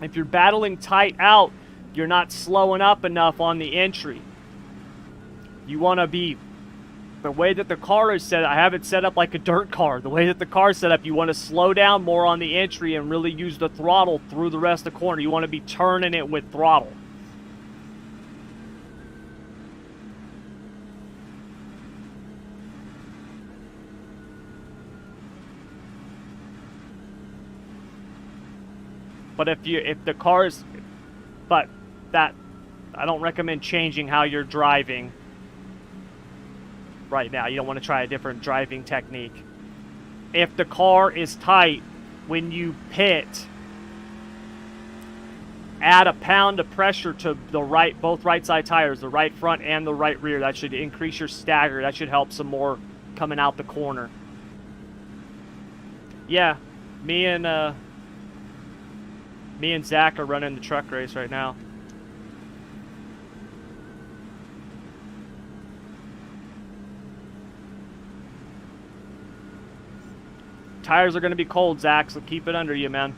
If you're battling tight out, you're not slowing up enough on the entry. You want to be, the way that the car is set, I have it set up like a dirt car. The way that the car is set up, you want to slow down more on the entry and really use the throttle through the rest of the corner. You want to be turning it with throttle. But if the car is, but that, I don't recommend changing how you're driving right now. You don't want to try a different driving technique. If the car is tight, when you pit, add a pound of pressure to the right, both right side tires, the right front and the right rear. That should increase your stagger. That should help some more coming out the corner. Yeah, me and Zach are running the truck race right now. Tires are going to be cold, Zach, so keep it under you, man.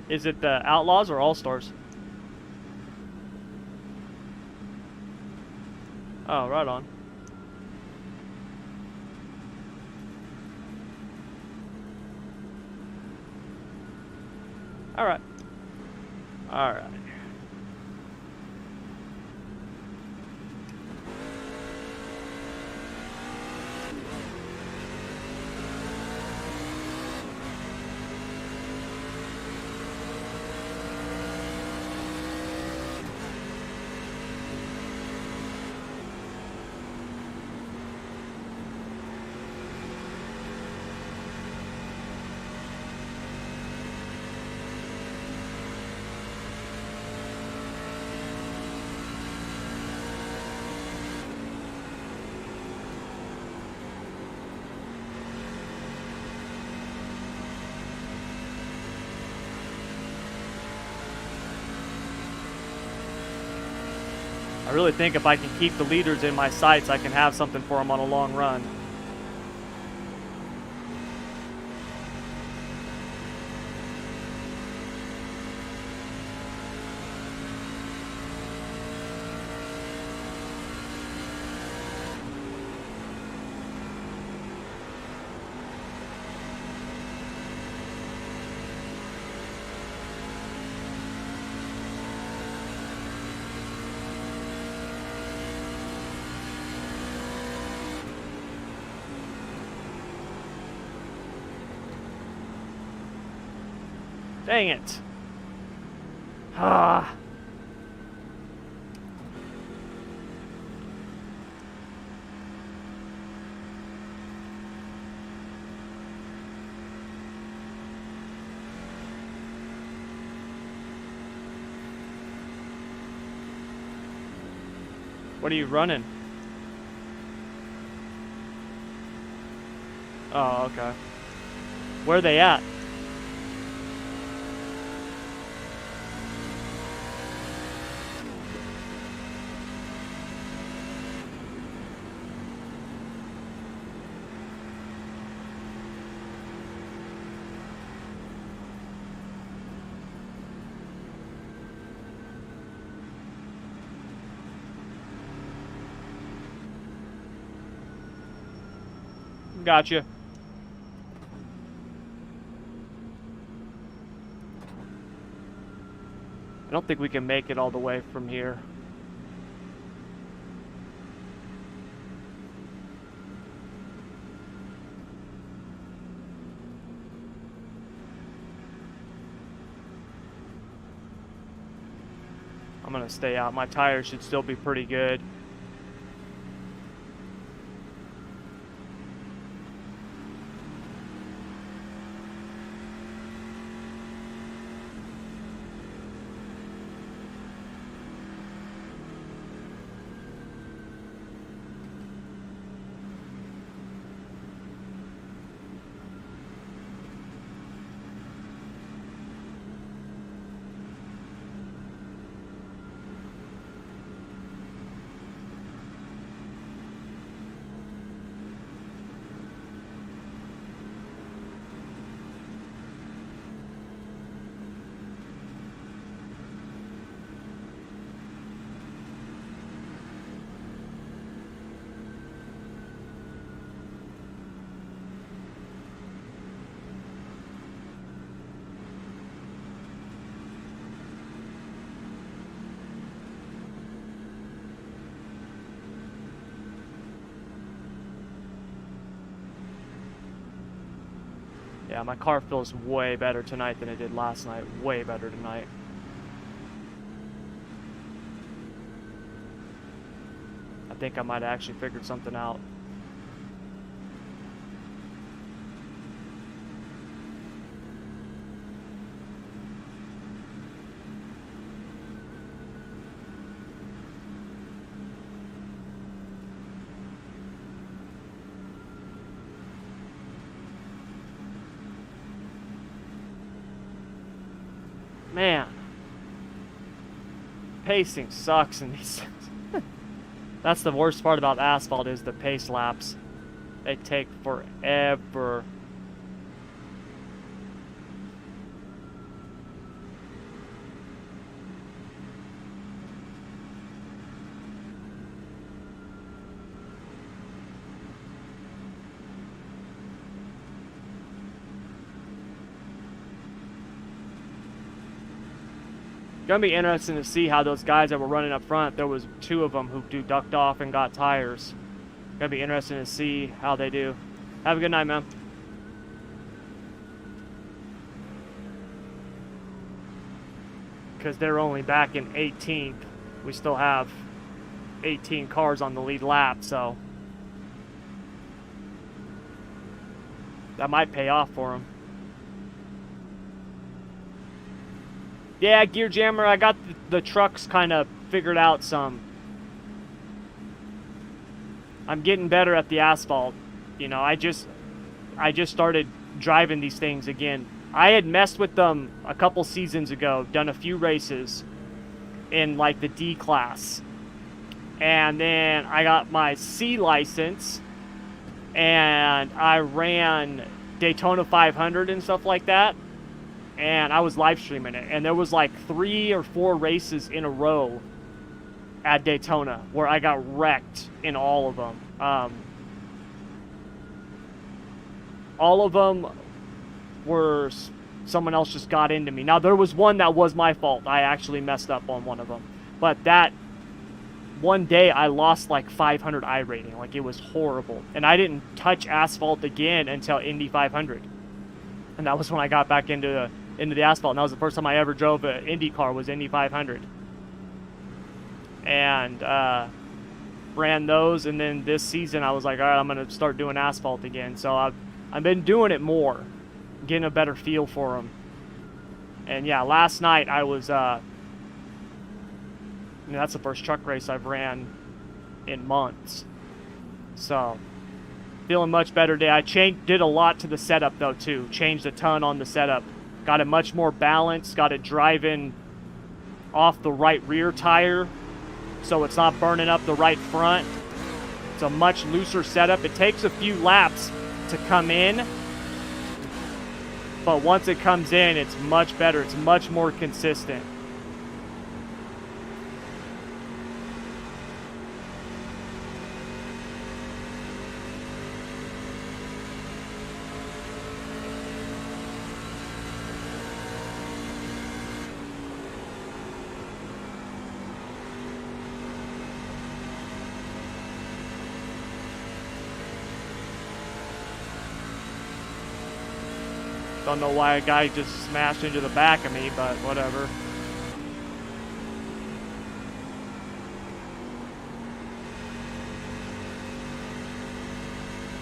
Is it the Outlaws or All-Stars? Oh, right on. Alright. Alright. I really think if I can keep the leaders in my sights, I can have something for them on a long run. Dang it. Ah. What are you running? Oh, okay. Where are they at? Gotcha. I don't think we can make it all the way from here. I'm gonna stay out. My tires should still be pretty good. Yeah, my car feels way better tonight than it did last night. Way better tonight. I think I might have actually figured something out. Man, pacing sucks in these. That's the worst part about asphalt is the pace laps. They take forever. Gonna be interesting to see how those guys that were running up front, there was 2 of them who ducked off and got tires. Gonna be interesting to see how they do. Have a good night, man. Because they're only back in 18th. We still have 18 cars on the lead lap, so that might pay off for them. Yeah, Gear Jammer, I got the trucks kind of figured out some. I'm getting better at the asphalt. You know, I just started driving these things again. I had messed with them a couple seasons ago, done a few races in like the D class. And then I got my C license and I ran Daytona 500 and stuff like that. And I was live streaming it, and there was like 3 or 4 races in a row at Daytona where I got wrecked in all of them. All of them were someone else just got into me. Now there was one that was my fault. I actually messed up on one of them, but that one day I lost like 500 I rating. Like, it was horrible, and I didn't touch asphalt again until Indy 500, and that was when I got back into the asphalt. And that was the first time I ever drove an Indy car, was Indy 500. And ran those, and then this season I was like, all right, I'm gonna start doing asphalt again. So I've been doing it more, getting a better feel for them. And yeah, last night I was that's the first truck race I've ran in months, so feeling much better today. I did a lot to the setup though too. Changed a ton on the setup. Got it much more balanced. Got it driving off the right rear tire, so it's not burning up the right front. It's a much looser setup. It takes a few laps to come in, but once it comes in, it's much better. It's much more consistent. Don't know why a guy just smashed into the back of me, but whatever.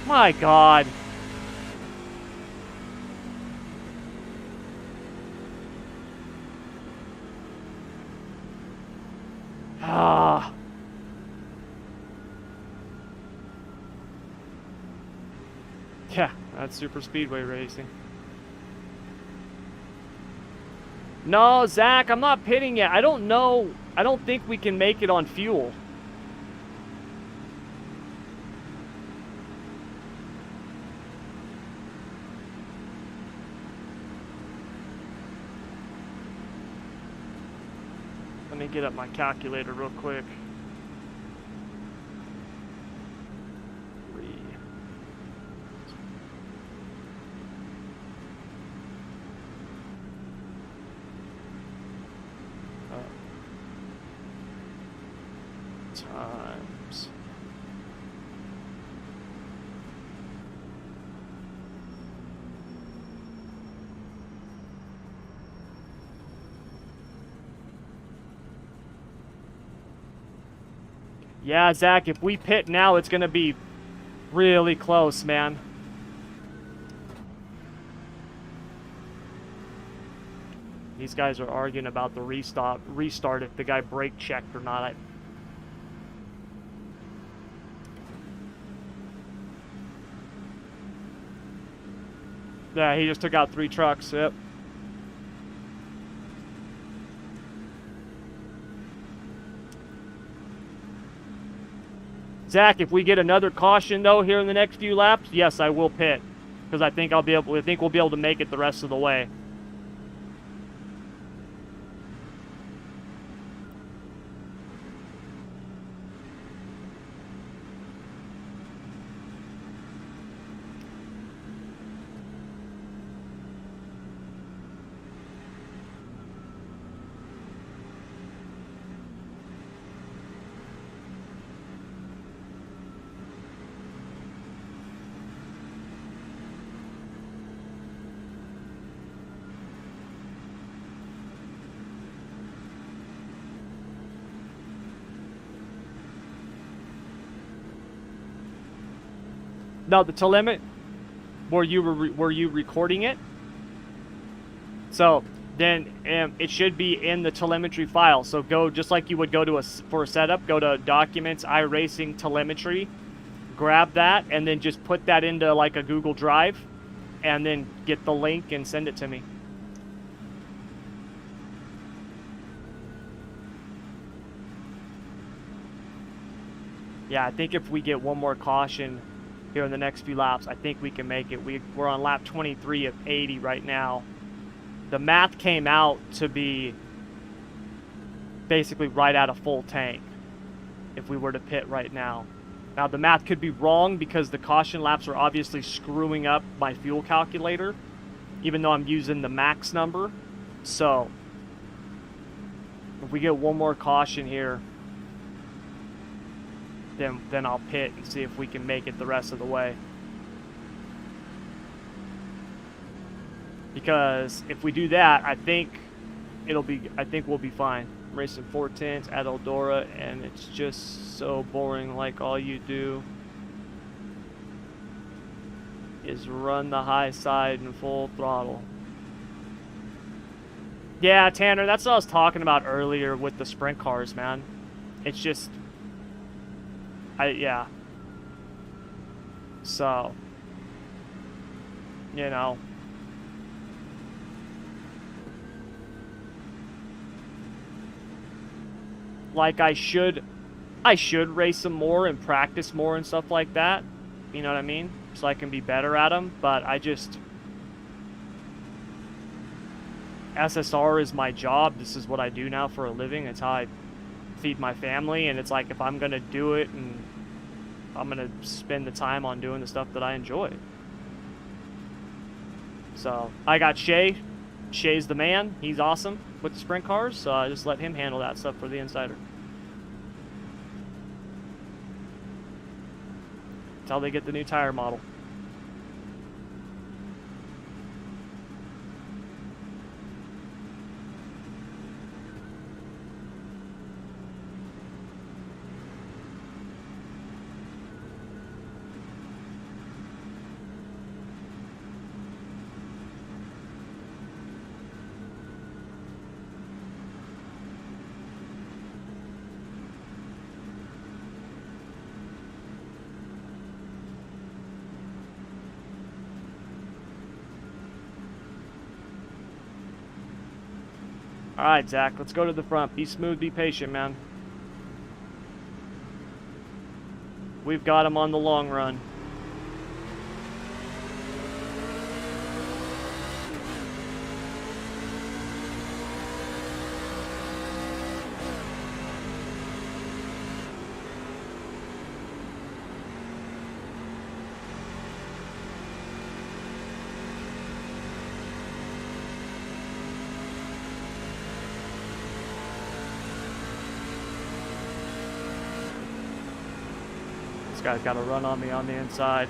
My God. Ah. Yeah, that's super speedway racing. No, Zach, I'm not pitting yet. I don't know. I don't think we can make it on fuel. Let me get up my calculator real quick. Times. Yeah, Zach, if we pit now, it's going to be really close, man. These guys are arguing about the restart if the guy brake checked or not. Yeah, he just took out 3 trucks. Yep. Zach, if we get another caution though here in the next few laps, yes, I will pit, because I think we'll be able to make it the rest of the way. No, the telemetry. Were you recording it? So then it should be in the telemetry file. So go, just like you would go to for a setup, go to Documents, iRacing Telemetry, grab that, and then just put that into like a Google Drive, and then get the link and send it to me. Yeah, I think if we get one more caution here in the next few laps, I think we can make it. We're on lap 23 of 80 right now. The math came out to be basically right at a full tank if we were to pit right now. Now, the math could be wrong because the caution laps are obviously screwing up my fuel calculator, even though I'm using the max number. So, if we get one more caution here, then I'll pit and see if we can make it the rest of the way. Because if we do that, I think we'll be fine. I'm racing 410s at Eldora, and it's just so boring. Like, all you do is run the high side in full throttle. Yeah, Tanner, that's what I was talking about earlier with the sprint cars, man. It's just, yeah. So, you know. Like, I should race some more and practice more and stuff like that. You know what I mean? So I can be better at them. But I just, SSR is my job. This is what I do now for a living. It's how I feed my family. And it's like, if I'm going to do it, and I'm going to spend the time on doing the stuff that I enjoy. So I got Shay. Shay's the man. He's awesome with the sprint cars. So I just let him handle that stuff for the Insider. Until they get the new tire model. Alright, Zach, let's go to the front. Be smooth, be patient, man. We've got him on the long run. This guy's got a run on me on the inside.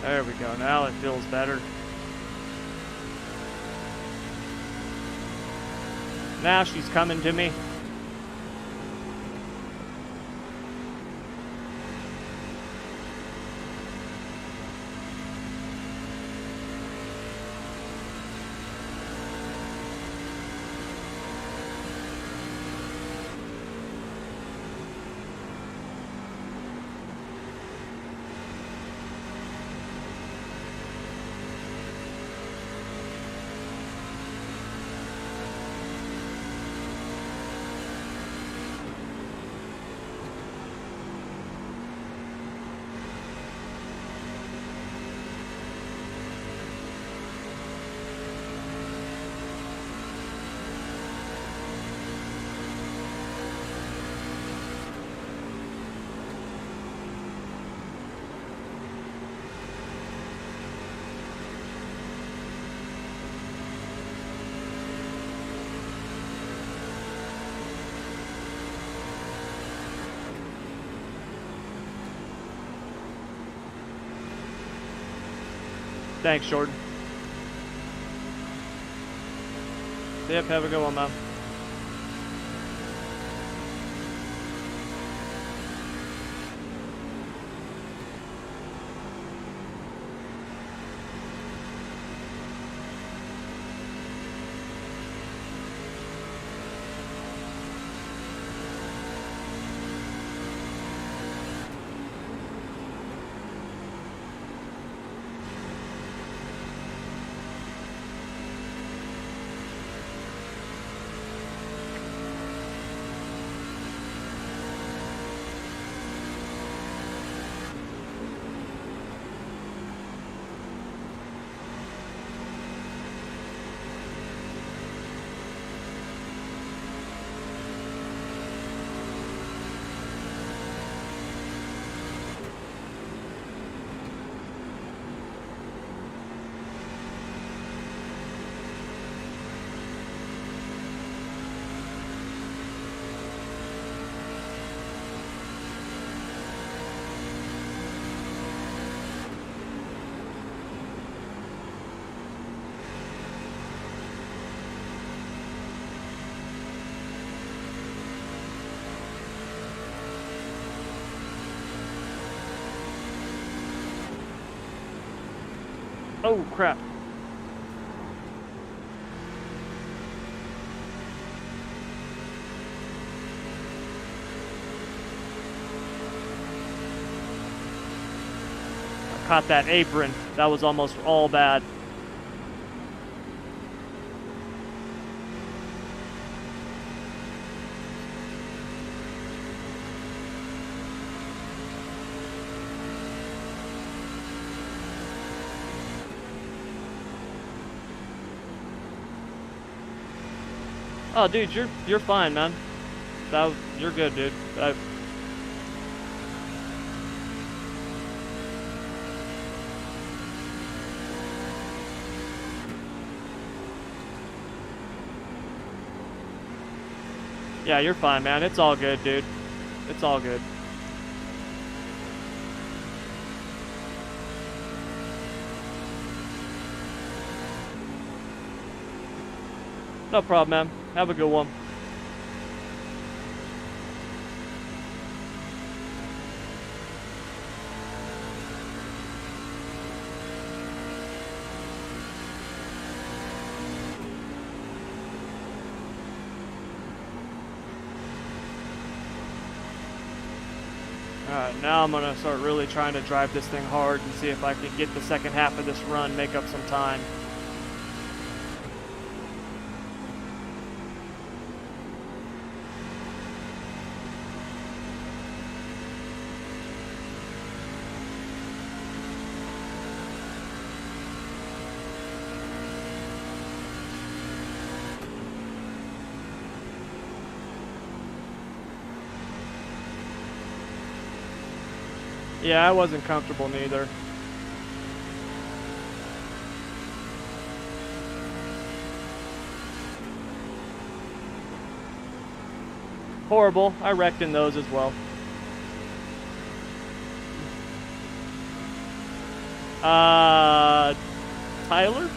There we go. Now it feels better. Now she's coming to me. Thanks, Jordan. Yep, have a good one, man. Oh, crap. I caught that apron. That was almost all bad. Oh, dude, you're fine, man. You're good, dude. Yeah, you're fine, man. It's all good, dude. It's all good. No problem, man. Have a good one. Alright, now I'm gonna start really trying to drive this thing hard and see if I can get the second half of this run, make up some time. Yeah, I wasn't comfortable neither. Horrible. I wrecked in those as well. Tyler?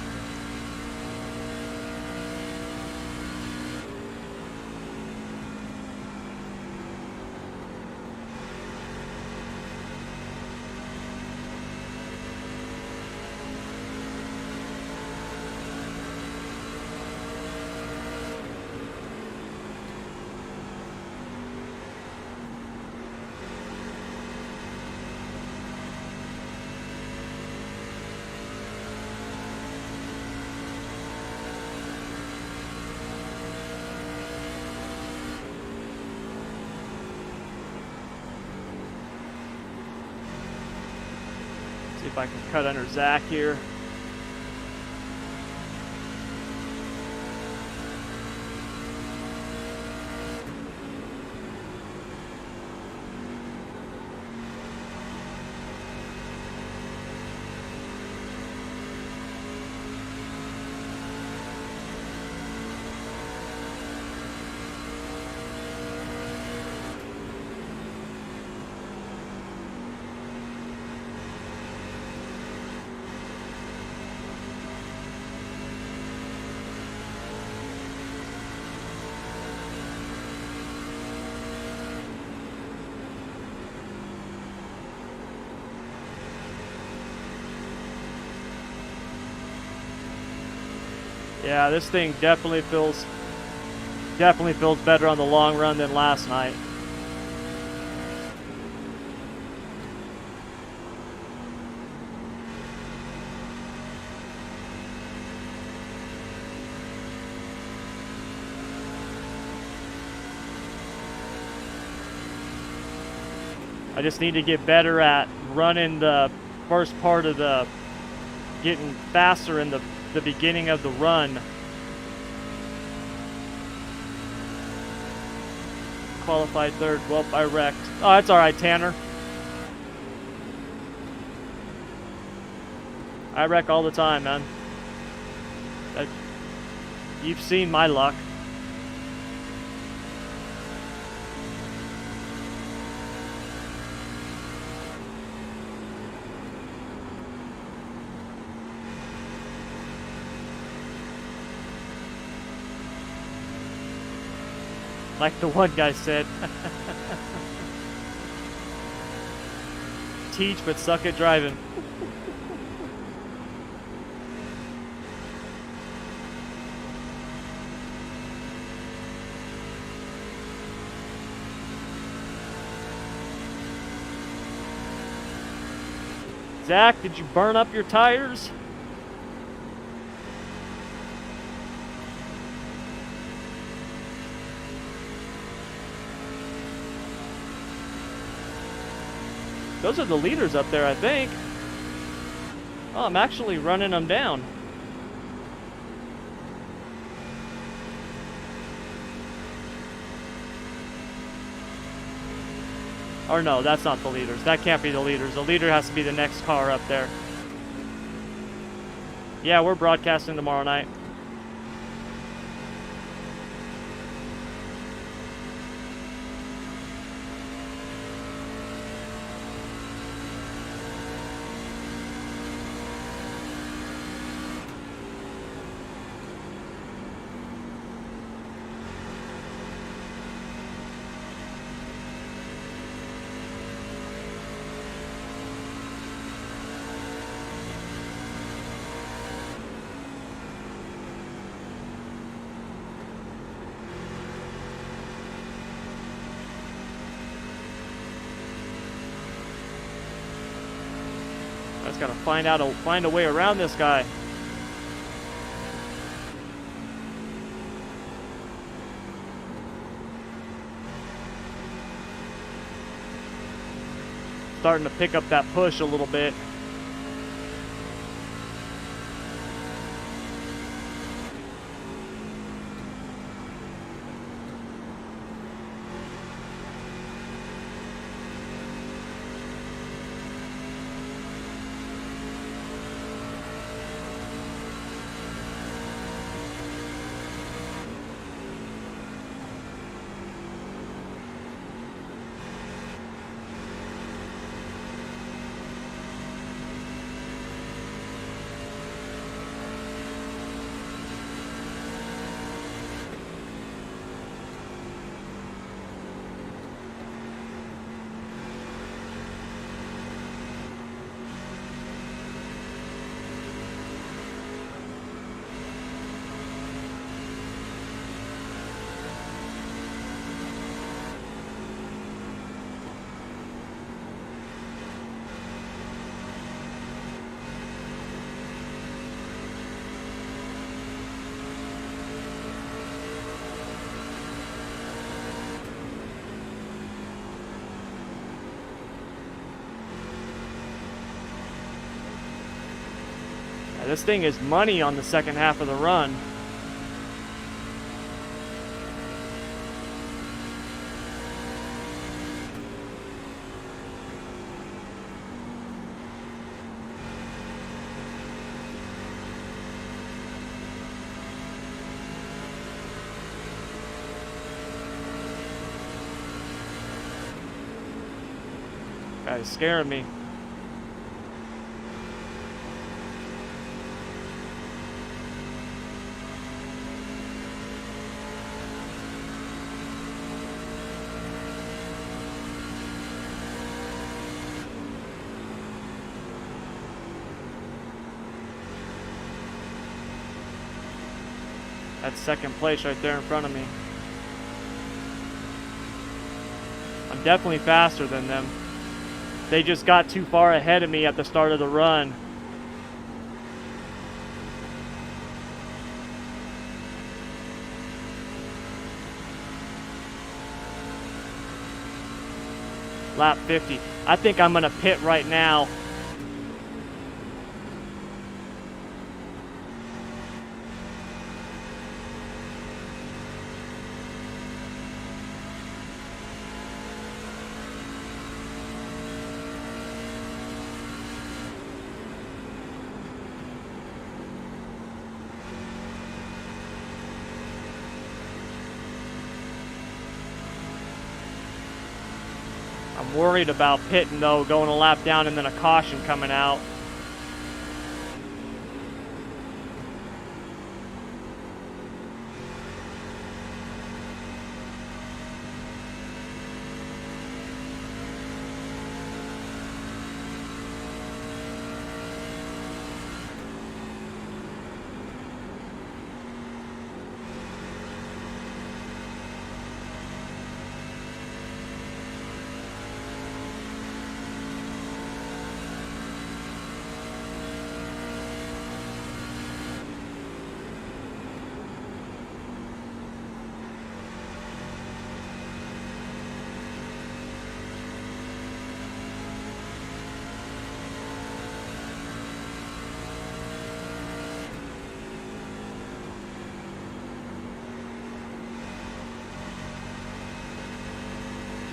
See if I can cut under Zach here. Yeah, this thing definitely feels better on the long run than last night. I just need to get better at running the first part of the, getting faster in the beginning of the run. Qualified third. Well, I wrecked. Oh, that's all right, Tanner. I wreck all the time, man. You've seen my luck. Like the one guy said. Teach but suck at driving. Zach, did you burn up your tires? Those are the leaders up there, I think. Oh, I'm actually running them down. Or no, that's not the leaders. That can't be the leaders. The leader has to be the next car up there. Yeah, we're broadcasting tomorrow night. I just gotta find a way around this guy. Starting to pick up that push a little bit. This thing is money on the second half of the run. Guy's scaring me. That's second place right there in front of me. I'm definitely faster than them. They just got too far ahead of me at the start of the run. Lap 50. I think I'm gonna pit right now. I'm worried about pitting though, going a lap down and then a caution coming out.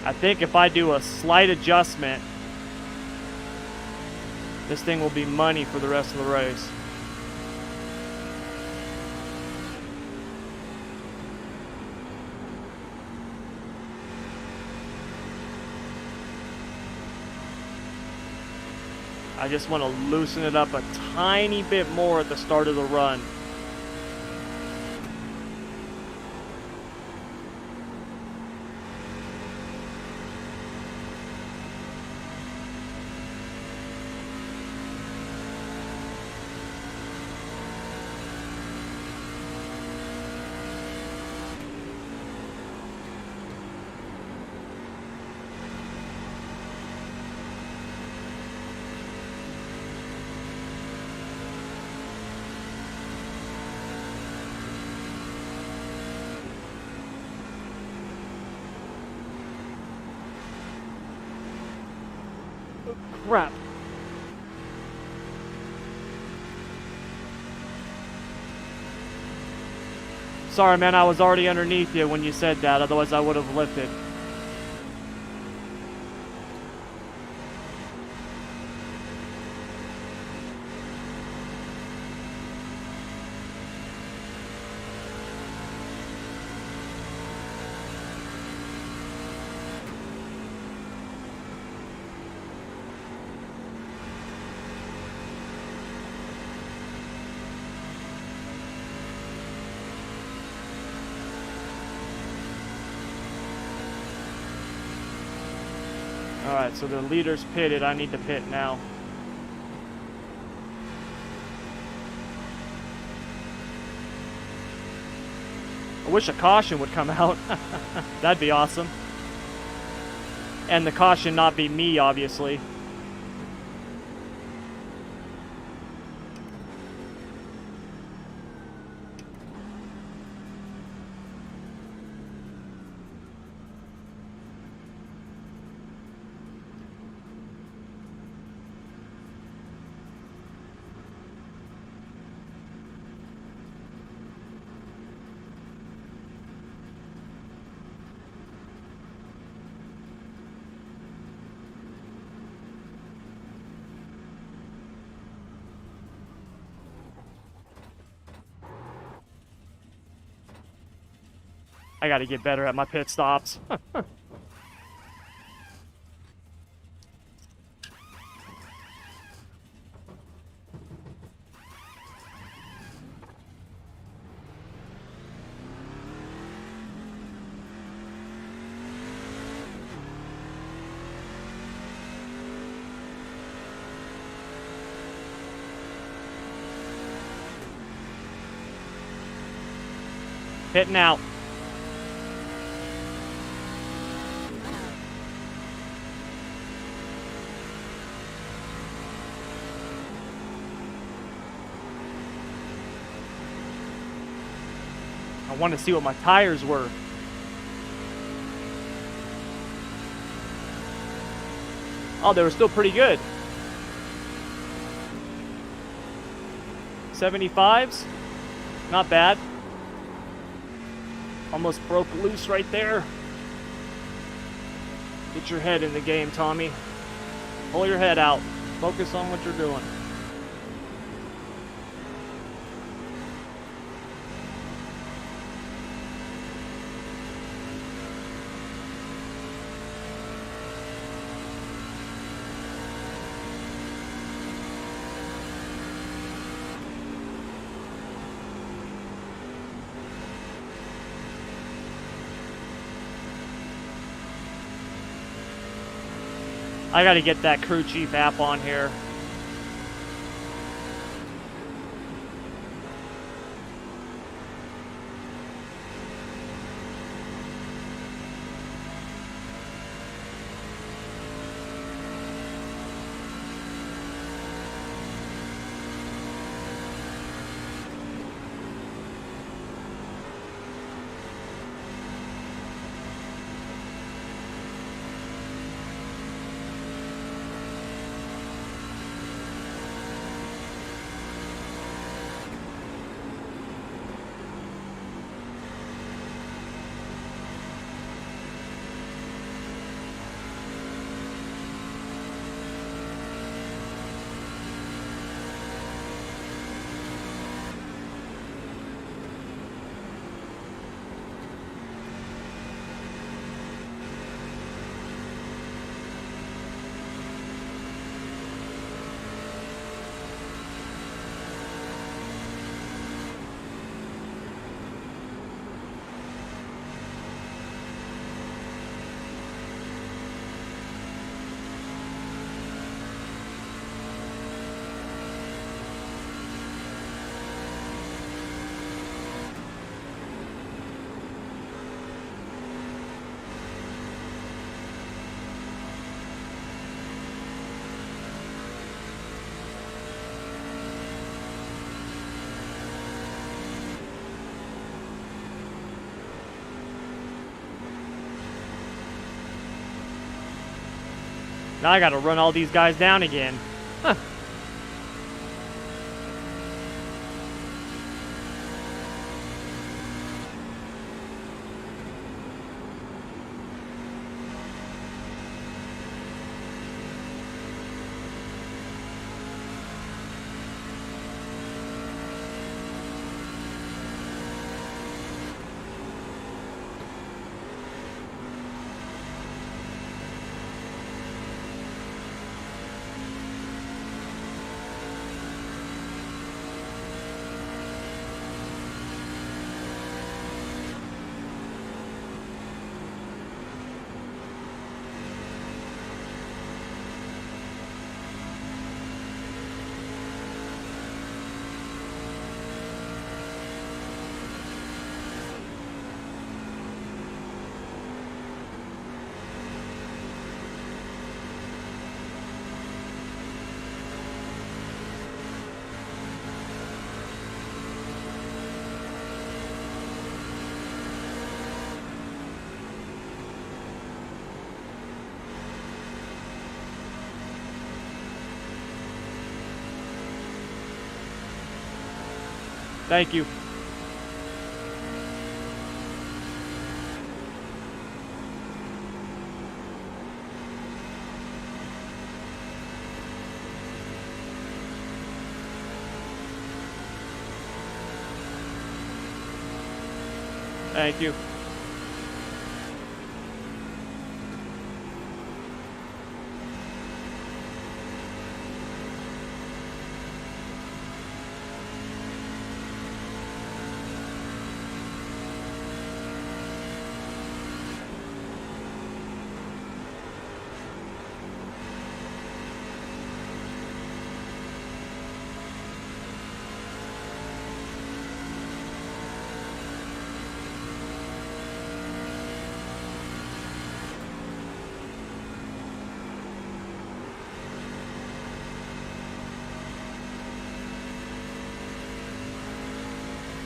I think if I do a slight adjustment, this thing will be money for the rest of the race. I just want to loosen it up a tiny bit more at the start of the run. Crap. Sorry, man, I was already underneath you when you said that, otherwise I would have lifted. Alright, so the leader's pitted. I need to pit now. I wish a caution would come out. That'd be awesome. And the caution not be me, obviously. I gotta get better at my pit stops. Hitting out. I want to see what my tires were. Oh, they were still pretty good. 75s, not bad. Almost broke loose right there. Get your head in the game, Tommy. Pull your head out. Focus on what you're doing. I gotta get that crew chief app on here. Now I gotta run all these guys down again. Huh. Thank you. Thank you.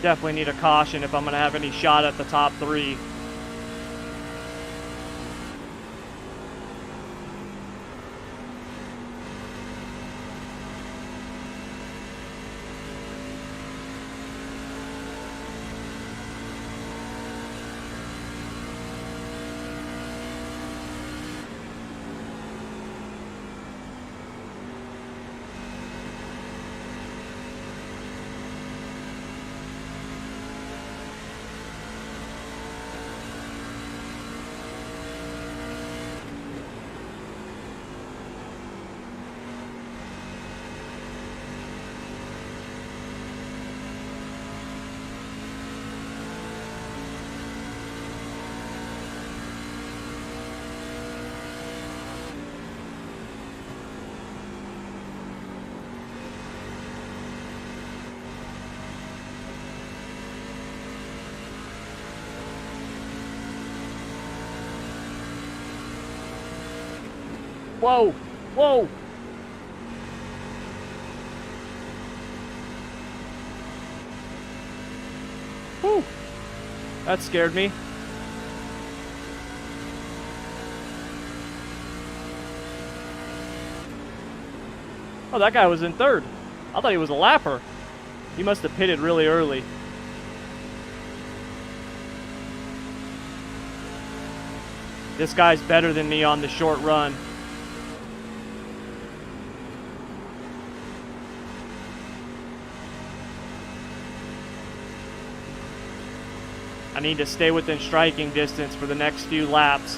Definitely need a caution if I'm going to have any shot at the top 3. Whoa! Whoa! Whew! That scared me. Oh, that guy was in 3rd. I thought he was a lapper. He must have pitted really early. This guy's better than me on the short run. I need to stay within striking distance for the next few laps.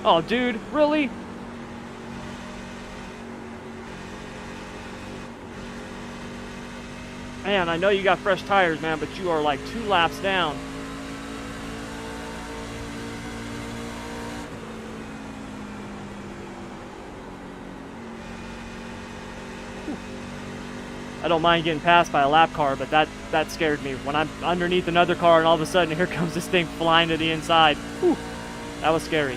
Oh, dude, really? Man, I know you got fresh tires, man, but you are like 2 laps down. Whew. I don't mind getting passed by a lap car, but that scared me. When I'm underneath another car and all of a sudden here comes this thing flying to the inside. Whew. That was scary.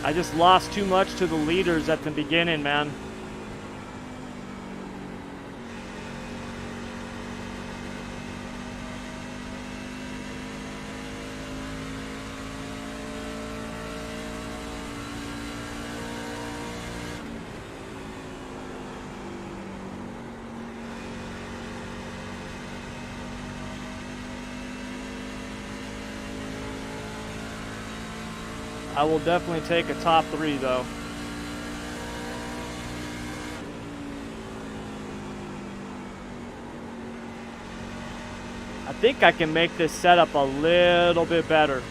I just lost too much to the leaders at the beginning, man. I will definitely take a top 3, though. I think I can make this setup a little bit better.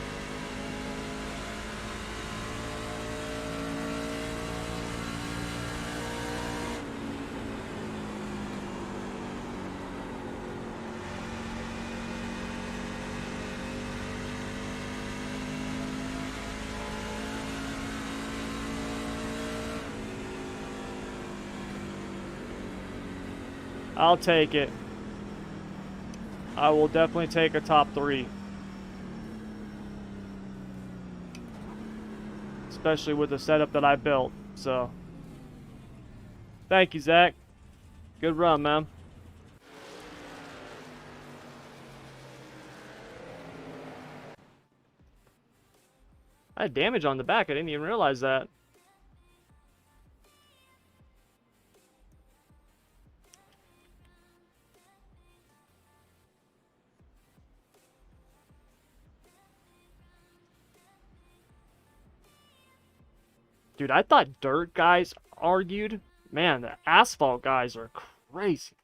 I'll take it. I will definitely take a top 3. Especially with the setup that I built, so. Thank you, Zach. Good run, man. I had damage on the back. I didn't even realize that. Dude, I thought dirt guys argued. Man, the asphalt guys are crazy.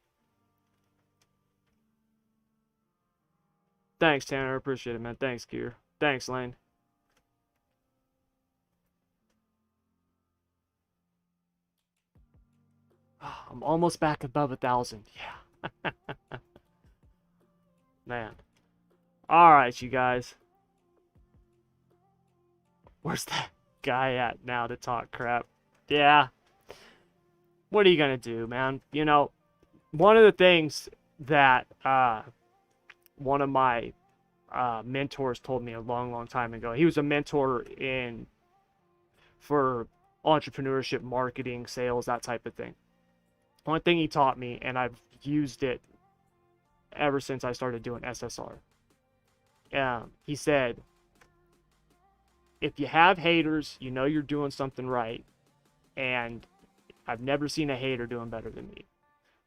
Thanks, Tanner. Appreciate it, man. Thanks, Gear. Thanks, Lane. I'm almost back above 1,000. Yeah. Man. Alright, you guys. Where's that guy at now to talk crap? Yeah. What are you gonna do, man? You know, one of the things that one of my mentors told me a long time ago. He was a mentor for entrepreneurship, marketing, sales, that type of thing. One thing he taught me, and I've used it ever since I started doing SSR. He said, if you have haters, you know you're doing something right. And I've never seen a hater doing better than me.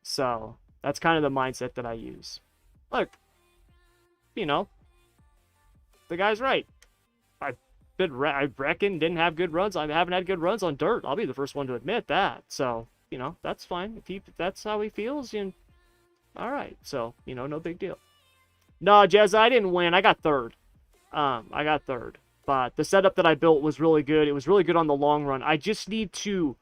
So that's kind of the mindset that I use. Look, you know, the guy's right. I reckon didn't have good runs. I haven't had good runs on dirt. I'll be the first one to admit that. So, you know, that's fine. If that's how he feels, all right. So, you know, no big deal. No, Jez, I didn't win. I got third. I got third. But the setup that I built was really good. It was really good on the long run. I just need to...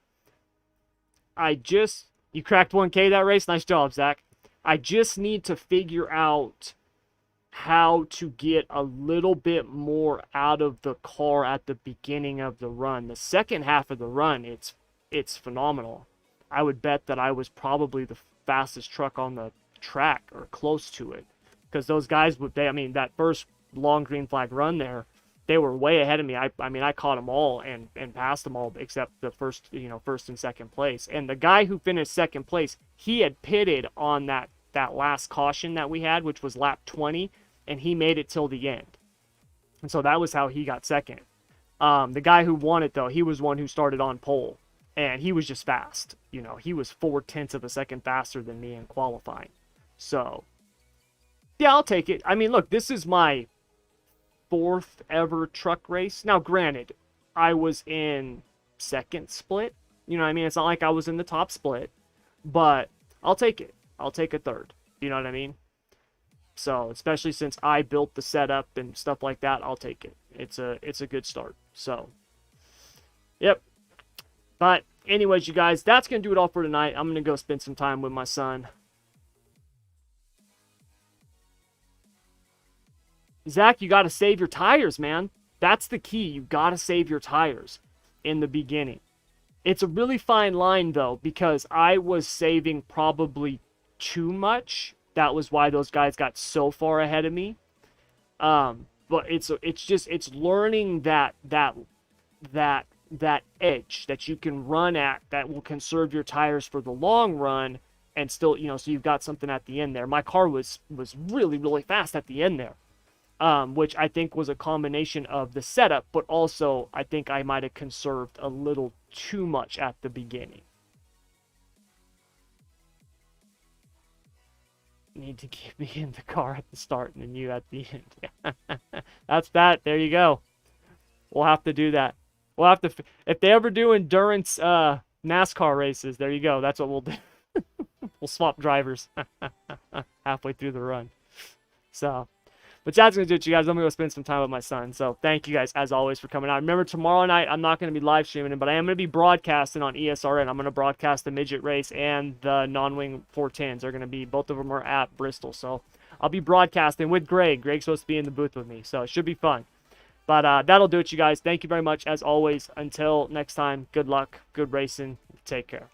You cracked 1K that race? Nice job, Zach. I just need to figure out how to get a little bit more out of the car at the beginning of the run. The second half of the run, it's phenomenal. I would bet that I was probably the fastest truck on the track or close to it. Because those guys, that first long green flag run there, they were way ahead of me. I caught them all and passed them all except the first and second place. And the guy who finished second place, he had pitted on that last caution that we had, which was lap 20, and he made it till the end. And so that was how he got second. The guy who won it, though, he was one who started on pole, and he was just fast. You know, he was 0.4 of a second faster than me in qualifying. So, yeah, I'll take it. I mean, look, this is my 4th ever truck race. Now, granted, I was in second split. You know what I mean? It's not like I was in the top split, but I'll take it. I'll take a third. You know what I mean? So, especially since I built the setup and stuff like that, I'll take it. It's a good start. So, yep. But anyways, you guys, that's going to do it all for tonight. I'm going to go spend some time with my son. Zach, you got to save your tires, man. That's the key. You got to save your tires in the beginning. It's a really fine line, though, because I was saving probably too much. That was why those guys got so far ahead of me. But it's learning that that edge that you can run at that will conserve your tires for the long run, and still, so you've got something at the end there. My car was really, really fast at the end there, which I think was a combination of the setup, but also I think I might have conserved a little too much at the beginning. Need to keep me in the car at the start and then you at the end. That's that. There you go. We'll have to do that. We'll have to, if they ever do endurance NASCAR races, there you go. That's what we'll do. We'll swap drivers halfway through the run. So, but that's going to do it, you guys. I'm going to go spend some time with my son. So thank you guys, as always, for coming out. Remember, tomorrow night, I'm not going to be live streaming, but I am going to be broadcasting on ESRN. I'm going to broadcast the midget race and the non-wing 410s. They're going to be, both of them are at Bristol. So I'll be broadcasting with Greg. Greg's supposed to be in the booth with me. So it should be fun. But that'll do it, you guys. Thank you very much, as always. Until next time, good luck, good racing. Take care.